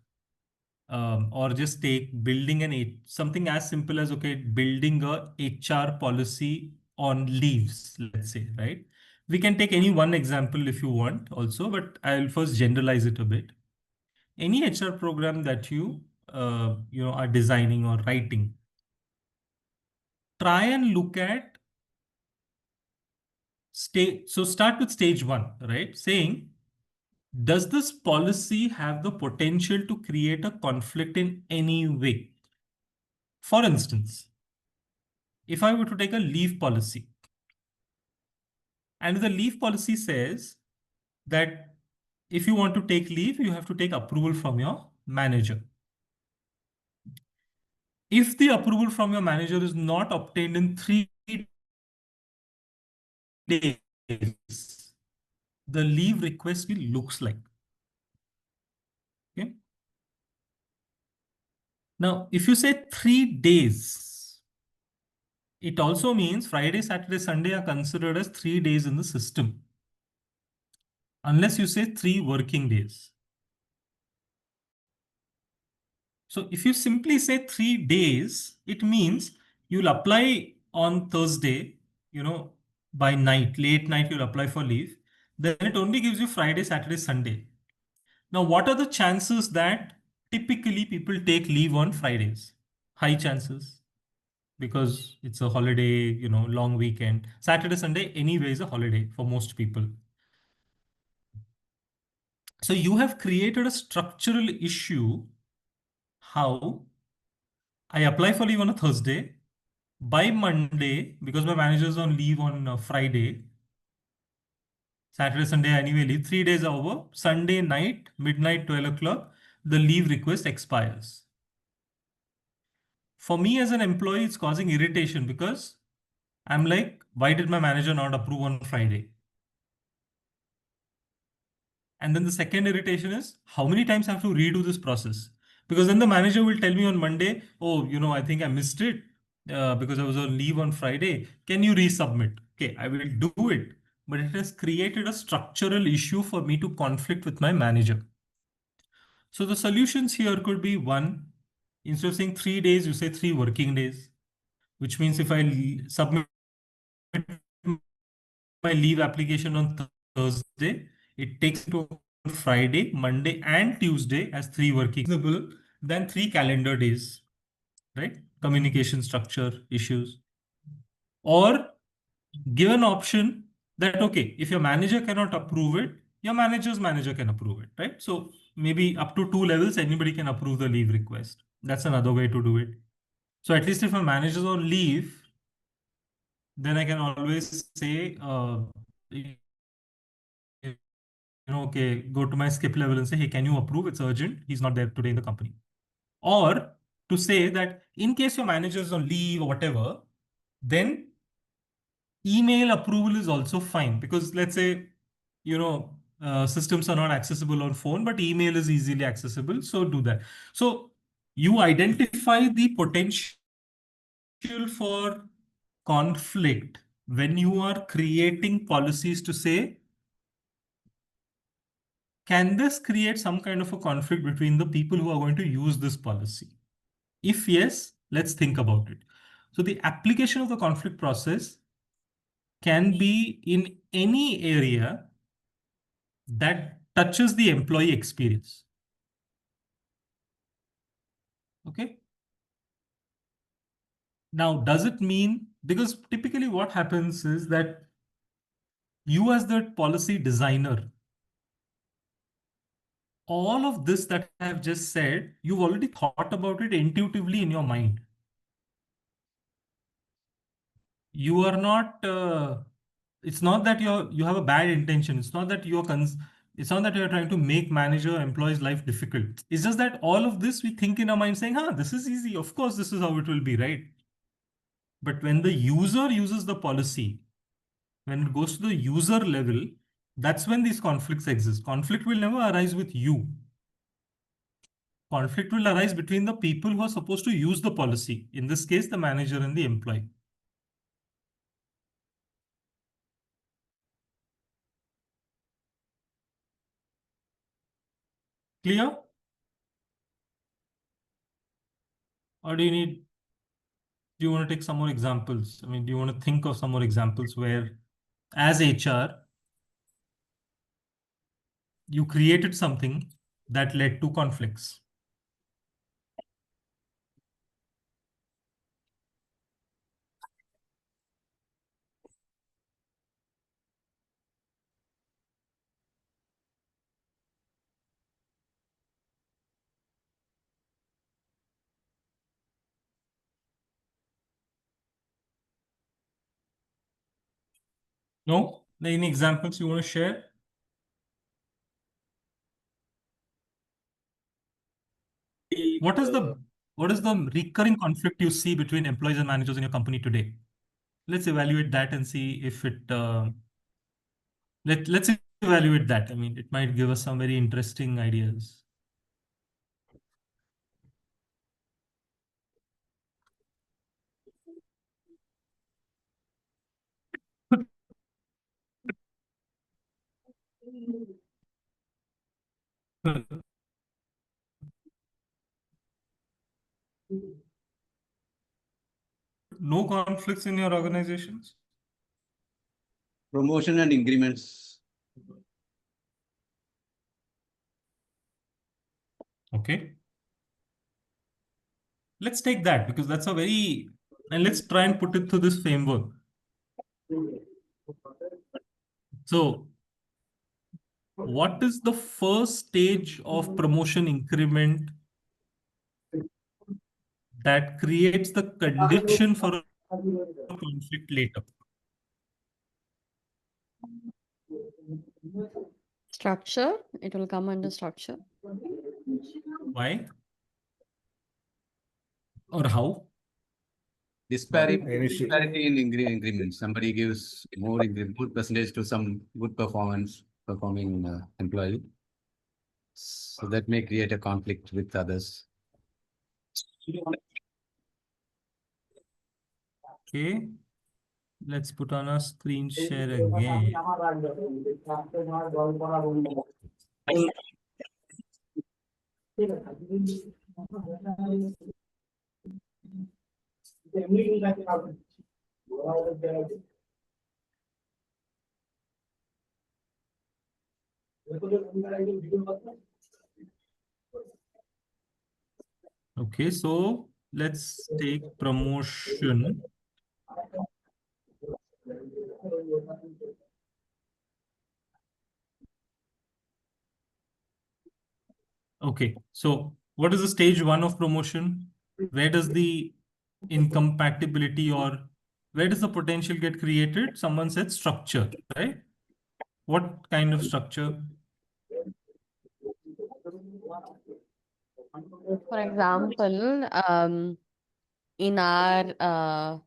or just take building something as simple as, okay, building a HR policy on leaves, let's say, right? We can take any one example if you want also, but I'll first generalize it a bit. Any HR program that you are designing or writing, try and look at so start with stage one, right? Saying, does this policy have the potential to create a conflict in any way? For instance, if I were to take a leave policy, and the leave policy says that if you want to take leave, you have to take approval from your manager. If the approval from your manager is not obtained in 3 days, the leave request will looks like. Okay. Now, if you say 3 days, it also means Friday, Saturday, Sunday are considered as 3 days in the system. Unless you say 3 working days. So if you simply say 3 days, it means you'll apply on Thursday, by night, late night, you'll apply for leave. Then it only gives you Friday, Saturday, Sunday. Now, what are the chances that typically people take leave on Fridays? High chances, because it's a holiday, long weekend. Saturday, Sunday anyway is a holiday for most people. So you have created a structural issue. How I apply for leave on a Thursday, by Monday, because my manager is on leave on Friday, Saturday, Sunday anyway leave, 3 days are over, Sunday night, midnight, 12 o'clock, the leave request expires. For me as an employee, it's causing irritation because I'm like, why did my manager not approve on Friday? And then the second irritation is, how many times I have to redo this process? Because then the manager will tell me on Monday, oh, I think I missed it because I was on leave on Friday. Can you resubmit? Okay, I will do it. But it has created a structural issue for me to conflict with my manager. So the solutions here could be, one, instead of saying 3 days, you say 3 working days, which means if I submit my leave application on Thursday, it takes to Friday, Monday, and Tuesday as 3 working days, then 3 calendar days, right? Communication structure issues. Or give an option that, okay, if your manager cannot approve it, your manager's manager can approve it, right? So maybe up to 2 levels, anybody can approve the leave request. That's another way to do it. So at least if a manager's on leave, then I can always say, okay, go to my skip level and say, hey, can you approve? It's urgent. He's not there today in the company. Or to say that in case your manager is on leave or whatever, then email approval is also fine, because let's say, systems are not accessible on phone, but email is easily accessible. So do that. So you identify the potential for conflict when you are creating policies to say, can this create some kind of a conflict between the people who are going to use this policy? If yes, Let's think about it. So the application of the conflict process can be in any area that touches the employee experience. Okay. Now, does it mean, because typically what happens is that you as the policy designer, all of this that I have just said, you've already thought about it intuitively in your mind. You are not, it's not that you have a bad intention. It's not that it's not that you're trying to make manager or employees' life difficult. It's just that all of this we think in our mind saying, this is easy. Of course, this is how it will be, right? But when the user uses the policy, when it goes to the user level, that's when these conflicts exist. Conflict will never arise with you. Conflict will arise between the people who are supposed to use the policy. In this case, the manager and the employee. Clear? Or do you want to take some more examples? I mean, do you want to think of some more examples where, as HR, you created something that led to conflicts? No? Any examples you want to share? What is the recurring conflict you see between employees and managers in your company today? Let's evaluate that and see if it let's evaluate that. I mean, it might give us some very interesting ideas. No conflicts in your organizations? Promotion and increments. Okay. Let's take that because that's a very, and let's try and put it through this framework. So, what is the first stage of promotion increment that creates the condition for a conflict later? Structure, it will come under structure. Why? Or how? Disparity in increments. Somebody gives more percentage to some good performing employee. So that may create a conflict with others. Okay. Let's put on a screen share again. Okay, so let's take promotion. Okay, so what is the stage 1 of promotion? Where does the incompatibility or where does the potential get created? Someone said structure, right? What kind of structure? For example, in our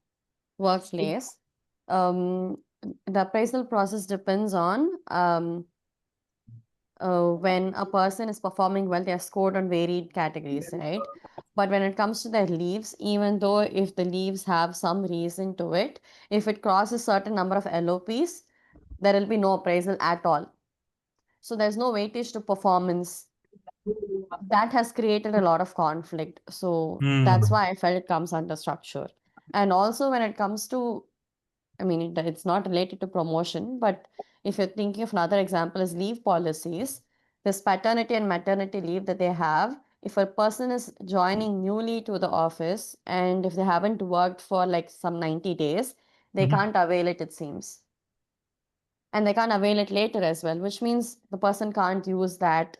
workplace, the appraisal process depends on when a person is performing well, they are scored on varied categories, right? But when it comes to their leaves, even though if the leaves have some reason to it, if it crosses certain number of LOPs, there will be no appraisal at all. So there's no weightage to performance that has created a lot of conflict. So Hmm. that's why I felt it comes under structure. And also when it comes to, I mean, it's not related to promotion, but if you're thinking of another example is leave policies, this paternity and maternity leave that they have, if a person is joining newly to the office and if they haven't worked for like some 90 days, they Mhm. can't avail it, it seems. And they can't avail it later as well, which means the person can't use that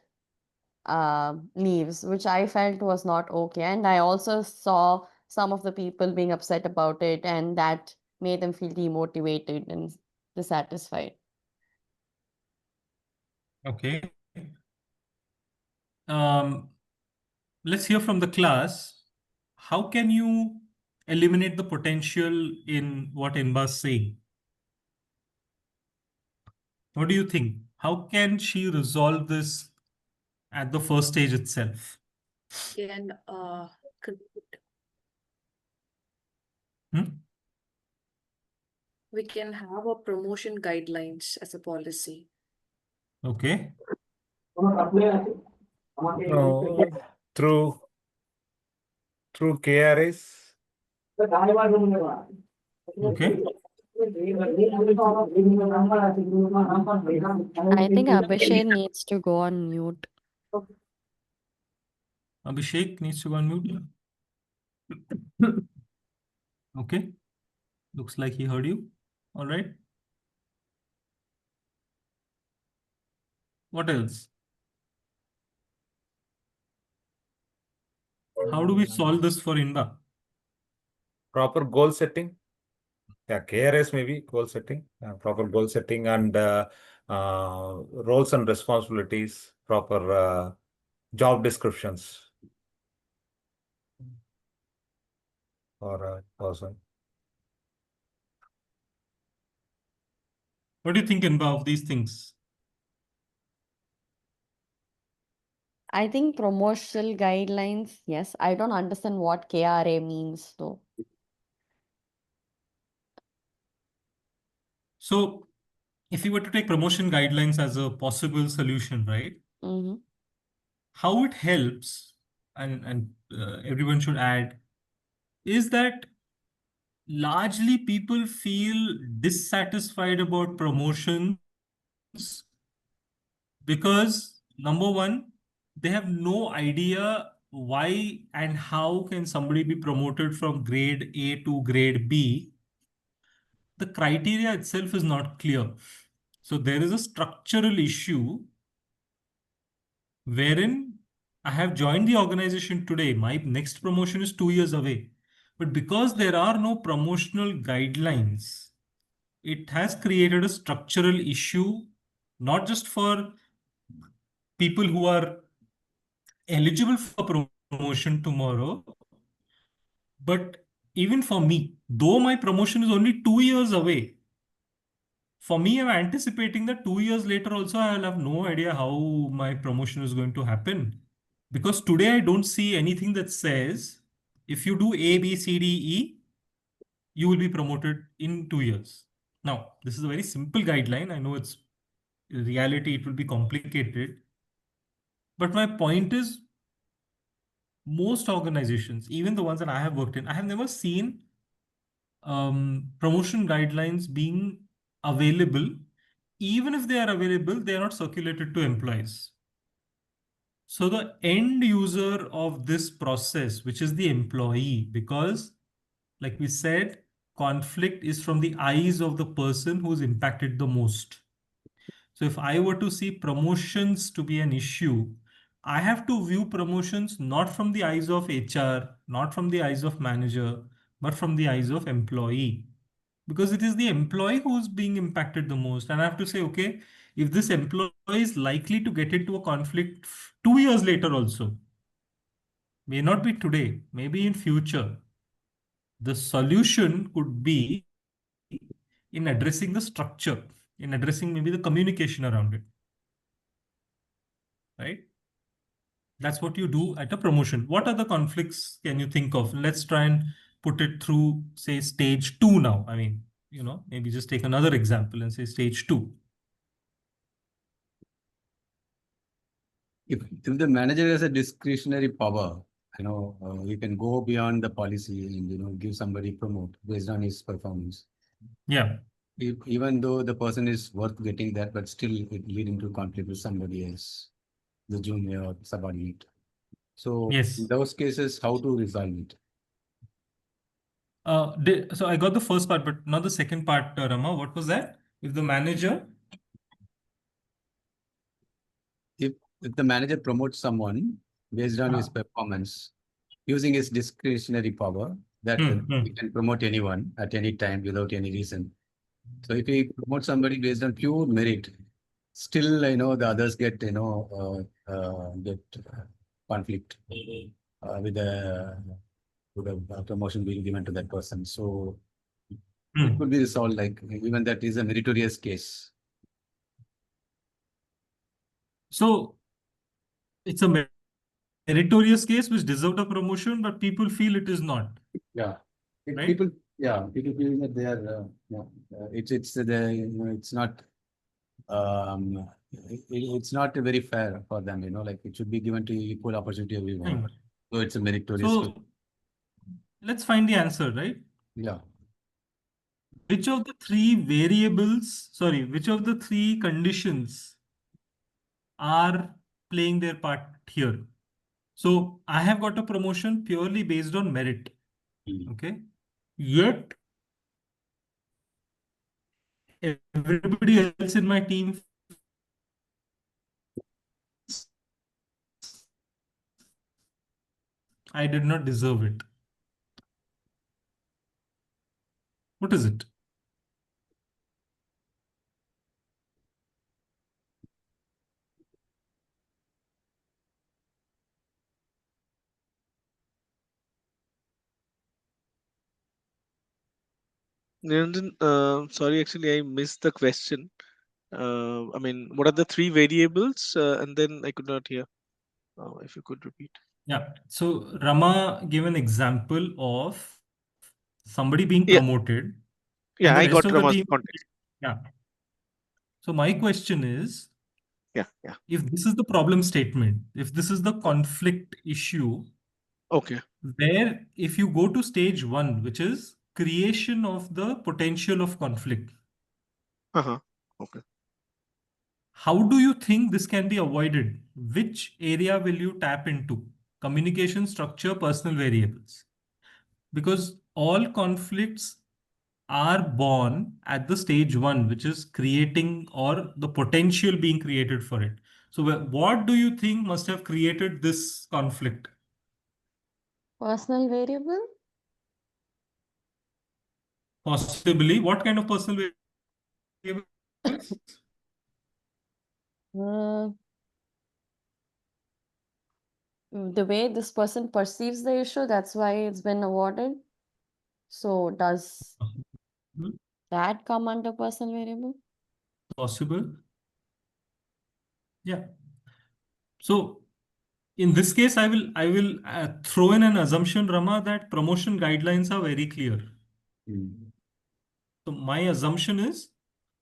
leaves, which I felt was not okay. And I also saw some of the people being upset about it, and that made them feel demotivated and dissatisfied. Okay. Let's hear from the class. How can you eliminate the potential in what Inba is saying? What do you think? How can she resolve this at the first stage itself? Can Hmm? we can have a promotion guidelines as a policy. Okay. No, through KRAs. Okay. I think Abhishek needs to go on mute. Abhishek needs to go on mute. Okay. Looks like he heard you. All right. What else? How do we solve this for Inba? Proper goal setting. Yeah, KRS maybe goal setting, proper goal setting and roles and responsibilities, proper job descriptions for a person. What do you think, Inba, of these things? I think promotional guidelines, yes. I don't understand what KRA means though. So, if you were to take promotion guidelines as a possible solution, right? Mm-hmm. How it helps, and everyone should add, is that largely people feel dissatisfied about promotions because number one, they have no idea why and how can somebody be promoted from grade A to grade B. The criteria itself is not clear. So there is a structural issue wherein I have joined the organization today. My next promotion is 2 years away. But because there are no promotional guidelines, it has created a structural issue, not just for people who are eligible for promotion tomorrow, but even for me, though my promotion is only 2 years away, for me, I'm anticipating that 2 years later also I'll have no idea how my promotion is going to happen. Because today I don't see anything that says if you do A, B, C, D, E, you will be promoted in 2 years. Now, this is a very simple guideline. I know it's in reality, it will be complicated. But my point is, most organizations, even the ones that I have worked in, I have never seen promotion guidelines being available. Even if they are available, they are not circulated to employees. So the end user of this process, which is the employee, because like we said, conflict is from the eyes of the person who's impacted the most. So if I were to see promotions to be an issue, I have to view promotions not from the eyes of HR, not from the eyes of manager, but from the eyes of employee. Because it is the employee who's being impacted the most. And I have to say, okay, if this employee is likely to get into a conflict 2 years later also, may not be today, maybe in future, the solution could be in addressing the structure, in addressing maybe the communication around it. Right? That's what you do at a promotion. What other conflicts can you think of? Let's try and put it through, say, stage 2 now. I mean, maybe just take another example and say stage 2. If the manager has a discretionary power, you can go beyond the policy and, give somebody promote based on his performance. Yeah. Even though the person is worth getting that, but still it leading to conflict with somebody else, the junior or subordinate. So Yes. in those cases, how to resolve it? So I got the first part, but not the second part, Rama. What was that? If the manager, If the manager promotes someone based on his performance, using his discretionary power, that he can promote anyone at any time without any reason. So if he promotes somebody based on pure merit, still, the others get, conflict with the promotion being given to that person. So it could be resolved like even that is a meritorious case. so it's a meritorious case which deserved a promotion, but people feel it is not. Yeah. Right? People feel that they are, it's not, it's not very fair for them, like it should be given to equal opportunity everyone. Fine. So it's a meritorious case. So let's find the answer, right? Yeah. Which of the three conditions are playing their part here? So I have got a promotion purely based on merit. Okay. Yet everybody else in my team I did not deserve it. What is it? Niranjan, sorry, actually, I missed the question. I mean, what are the three variables? And then I could not hear. If you could repeat. Yeah. So Rama gave an example of somebody being Yeah. promoted. Yeah, and the I rest got of the Rama's team. context. Yeah. So my question is, Yeah. if this is the problem statement, if this is the conflict issue, Okay. where if you go to stage 1, which is creation of the potential of conflict, Okay. how do you think this can be avoided? Which area will you tap into? Communication structure, personal variables. Because all conflicts are born at the stage 1, which is creating or the potential being created for it. So what do you think must have created this conflict? Personal variable? Possibly. What kind of personal variables? The way this person perceives the issue, that's why it's been awarded. So does that come under personal variable? Possible. Yeah. So in this case, I will throw in an assumption, Rama, that promotion guidelines are very clear. So my assumption is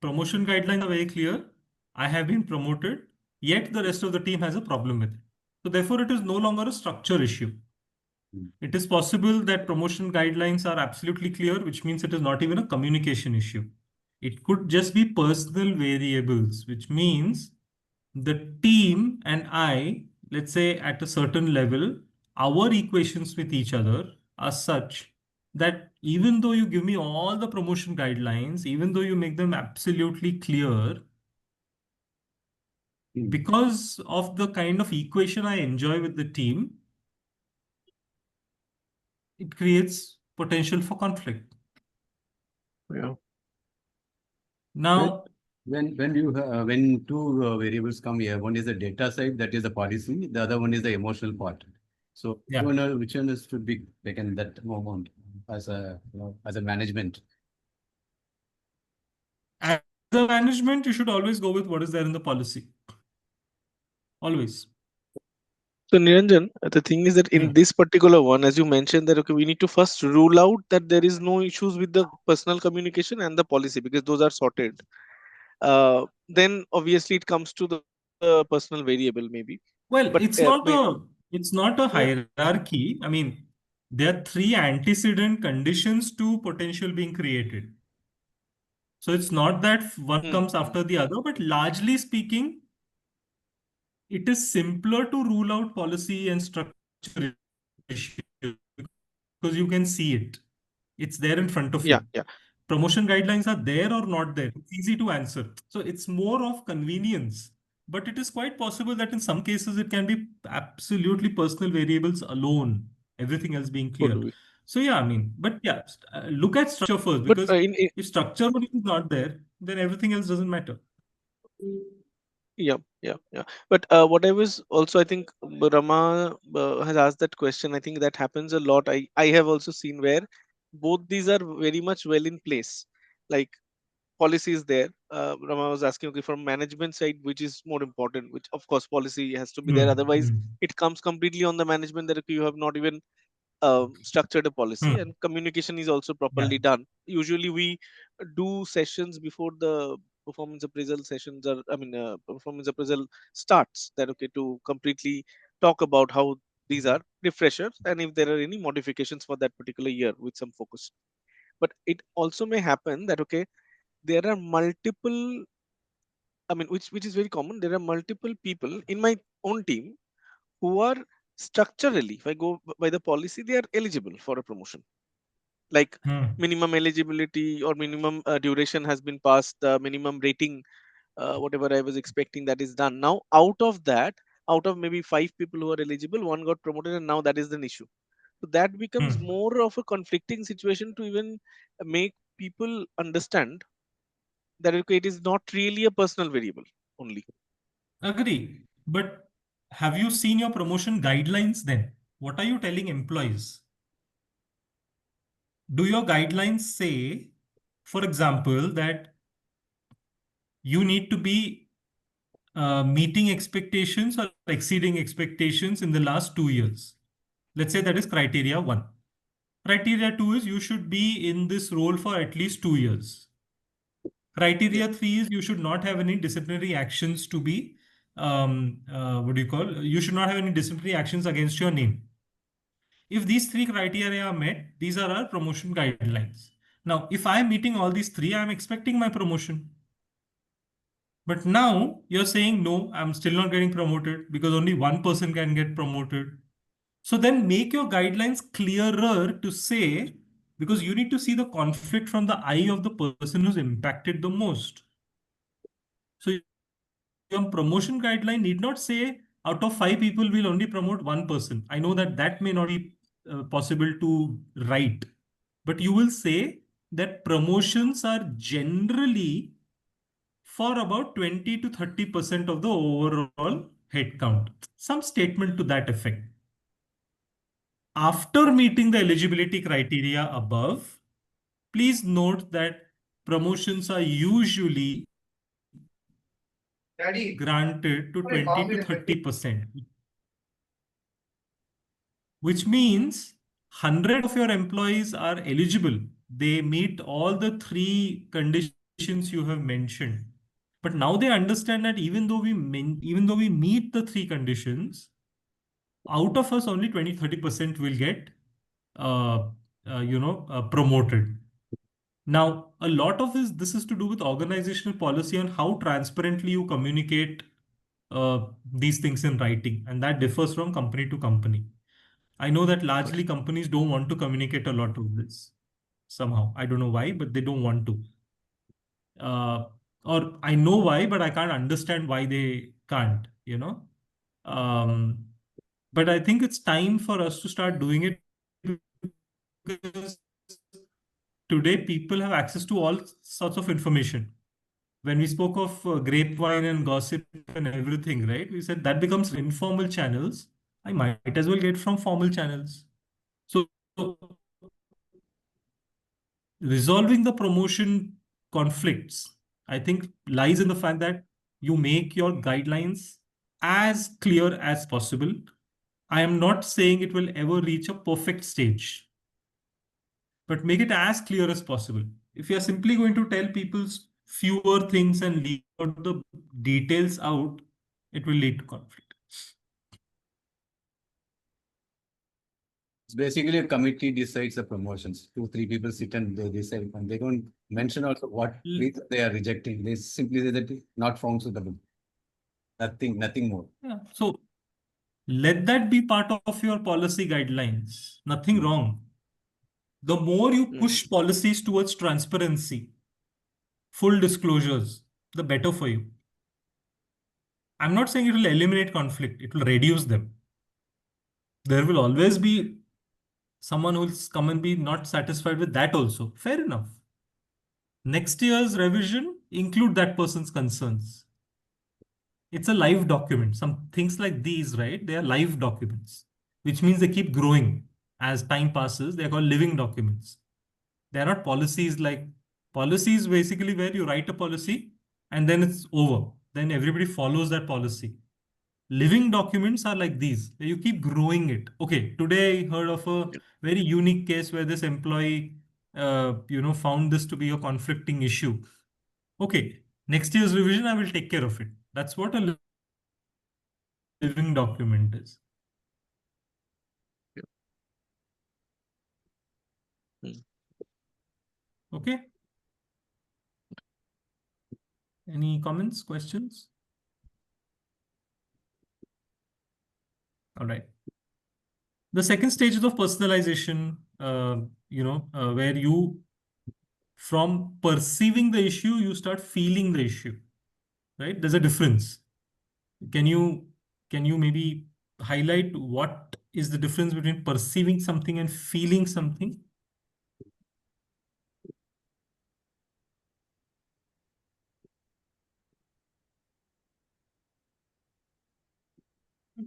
promotion guidelines are very clear. I have been promoted, yet the rest of the team has a problem with it. So therefore, it is no longer a structure issue. It is possible that promotion guidelines are absolutely clear, which means it is not even a communication issue. It could just be personal variables, which means the team and I, let's say at a certain level, our equations with each other are such that even though you give me all the promotion guidelines, even though you make them absolutely clear, because of the kind of equation I enjoy with the team, it creates potential for conflict. Yeah. Now, when two variables come here, one is the data side, that is the policy, the other one is the emotional part. So Yeah. which one should be taken that moment as a management? as a management, you should always go with what is there in the policy. Always. So Niranjan, the thing is that in this particular one, as you mentioned that, okay, we need to first rule out that there is no issues with the personal communication and the policy because those are sorted. Then obviously it comes to the personal variable maybe. Well, But it's not a hierarchy. I mean, there are three antecedent conditions to potential being created. So it's not that one comes after the other, but largely speaking, it is simpler to rule out policy and structure issues because you can see it. It's there in front of yeah, you. Promotion guidelines are there or not there. It's easy to answer. So it's more of convenience. But it is quite possible that in some cases it can be absolutely personal variables alone, everything else being clear. could be. So yeah, I mean, but yeah, look at structure first, But because if structure only is not there, then everything else doesn't matter. yeah. But what I was also, I think Rama has asked that question. I think that happens a lot. I have also seen where both these are very much well in place. Like policy is there. Rama was asking, okay, from management side, which is more important? Which of course policy has to be there. Otherwise, it comes completely on the management that okay, you have not even structured a policy, and communication is also properly done. Usually we do sessions before the performance appraisal sessions, or performance appraisal starts, that okay, to completely talk about how these are refreshers and if there are any modifications for that particular year with some focus. But it also may happen that okay, there are multiple, which is very common, there are multiple people in my own team who are structurally, if I go by the policy, they are eligible for a promotion. Like minimum eligibility or minimum duration has been passed, the minimum rating, whatever I was expecting, that is done. Now, out of that, out of maybe 5 people who are eligible, one got promoted, and now that is an issue. So that becomes more of a conflicting situation to even make people understand that okay, it is not really a personal variable only. Agree. But have you seen your promotion guidelines then? What are you telling employees? Do your guidelines say, for example, that you need to be meeting expectations or exceeding expectations in the last 2 years? Let's say that is criteria 1. Criteria 2 is you should be in this role for at least 2 years. Criteria 3 is you should not have any disciplinary actions to be, you should not have any disciplinary actions against your name. If these 3 criteria are met, these are our promotion guidelines. Now, if I'm meeting all these 3, I'm expecting my promotion. But now you're saying, no, I'm still not getting promoted because only one person can get promoted. So then make your guidelines clearer to say, because you need to see the conflict from the eye of the person who's impacted the most. So your promotion guideline need not say out of 5 people, we'll only promote 1 person. I know that that may not be possible to write, but you will say that promotions are generally for about 20 to 30% of the overall headcount. Some statement to that effect. After meeting the eligibility criteria above, please note that promotions are usually granted to 20 to 30%, which means 100 of your employees are eligible. They meet all the 3 conditions you have mentioned. But now they understand that even though we meet the 3 conditions, out of us only 20-30% will get promoted. Now, a lot of this is to do with organizational policy on how transparently you communicate these things in writing, and that differs from company to company. I know that largely companies don't want to communicate a lot of this somehow. I don't know why, but they don't want to. Or I know why, but I can't understand why they can't, But I think it's time for us to start doing it, because today people have access to all sorts of information. When we spoke of grapevine and gossip and everything, right? We said that becomes informal channels. I might as well get from formal channels. So resolving the promotion conflicts, I think, lies in the fact that you make your guidelines as clear as possible. I am not saying it will ever reach a perfect stage, but make it as clear as possible. If you are simply going to tell people fewer things and leave out the details out, it will lead to conflict. It's basically a committee decides the promotions. 2, 3 people sit and they decide, and they don't mention also what reason they are rejecting. They simply say that it's not found suitable. Nothing more. Yeah. So let that be part of your policy guidelines. Nothing wrong. The more you push policies towards transparency, full disclosures, the better for you. I'm not saying it will eliminate conflict, it will reduce them. There will always be someone who will come and be not satisfied with that also. Fair enough. Next year's revision, include that person's concerns. It's a live document. Some things like these, right? They are live documents, which means they keep growing as time passes. They are called living documents. They are not policies like policies basically where you write a policy and then it's over. Then everybody follows that policy. Living documents are like these. You keep growing it. Okay, today I heard of a very unique case where this employee, found this to be a conflicting issue. Okay, next year's revision, I will take care of it. That's what a living document is. Okay. Any comments, questions? All right. The second stage is of personalization, where you, from perceiving the issue, you start feeling the issue, right? There's a difference. Can you maybe highlight what is the difference between perceiving something and feeling something?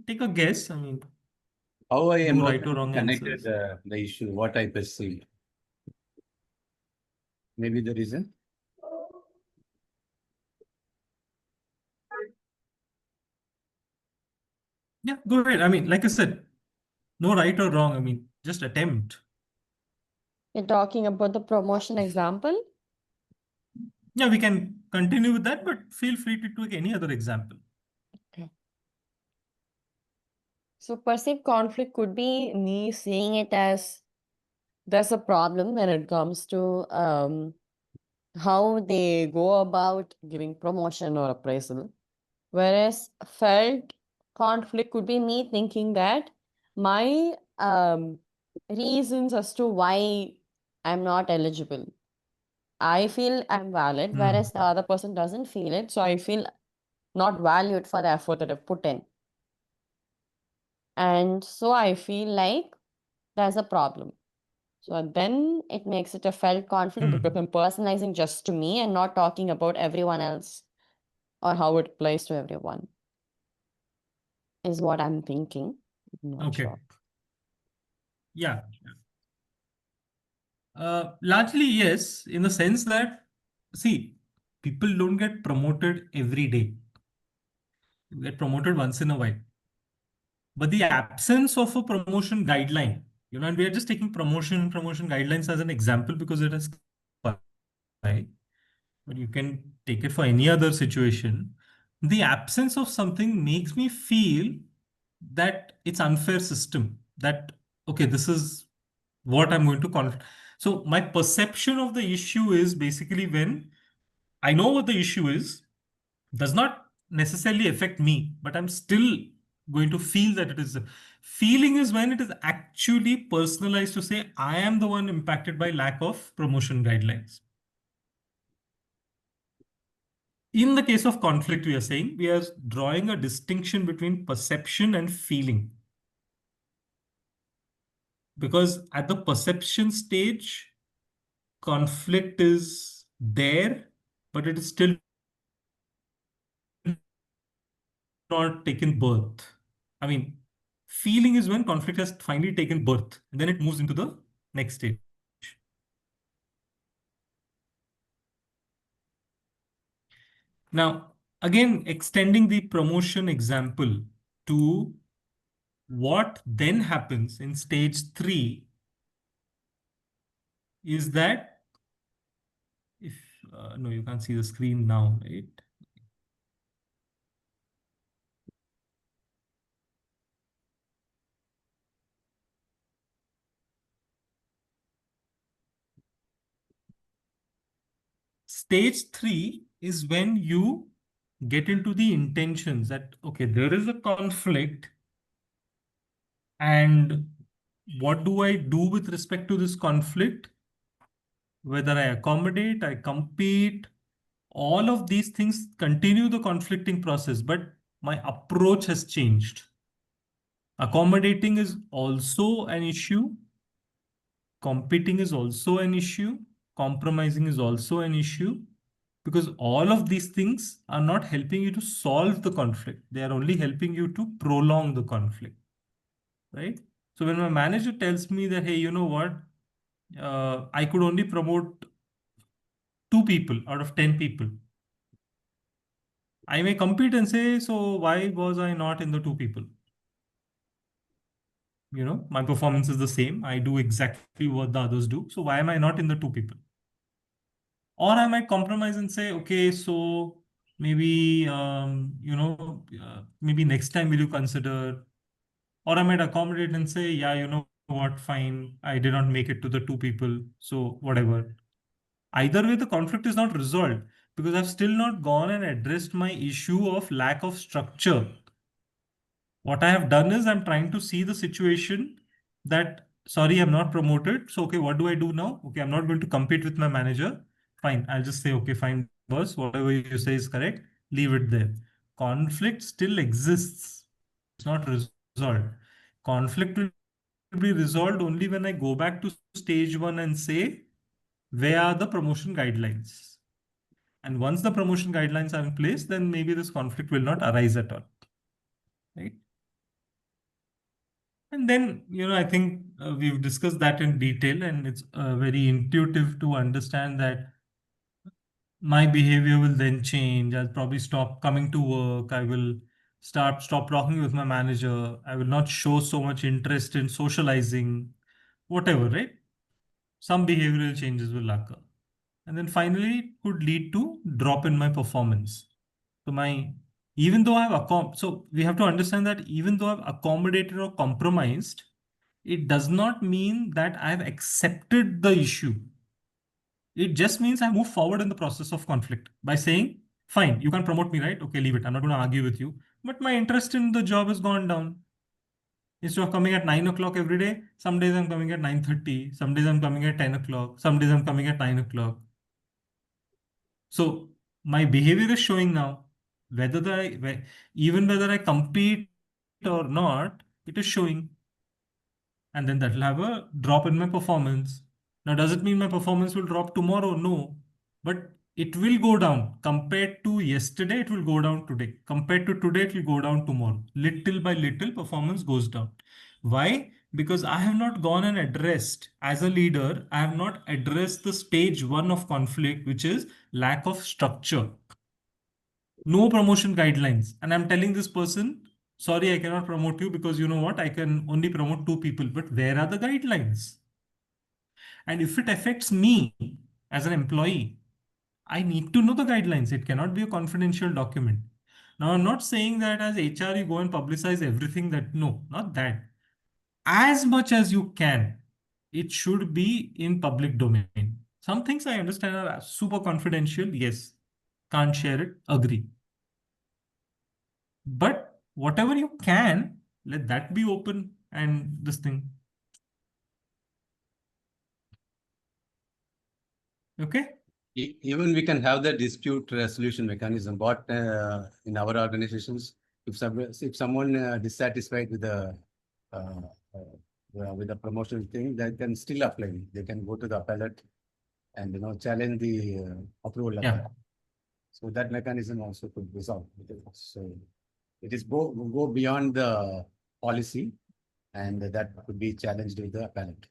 Take a guess. I mean, How I no right or emotionally wrong connected answers. the issue, what I perceive. Maybe the reason. Yeah, go ahead. I mean, like I said, no right or wrong. I mean, just attempt. You're talking about the promotion example? Yeah, we can continue with that, but feel free to take any other example. Okay. So perceived conflict could be me seeing it as there's a problem when it comes to how they go about giving promotion or appraisal. Whereas felt conflict could be me thinking that my reasons as to why I'm not eligible. I feel I'm valid, whereas the other person doesn't feel it. So I feel not valued for the effort that I've put in. And so I feel like there's a problem. So then it makes it a felt conflict because I'm personalizing just to me and not talking about everyone else or how it applies to everyone, is what I'm thinking. I'm not Okay. sure. Yeah. Largely, yes, in the sense that, see, people don't get promoted every day. You get promoted once in a while. But the absence of a promotion guideline, and we are just taking promotion guidelines as an example because it is, but you can take it for any other situation. The absence of something makes me feel that it's unfair system, that, okay, this is what I'm going to So my perception of the issue is basically when I know what the issue is, does not necessarily affect me, but I'm still going to feel that it is. Feeling is when it is actually personalized to say, I am the one impacted by lack of promotion guidelines. In the case of conflict, we are saying we are drawing a distinction between perception and feeling. Because at the perception stage, conflict is there, but it is still not taken birth. I mean, feeling is when conflict has finally taken birth, and then it moves into the next stage. Now, again, extending the promotion example to what then happens in stage 3 is that if, no, you can't see the screen now, right? Stage 3 is when you get into the intentions that, okay, there is a conflict, and what do I do with respect to this conflict? Whether I accommodate, I compete, all of these things continue the conflicting process, but my approach has changed. Accommodating is also an issue. Competing is also an issue. Compromising is also an issue, because all of these things are not helping you to solve the conflict. They are only helping you to prolong the conflict, right? So when my manager tells me that, hey, you know what, I could only promote 2 people out of 10 people, I may compete and say, so why was I not in the 2 people? My performance is the same. I do exactly what the others do. So why am I not in the 2 people? Or I might compromise and say, okay, so maybe, maybe next time will you consider? Or I might accommodate and say, yeah, you know what, fine, I did not make it to the 2 people. So whatever. Either way, the conflict is not resolved, because I've still not gone and addressed my issue of lack of structure. What I have done is I'm trying to see the situation that, sorry, I'm not promoted. So, okay, what do I do now? Okay, I'm not going to compete with my manager. Fine. I'll just say, okay, fine, boss, whatever you say is correct. Leave it there. Conflict still exists. It's not resolved. Conflict will be resolved only when I go back to stage 1 and say, where are the promotion guidelines? And once the promotion guidelines are in place, then maybe this conflict will not arise at all. Right? And then, I think we've discussed that in detail, and it's very intuitive to understand that my behavior will then change. I'll probably stop coming to work. I will stop talking with my manager. I will not show so much interest in socializing, whatever, right? Some behavioral changes will occur. And then finally, it could lead to drop in my performance. So even though so we have to understand that even though I've accommodated or compromised, it does not mean that I've accepted the issue. It just means I move forward in the process of conflict by saying, fine, you can't promote me, right? Okay, leave it. I'm not going to argue with you. But my interest in the job has gone down. Instead of coming at 9 o'clock every day, some days I'm coming at 9:30, some days I'm coming at 10 o'clock, some days I'm coming at 9 o'clock. So my behavior is showing now. Even whether I compete or not, it is showing. And then that will have a drop in my performance. Now, does it mean my performance will drop tomorrow? No, but it will go down. Compared to yesterday, it will go down today. Compared to today, it will go down tomorrow. Little by little, performance goes down. Why? Because I have not gone and addressed, as a leader, I have not addressed the stage 1 of conflict, which is lack of structure. No promotion guidelines. And I'm telling this person, sorry, I cannot promote you because you know what? I can only promote 2 people. But where are the guidelines? And if it affects me as an employee, I need to know the guidelines. It cannot be a confidential document. Now, I'm not saying that as HR, you go and publicize everything no, not that. As much as you can, it should be in public domain. Some things I understand are super confidential. Yes. Can't share it. Agree. But whatever you can, let that be open and this thing. Okay. Even we can have the dispute resolution mechanism. But in our organizations, if someone dissatisfied with the promotion thing, they can still apply. They can go to the appellate and challenge the approval. Yeah. So that mechanism also could resolve. So it is go beyond the policy, and that could be challenged with the appellate.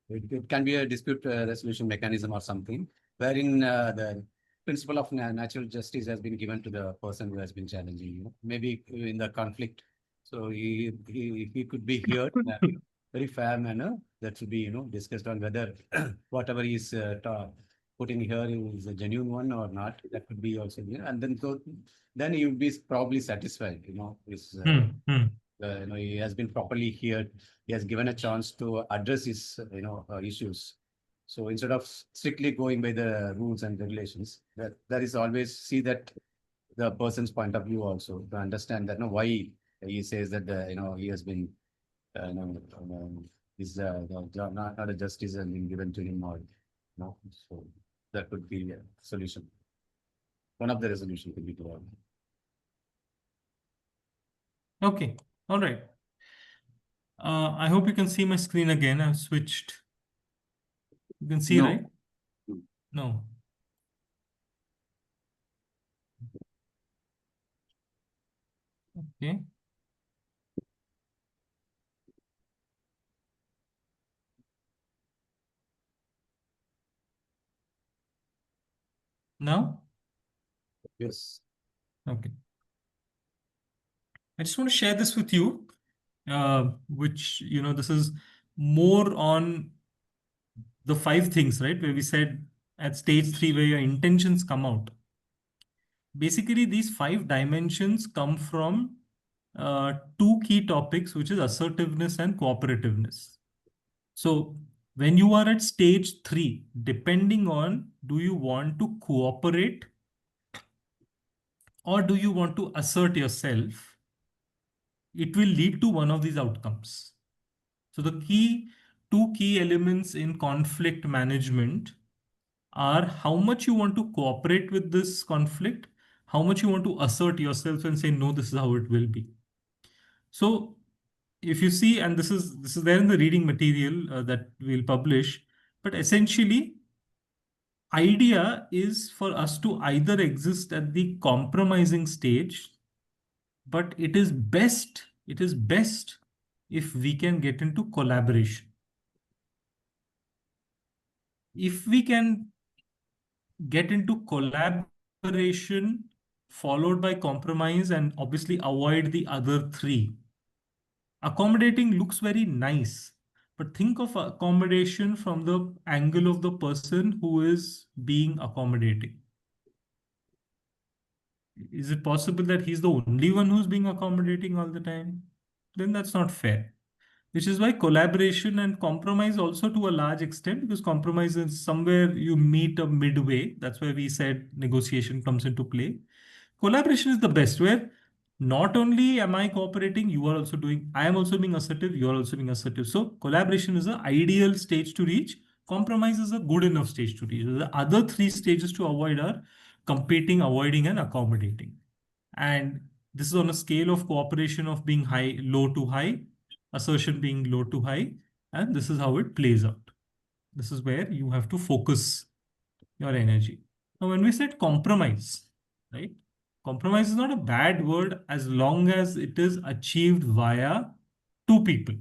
It can be a dispute resolution mechanism or something, wherein the principle of natural justice has been given to the person who has been challenging. Maybe in the conflict, so he could be heard in a very fair manner. That should be discussed on whether whatever he is putting here is a genuine one or not. That could be also here, and then he would be probably satisfied. He has been properly heard. He has given a chance to address his issues. So instead of strictly going by the rules and regulations, that is always see that the person's point of view also to understand that why he says that he has been is not a justice has been given to him or so that could be a solution. One of the resolution could be to all. Okay, all right. I hope you can see my screen again. I've switched. You can see, No. right? No. Okay. Now? Yes. Okay. I just want to share this with you, which, this is more on the 5 things, right? Where we said at stage 3, where your intentions come out. Basically, these 5 dimensions come from 2 key topics, which is assertiveness and cooperativeness. So when you are at stage 3, depending on do you want to cooperate or do you want to assert yourself, it will lead to one of these outcomes. So the 2 key elements in conflict management are how much you want to cooperate with this conflict, how much you want to assert yourself and say, no, this is how it will be. So if you see, and this is there in the reading material that we'll publish, but essentially, idea is for us to either exist at the compromising stage, but it is best if we can get into collaboration. If we can get into collaboration followed by compromise and obviously avoid the other 3. Accommodating looks very nice, but think of accommodation from the angle of the person who is being accommodating. Is it possible that he's the only one who's being accommodating all the time? Then that's not fair. Which is why collaboration and compromise also to a large extent, because compromise is somewhere you meet a midway. That's why we said negotiation comes into play. Collaboration is the best, where not only am I cooperating, I am also being assertive, you are also being assertive. So collaboration is an ideal stage to reach. Compromise is a good enough stage to reach. The other 3 stages to avoid are competing, avoiding, and accommodating. And this is on a scale of cooperation of being low to high, assertion being low to high, and this is how it plays out. This is where you have to focus your energy. Now, when we said compromise, right? Compromise is not a bad word as long as it is achieved via 2 people,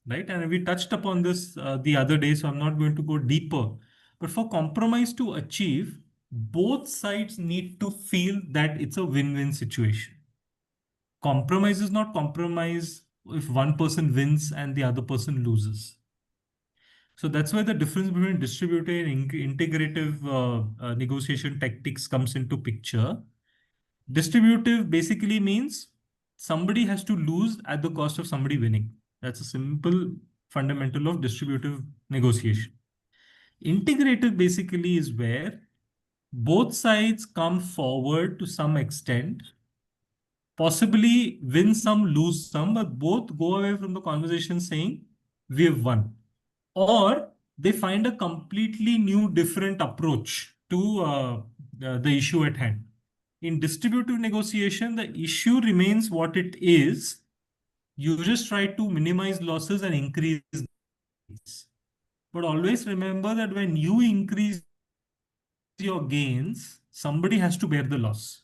right? And we touched upon this the other day, so I'm not going to go deeper. But for compromise to achieve, both sides need to feel that it's a win-win situation. Compromise is not compromise if one person wins and the other person loses. So that's why the difference between distributed and integrative negotiation tactics comes into picture. Distributive basically means somebody has to lose at the cost of somebody winning. That's a simple fundamental of distributive negotiation. Integrative basically is where both sides come forward to some extent, possibly win some, lose some, but both go away from the conversation saying, we've won. Or they find a completely new, different approach to the issue at hand. In distributive negotiation, the issue remains what it is. You just try to minimize losses and increase gains. But always remember that when you increase your gains, somebody has to bear the loss.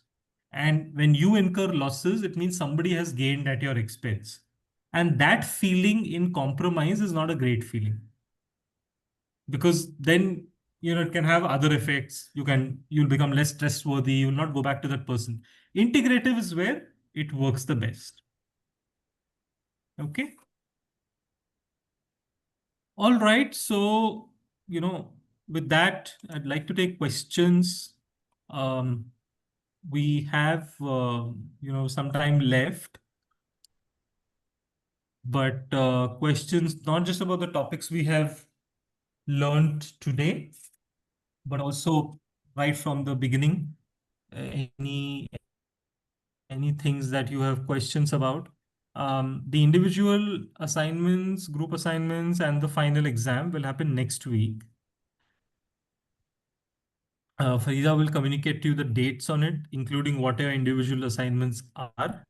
And when you incur losses, it means somebody has gained at your expense. And that feeling in compromise is not a great feeling. Because then, it can have other effects. You'll become less trustworthy. You'll not go back to that person. Integrative is where it works the best. Okay. All right. So, with that, I'd like to take questions. We have, some time left. But questions, not just about the topics we have learned today, but also right from the beginning, any things that you have questions about. The individual assignments, group assignments, and the final exam will happen next week. Farida will communicate to you the dates on it, including what your individual assignments are.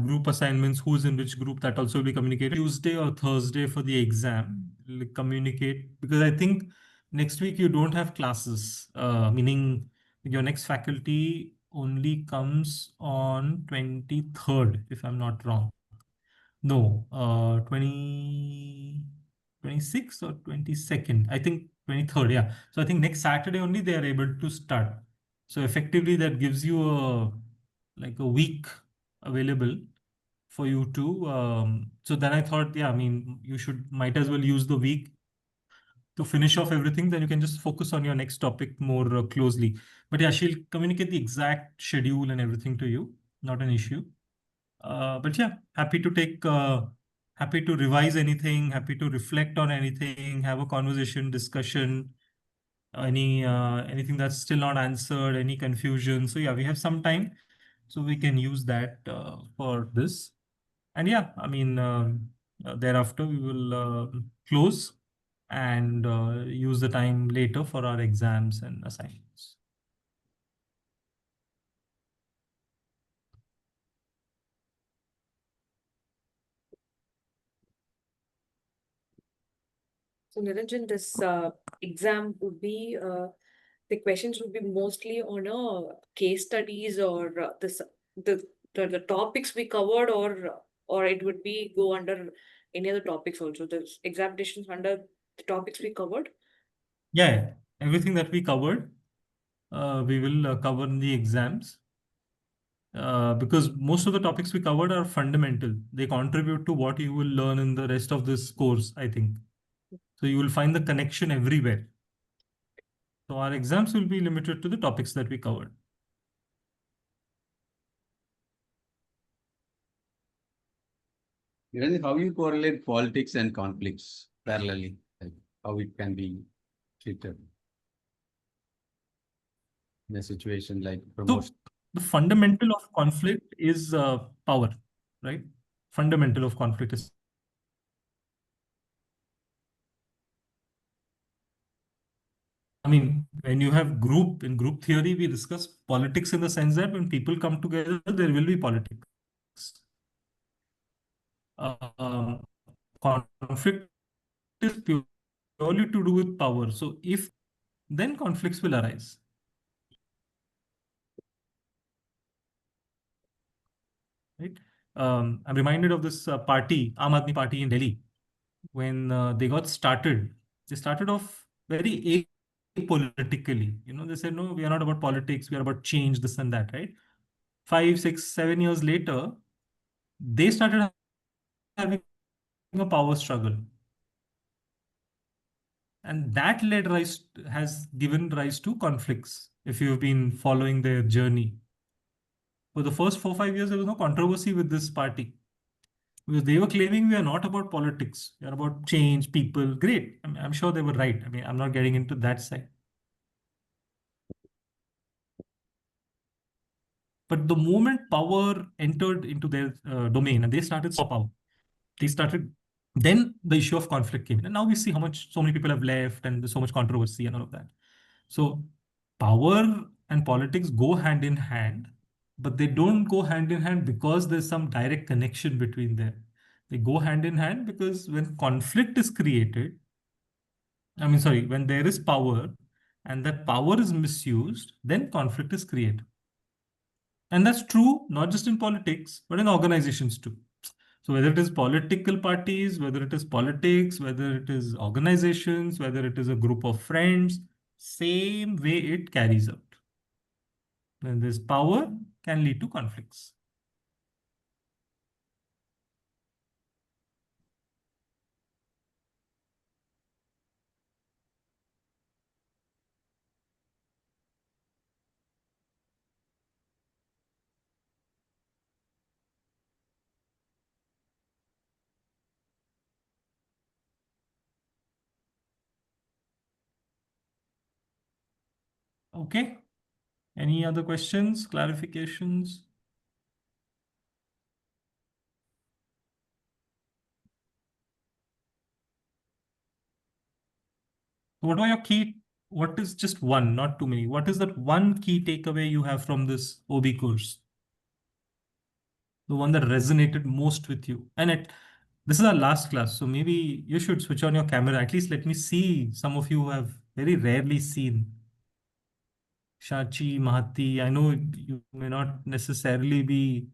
Group assignments, who's in which group, that also will be communicated. Tuesday or Thursday for the exam, we'll communicate, because I think next week you don't have classes, meaning your next faculty only comes on 23rd, if I'm not wrong. No, 26th or 22nd. I think 23rd, yeah. So I think next Saturday only they are able to start. So effectively that gives you like a week available for you to. So then I thought, yeah, I mean, you might as well use the week to finish off everything. Then you can just focus on your next topic more closely. But yeah, she'll communicate the exact schedule and everything to you. Not an issue. But yeah, happy to revise anything, happy to reflect on anything, have a conversation, discussion, anything that's still not answered, any confusion. So yeah, we have some time, so we can use that for this. And yeah, I mean, thereafter we will close and use the time later for our exams and assignments. So Niranjan, this exam would be the questions would be mostly on case studies or the topics we covered, or it would be go under any other topics also. The examinations under the topics we covered. Yeah, everything that we covered, we will cover in the exams. Because most of the topics we covered are fundamental. They contribute to what you will learn in the rest of this course, I think. So you will find the connection everywhere. So our exams will be limited to the topics that we covered. Niranjan, how you correlate politics and conflicts parallelly? Like how it can be treated in a situation like So promotion? the fundamental of conflict is power, right? Fundamental of conflict is. I mean, when you have in group theory, we discuss politics in the sense that when people come together, there will be politics. Conflict is purely to do with power. So if then conflicts will arise. Right? I'm reminded of this party, Aam Aadmi Party in Delhi. When they got started, they started off very apolitically. You know, they said, no, we are not about politics, we are about change, this and that, right? 5, 6, 7 years later, they started having a power struggle. And that has given rise to conflicts, if you've been following their journey. For the first 4, 5 years, there was no controversy with this party. Because they were claiming we are not about politics, we are about change, people. Great. I'm sure they were right. I mean, I'm not getting into that side. But the moment power entered into their domain and they started power, then the issue of conflict came in. And now we see so many people have left and there's so much controversy and all of that. So power and politics go hand in hand, but they don't go hand in hand because there's some direct connection between them. They go hand in hand because when conflict is created, when there is power and that power is misused, then conflict is created. And that's true, not just in politics, but in organizations too. So whether it is political parties, whether it is politics, whether it is organizations, whether it is a group of friends, same way it carries out. When there's power, can lead to conflicts. Okay. Any other questions, clarifications? What are your key? What is just one, not too many? What is that one key takeaway you have from this OB course? The one that resonated most with you. And this is our last class, so maybe you should switch on your camera. At least let me see some of you who have very rarely seen. Shachi, Mahati, I know you may not necessarily be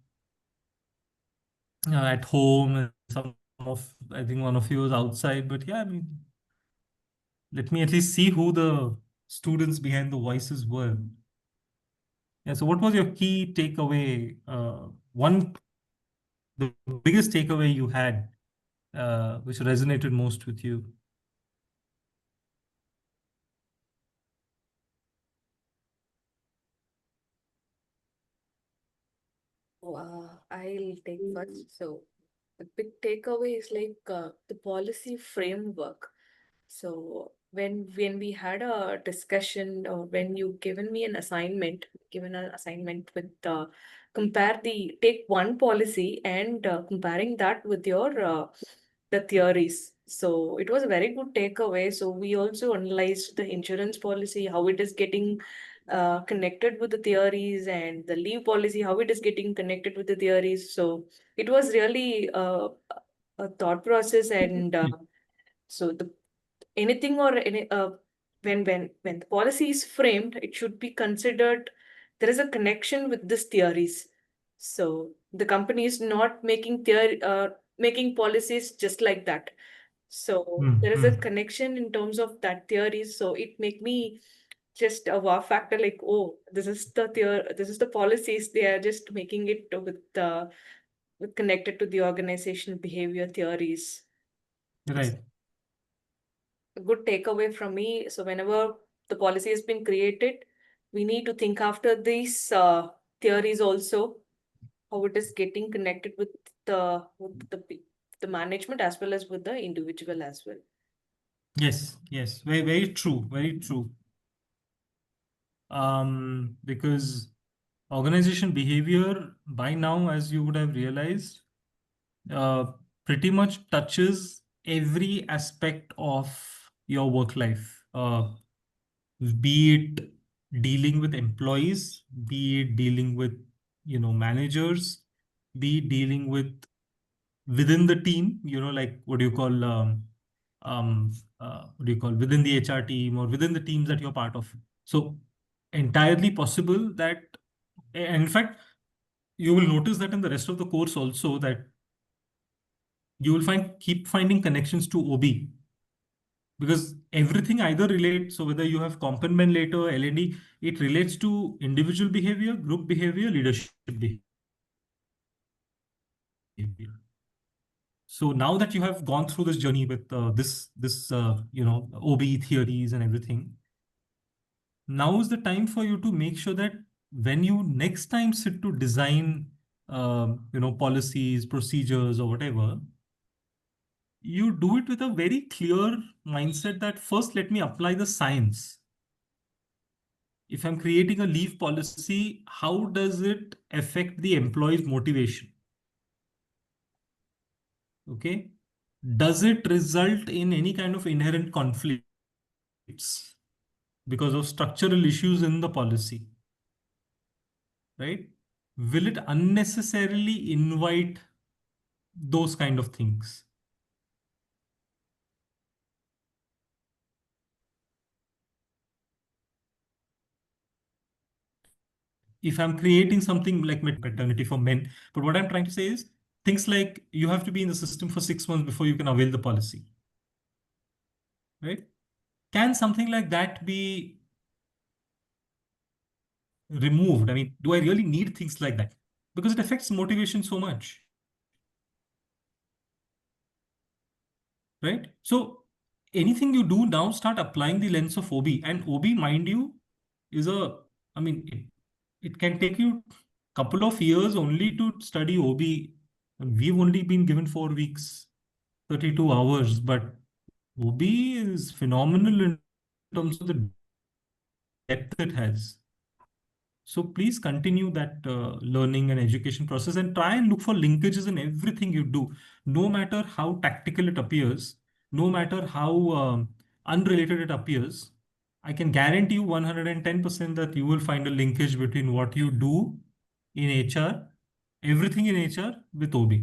at home, and I think one of you is outside, but yeah, I mean, let me at least see who the students behind the voices were. Yeah, so what was your key takeaway? The biggest takeaway you had, which resonated most with you? I'll take first. So the big takeaway is like the policy framework. So when we had a discussion, or when you given an assignment with take one policy and comparing that with your the theories. So it was a very good takeaway. So we also analyzed the insurance policy, how it is getting connected with the theories, and the leave policy, how it is getting connected with the theories. So it was really a thought process, and so the anything or any when the policy is framed, it should be considered there is a connection with these theories. So the company is not making policies just like that. So there is a connection in terms of that theories. So it make me just a wow factor, like, oh, this is the policies, they are just making it with connected to the organizational behavior theories. Right. A good takeaway from me. So whenever the policy has been created, we need to think after these theories also, how it is getting connected with the management as well as with the individual as well. Yes, very, very true, very true. Because organization behavior, by now, as you would have realized, pretty much touches every aspect of your work life. Be it dealing with employees, be it dealing with managers, be it dealing with within the team, like what do you call within the HR team, or within the teams that you're part of. So entirely possible that, and in fact, you will notice that in the rest of the course also, that you will keep finding connections to OB, because everything either relates. So whether you have comp and ben later, L&D, it relates to individual behavior, group behavior, leadership behavior. So now that you have gone through this journey with this OB theories and everything, now is the time for you to make sure that when you next time sit to design policies, procedures, or whatever, you do it with a very clear mindset that first, let me apply the science. If I'm creating a leave policy, how does it affect the employee's motivation? Okay. Does it result in any kind of inherent conflicts because of structural issues in the policy? Right? Will it unnecessarily invite those kind of things? If I'm creating something like maternity for men, but what I'm trying to say is things like you have to be in the system for 6 months before you can avail the policy. Right? Can something like that be removed? I mean, do I really need things like that? Because it affects motivation so much. Right? So anything you do now, start applying the lens of OB. And OB, mind you, is it can take you a couple of years only to study OB. We've only been given 4 weeks, 32 hours, but OB is phenomenal in terms of the depth it has. So please continue that learning and education process and try and look for linkages in everything you do, no matter how tactical it appears, no matter how unrelated it appears. I can guarantee you 110% that you will find a linkage between what you do in HR, everything in HR with OB.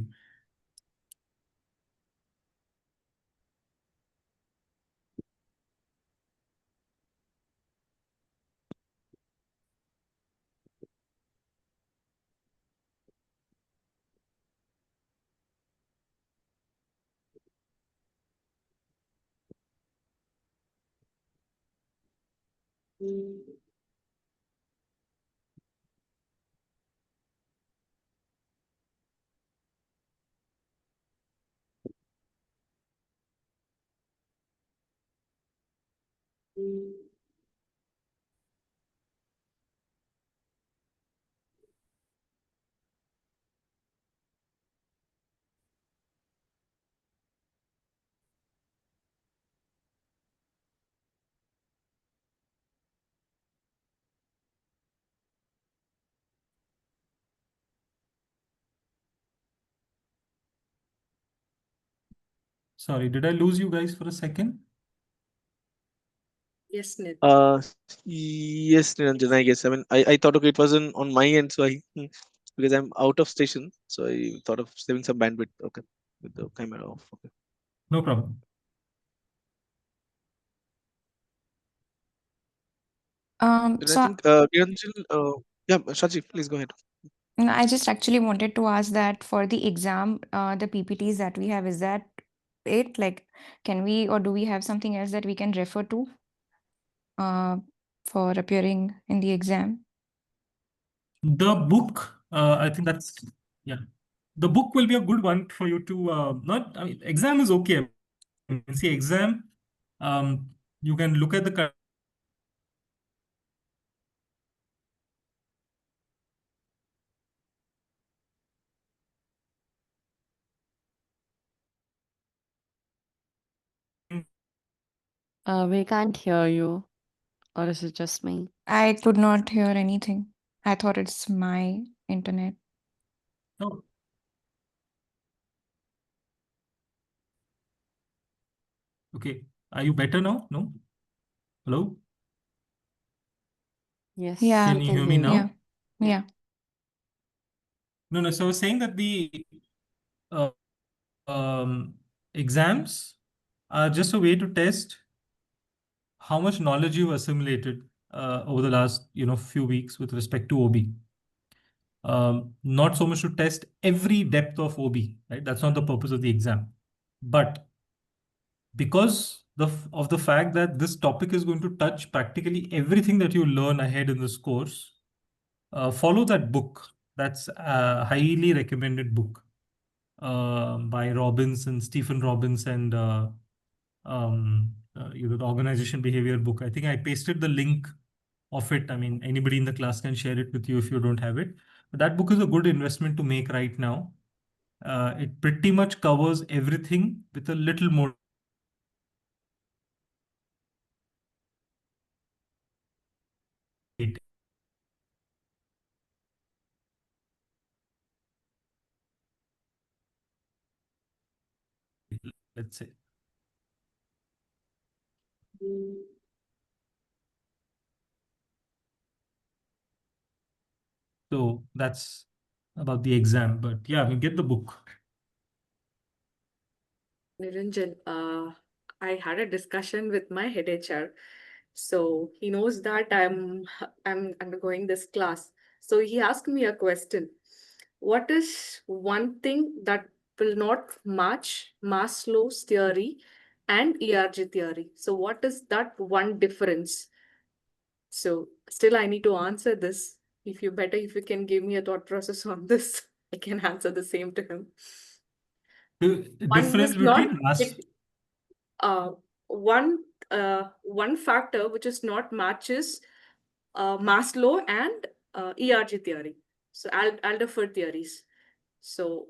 Sorry, did I lose you guys for a second? Yes, Nit. Yes, Niranjan, I guess. I mean, I thought, okay, it wasn't on my end, so because I'm out of station, so I thought of saving some bandwidth, okay, with the camera off. Okay. No problem. And So I think, Niranjan, yeah, Shaji, please go ahead. I just actually wanted to ask that for the exam, the PPTs that we have, is that it? Like, can we or do we have something else that we can refer to for appearing in the exam? The book, I think that's, yeah. The book will be a good one for you to, not, I mean, exam is okay. I mean, see, exam, you can look at the We can't hear you. Or is it just me? I could not hear anything. I thought it's my internet. No. Okay. Are you better now? No? Hello? Yes, Yeah. Can we you can hear me hear you. Yeah. now? Yeah. No, so I was saying that the uh, exams are just a way to test how much knowledge you've assimilated over the last, few weeks with respect to OB. Not so much to test every depth of OB, right? That's not the purpose of the exam. But because of the fact that this topic is going to touch practically everything that you learn ahead in this course, follow that book. That's a highly recommended book by Robbins and Stephen Robbins and the organization behavior book. I think I pasted the link of it. I mean, anybody in the class can share it with you if you don't have it. But that book is a good investment to make right now. It pretty much covers everything with a little more. Let's say. So that's about the exam. But yeah, I mean, get the book. Niranjan, I had a discussion with my head HR. So he knows that I'm undergoing this class. So he asked me a question. What is one thing that will not match Maslow's theory and ERG theory? So what is that one difference? So still I need to answer this. If you can give me a thought process on this, I can answer the same to him. The One difference is not between mass. one factor which is not matches Maslow and ERG theory. So Alderfer theories. So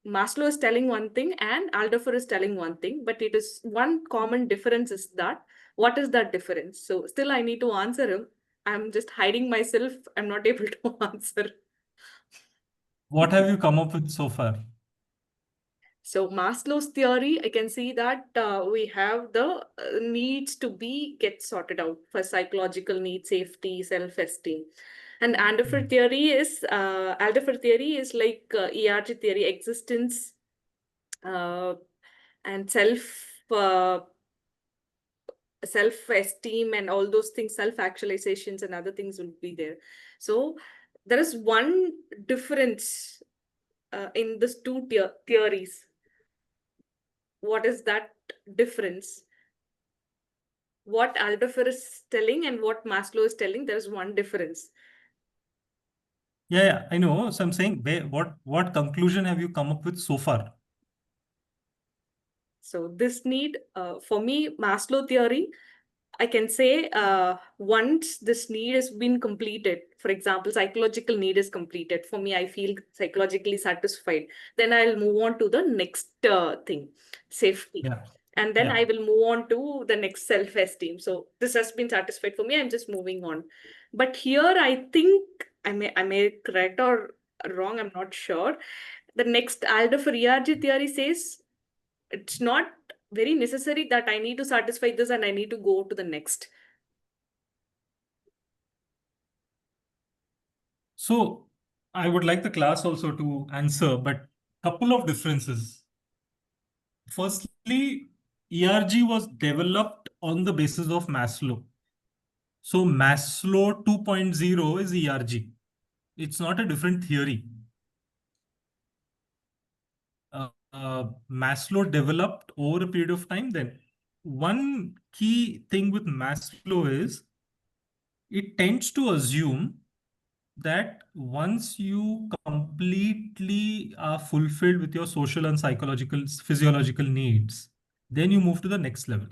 Maslow is telling one thing and Alderfer is telling one thing, but it is one common difference is that what is that difference? So still I need to answer him. I'm just hiding myself. I'm not able to answer. What have you come up with so far? So Maslow's theory, I can see that we have the needs to be get sorted out for psychological needs, safety, self-esteem. And Alder theory is like ERG theory, existence and self-esteem and all those things, self-actualizations and other things will be there. So there is one difference in these two theories. What is that difference? What Alder is telling and what Maslow is telling, there is one difference. Yeah, I know. So I'm saying, what conclusion have you come up with so far? So this need, for me, Maslow theory, I can say once this need has been completed, for example, psychological need is completed. For me, I feel psychologically satisfied. Then I'll move on to the next thing, safety. Yeah. And then Yeah. I will move on to the next self-esteem. So this has been satisfied for me. I'm just moving on. But here, I think I may correct or wrong. I'm not sure. The next Alder for ERG theory says it's not very necessary that I need to satisfy this and I need to go to the next. So I would like the class also to answer, but couple of differences. Firstly, ERG was developed on the basis of Maslow. So Maslow 2.0 is ERG. It's not a different theory. Maslow developed over a period of time. Then one key thing with Maslow is it tends to assume that once you completely are fulfilled with your social and psychological, physiological needs, then you move to the next level.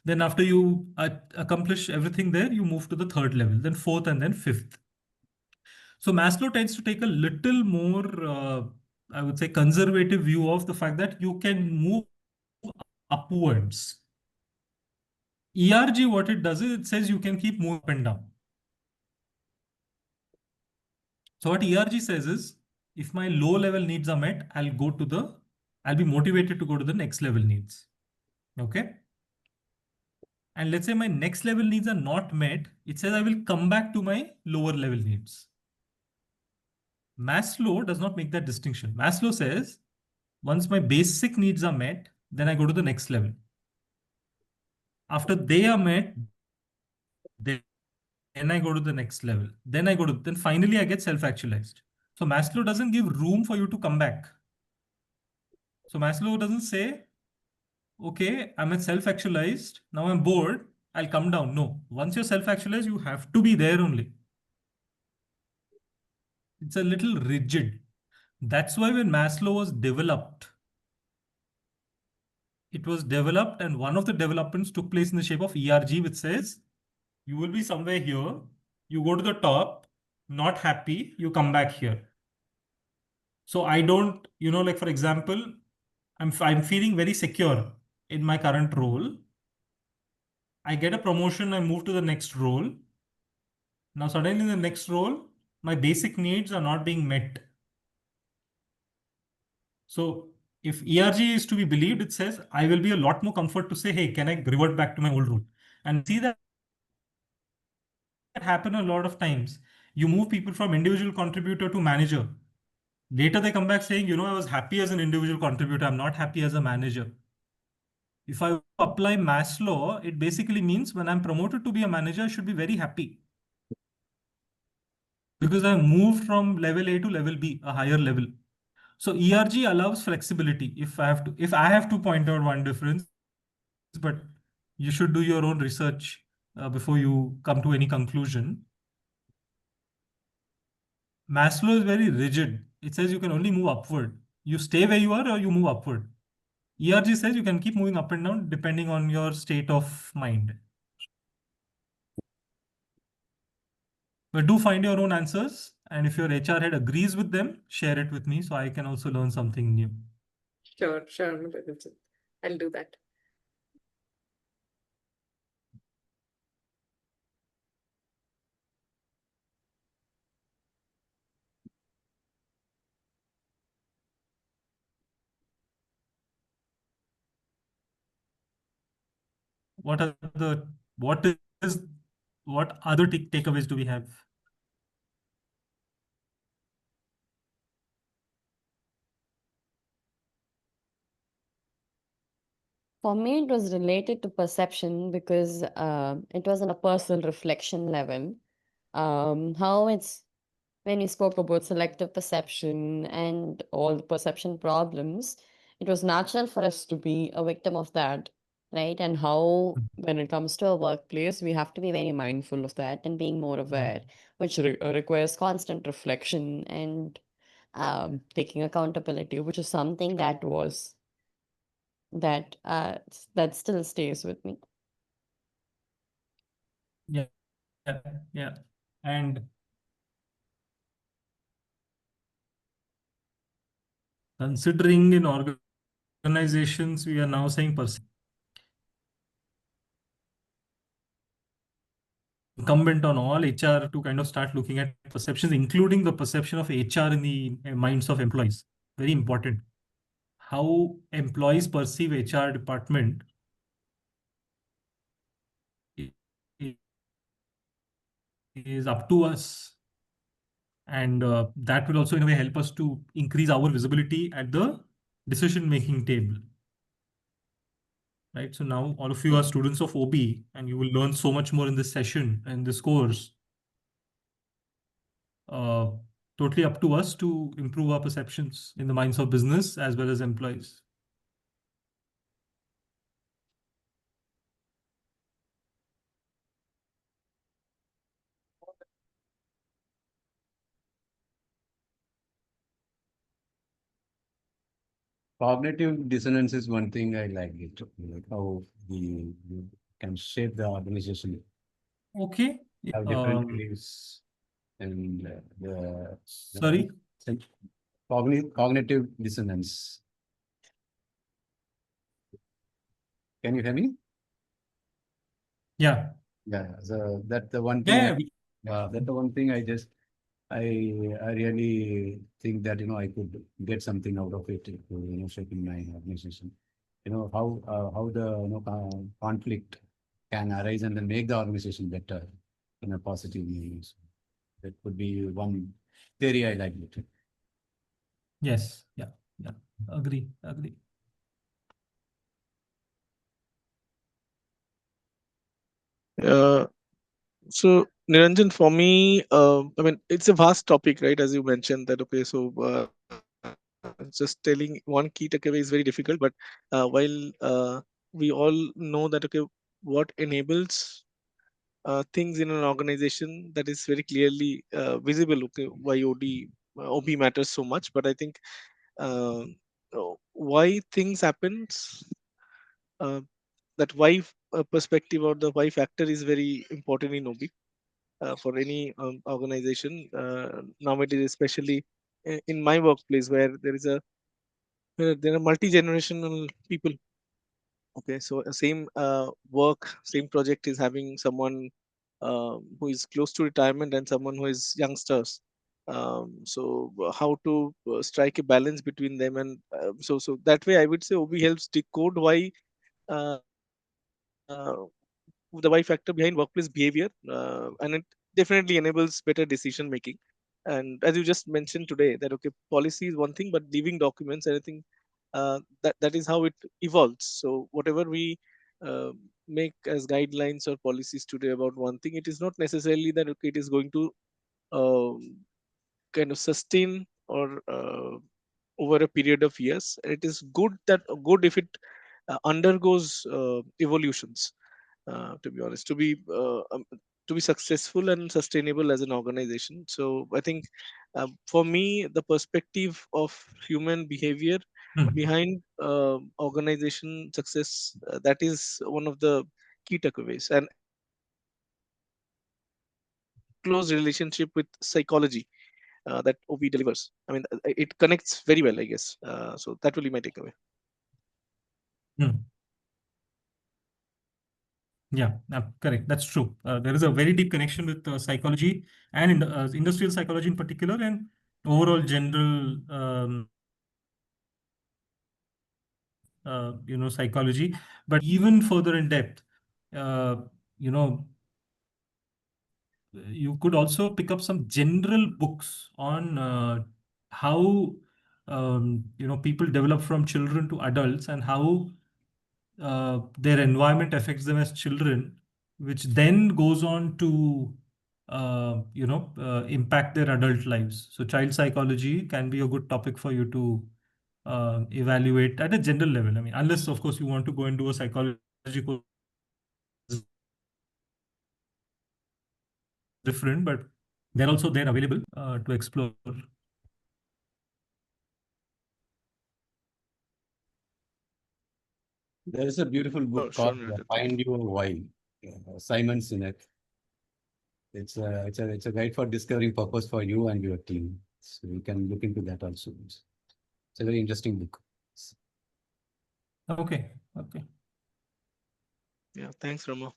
Then after you accomplish everything there, you move to the third level, then fourth, and then fifth. So Maslow tends to take a little more, I would say, conservative view of the fact that you can move upwards. ERG, what it does is it says you can keep moving up and down. So what ERG says is, if my low level needs are met, I'll be motivated to go to the next level needs. Okay. And let's say my next level needs are not met. It says I will come back to my lower level needs. Maslow does not make that distinction. Maslow says, once my basic needs are met, then I go to the next level. After they are met, then I go to the next level. Then finally I get self-actualized. So Maslow doesn't give room for you to come back. So Maslow doesn't say, okay, I'm at self-actualized. Now I'm bored. I'll come down. No, once you're self-actualized, you have to be there only. It's a little rigid. That's why when Maslow was developed, and one of the developments took place in the shape of ERG, which says you will be somewhere here, you go to the top, not happy, you come back here. So I don't, like for example, I'm feeling very secure in my current role. I get a promotion, I move to the next role. Now suddenly in the next role, my basic needs are not being met. So if ERG is to be believed, it says I will be a lot more comfort to say, hey, can I revert back to my old role? And see that happen a lot of times. You move people from individual contributor to manager. Later they come back saying, I was happy as an individual contributor. I'm not happy as a manager. If I apply Maslow, it basically means when I'm promoted to be a manager, I should be very happy. Because I moved from level A to level B, a higher level. So ERG allows flexibility. If I have to point out one difference, but you should do your own research before you come to any conclusion. Maslow is very rigid. It says you can only move upward. You stay where you are or you move upward. ERG says you can keep moving up and down depending on your state of mind. But do find your own answers. And if your HR head agrees with them, share it with me so I can also learn something new. Sure. I'll do that. what other takeaways do we have? For me, it was related to perception because it was on a personal reflection level. How it's when you spoke about selective perception and all the perception problems, it was natural for us to be a victim of that, right? And how, when it comes to a workplace, we have to be very mindful of that and being more aware, which requires constant reflection and taking accountability, which is something that that still stays with me. Yeah, yeah. And considering in organizations, we are now saying incumbent on all HR to kind of start looking at perceptions, including the perception of HR in the minds of employees. Very important. How employees perceive HR department is up to us. And that will also in a way help us to increase our visibility at the decision-making table. Right. So now all of you are students of OB and you will learn so much more in this session and this course. Totally up to us to improve our perceptions in the minds of business as well as employees. Cognitive dissonance is one thing I like it, like how you can shape the organization, Okay. have different beliefs, and Sorry. cognitive dissonance. Can you hear me? Yeah. Yeah. So that's the one thing. Yeah. That's the one thing I really think that I could get something out of it to shaping my organization. How the conflict can arise and then make the organization better in a positive way. So that could be one theory I like it. Yes. Yeah. Agree. So Niranjan, for me, I mean, it's a vast topic, right? As you mentioned that, okay, so just telling one key takeaway is very difficult, but while we all know that, okay, what enables things in an organization, that is very clearly visible, okay, why OB matters so much. But I think uh, why things happens, that why perspective or the why factor is very important in OB. For any organization nowadays, especially in my workplace, where there are multi-generational people. Okay, so same work, same project is having someone who is close to retirement and someone who is youngsters. So how to strike a balance between them, and so that way I would say OB helps decode why uh, the why factor behind workplace behavior, and it definitely enables better decision making. And as you just mentioned today, that okay, policy is one thing, but living documents, I think that is how it evolves. So whatever we uh, make as guidelines or policies today about one thing, it is not necessarily that okay, it is going to um, kind of sustain or over a period of years. It is good if it undergoes evolutions, to be honest, to be successful and sustainable as an organization. So I think for me, the perspective of human behavior behind organization success, that is one of the key takeaways, and close relationship with psychology that OB delivers. I mean, it connects very well, I guess. So that will be my takeaway. Yeah, correct. That's true. There is a very deep connection with psychology and industrial psychology in particular, and overall general, psychology. But even further in depth, you know, you could also pick up some general books on how people develop from children to adults and how their environment affects them as children, which then goes on to impact their adult lives. So child psychology can be a good topic for you to evaluate at a general level. I mean, unless of course you want to go and do a psychology course, different, but they're also there available to explore. There is a beautiful book Sure, called Niranjan. Find Your Why, Simon Sinek. It's a guide for discovering purpose for you and your team. So you can look into that also. It's a very interesting book. Okay. Yeah, thanks, Rama.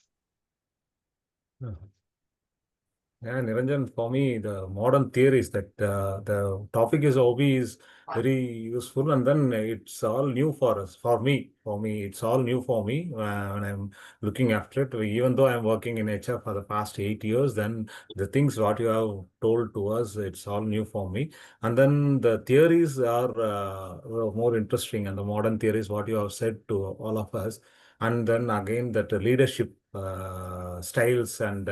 Yeah, Niranjan, for me, the modern theories that the topic is OB is very useful, and then it's all new for us. For me, it's all new for me when I'm looking after it. Even though I'm working in HR for the past 8 years, then the things what you have told to us, it's all new for me. And then the theories are more interesting, and the modern theories what you have said to all of us. And then again, that leadership styles and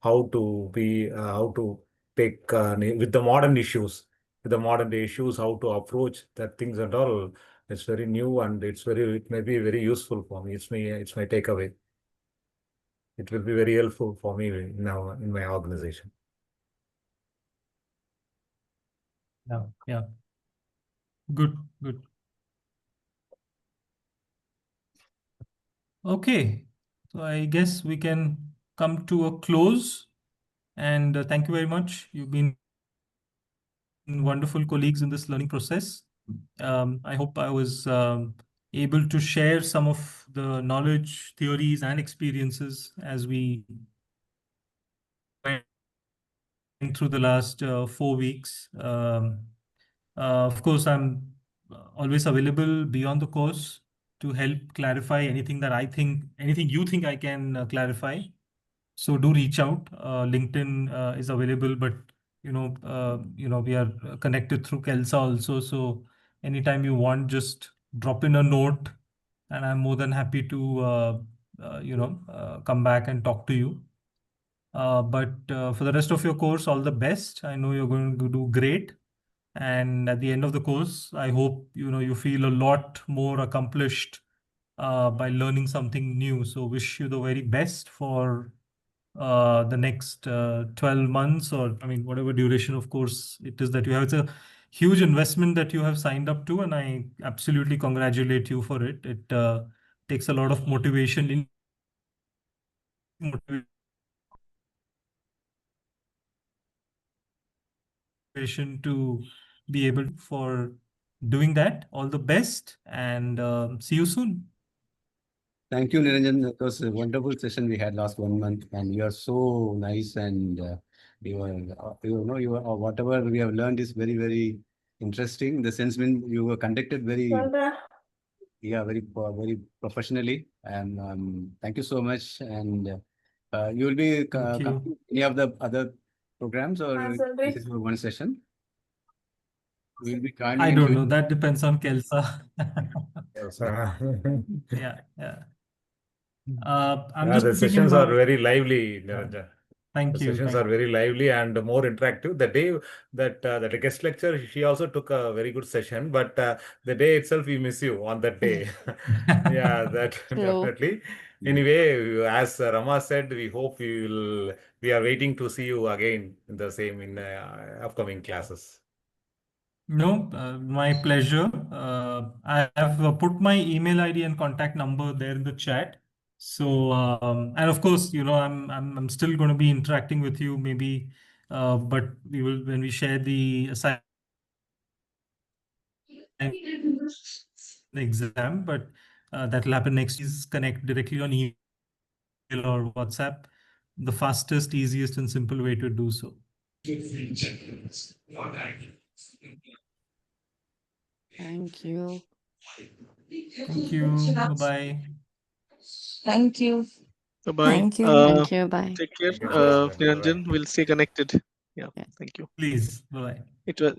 how to be how to take with the modern issues, with the modern day issues, how to approach that things and all. It's very new, and it may be very useful for me. It's my takeaway. It will be very helpful for me now in my organization. Yeah. Good. Okay. So I guess we can come to a close. And thank you very much. You've been wonderful colleagues in this learning process. I hope I was able to share some of the knowledge, theories, and experiences as we went through the last 4 weeks. Of course, I'm always available beyond the course to help clarify anything you think I can clarify. So do reach out. LinkedIn is available, but we are connected through Kelsa also. So anytime you want, just drop in a note, and I'm more than happy to come back and talk to you. But for the rest of your course, all the best. I know you're going to do great. And at the end of the course, I hope you feel a lot more accomplished by learning something new. So wish you the very best for the next 12 months, or I mean, whatever duration of course it is that you have. It's a huge investment that you have signed up to, and I absolutely congratulate you for it. It takes a lot of motivation to be able for doing that. All the best, and see you soon. Thank you, Niranjan. It was a wonderful session we had last 1 month, and you are so nice, and whatever we have learned is very, very interesting. In the sense when you were conducted very professionally, and thank you so much. And you will be Thank you. coming any of the other programs, or this is for one session? We will be joining I don't into know. That depends on Kelsa. Yes, Yeah. I'm yeah, just the putting sessions in are my. very lively, Niranjan. Thank The you. sessions Thank are very lively and more interactive. The day that guest lecture, she also took a very good session, but the day itself, we miss you on that day. Yeah, that True. definitely. Anyway, as Rama said, we are waiting to see you again in the same in upcoming classes. No, my pleasure. I have put my email ID and contact number there in the chat. So, and of course, I'm still going to be interacting with you maybe, but we will when we share the assignment exam, but that will happen next. Please connect directly on email or WhatsApp. The fastest, easiest, and simple way to do so. Thank you. Thank you. Bye-bye. Thank you. Bye-bye. Thank you. Thank you. Bye. Take care. Thank you. Bye-bye. Niranjan, we'll stay connected. Yeah, Yeah. thank you. Please. Bye. It was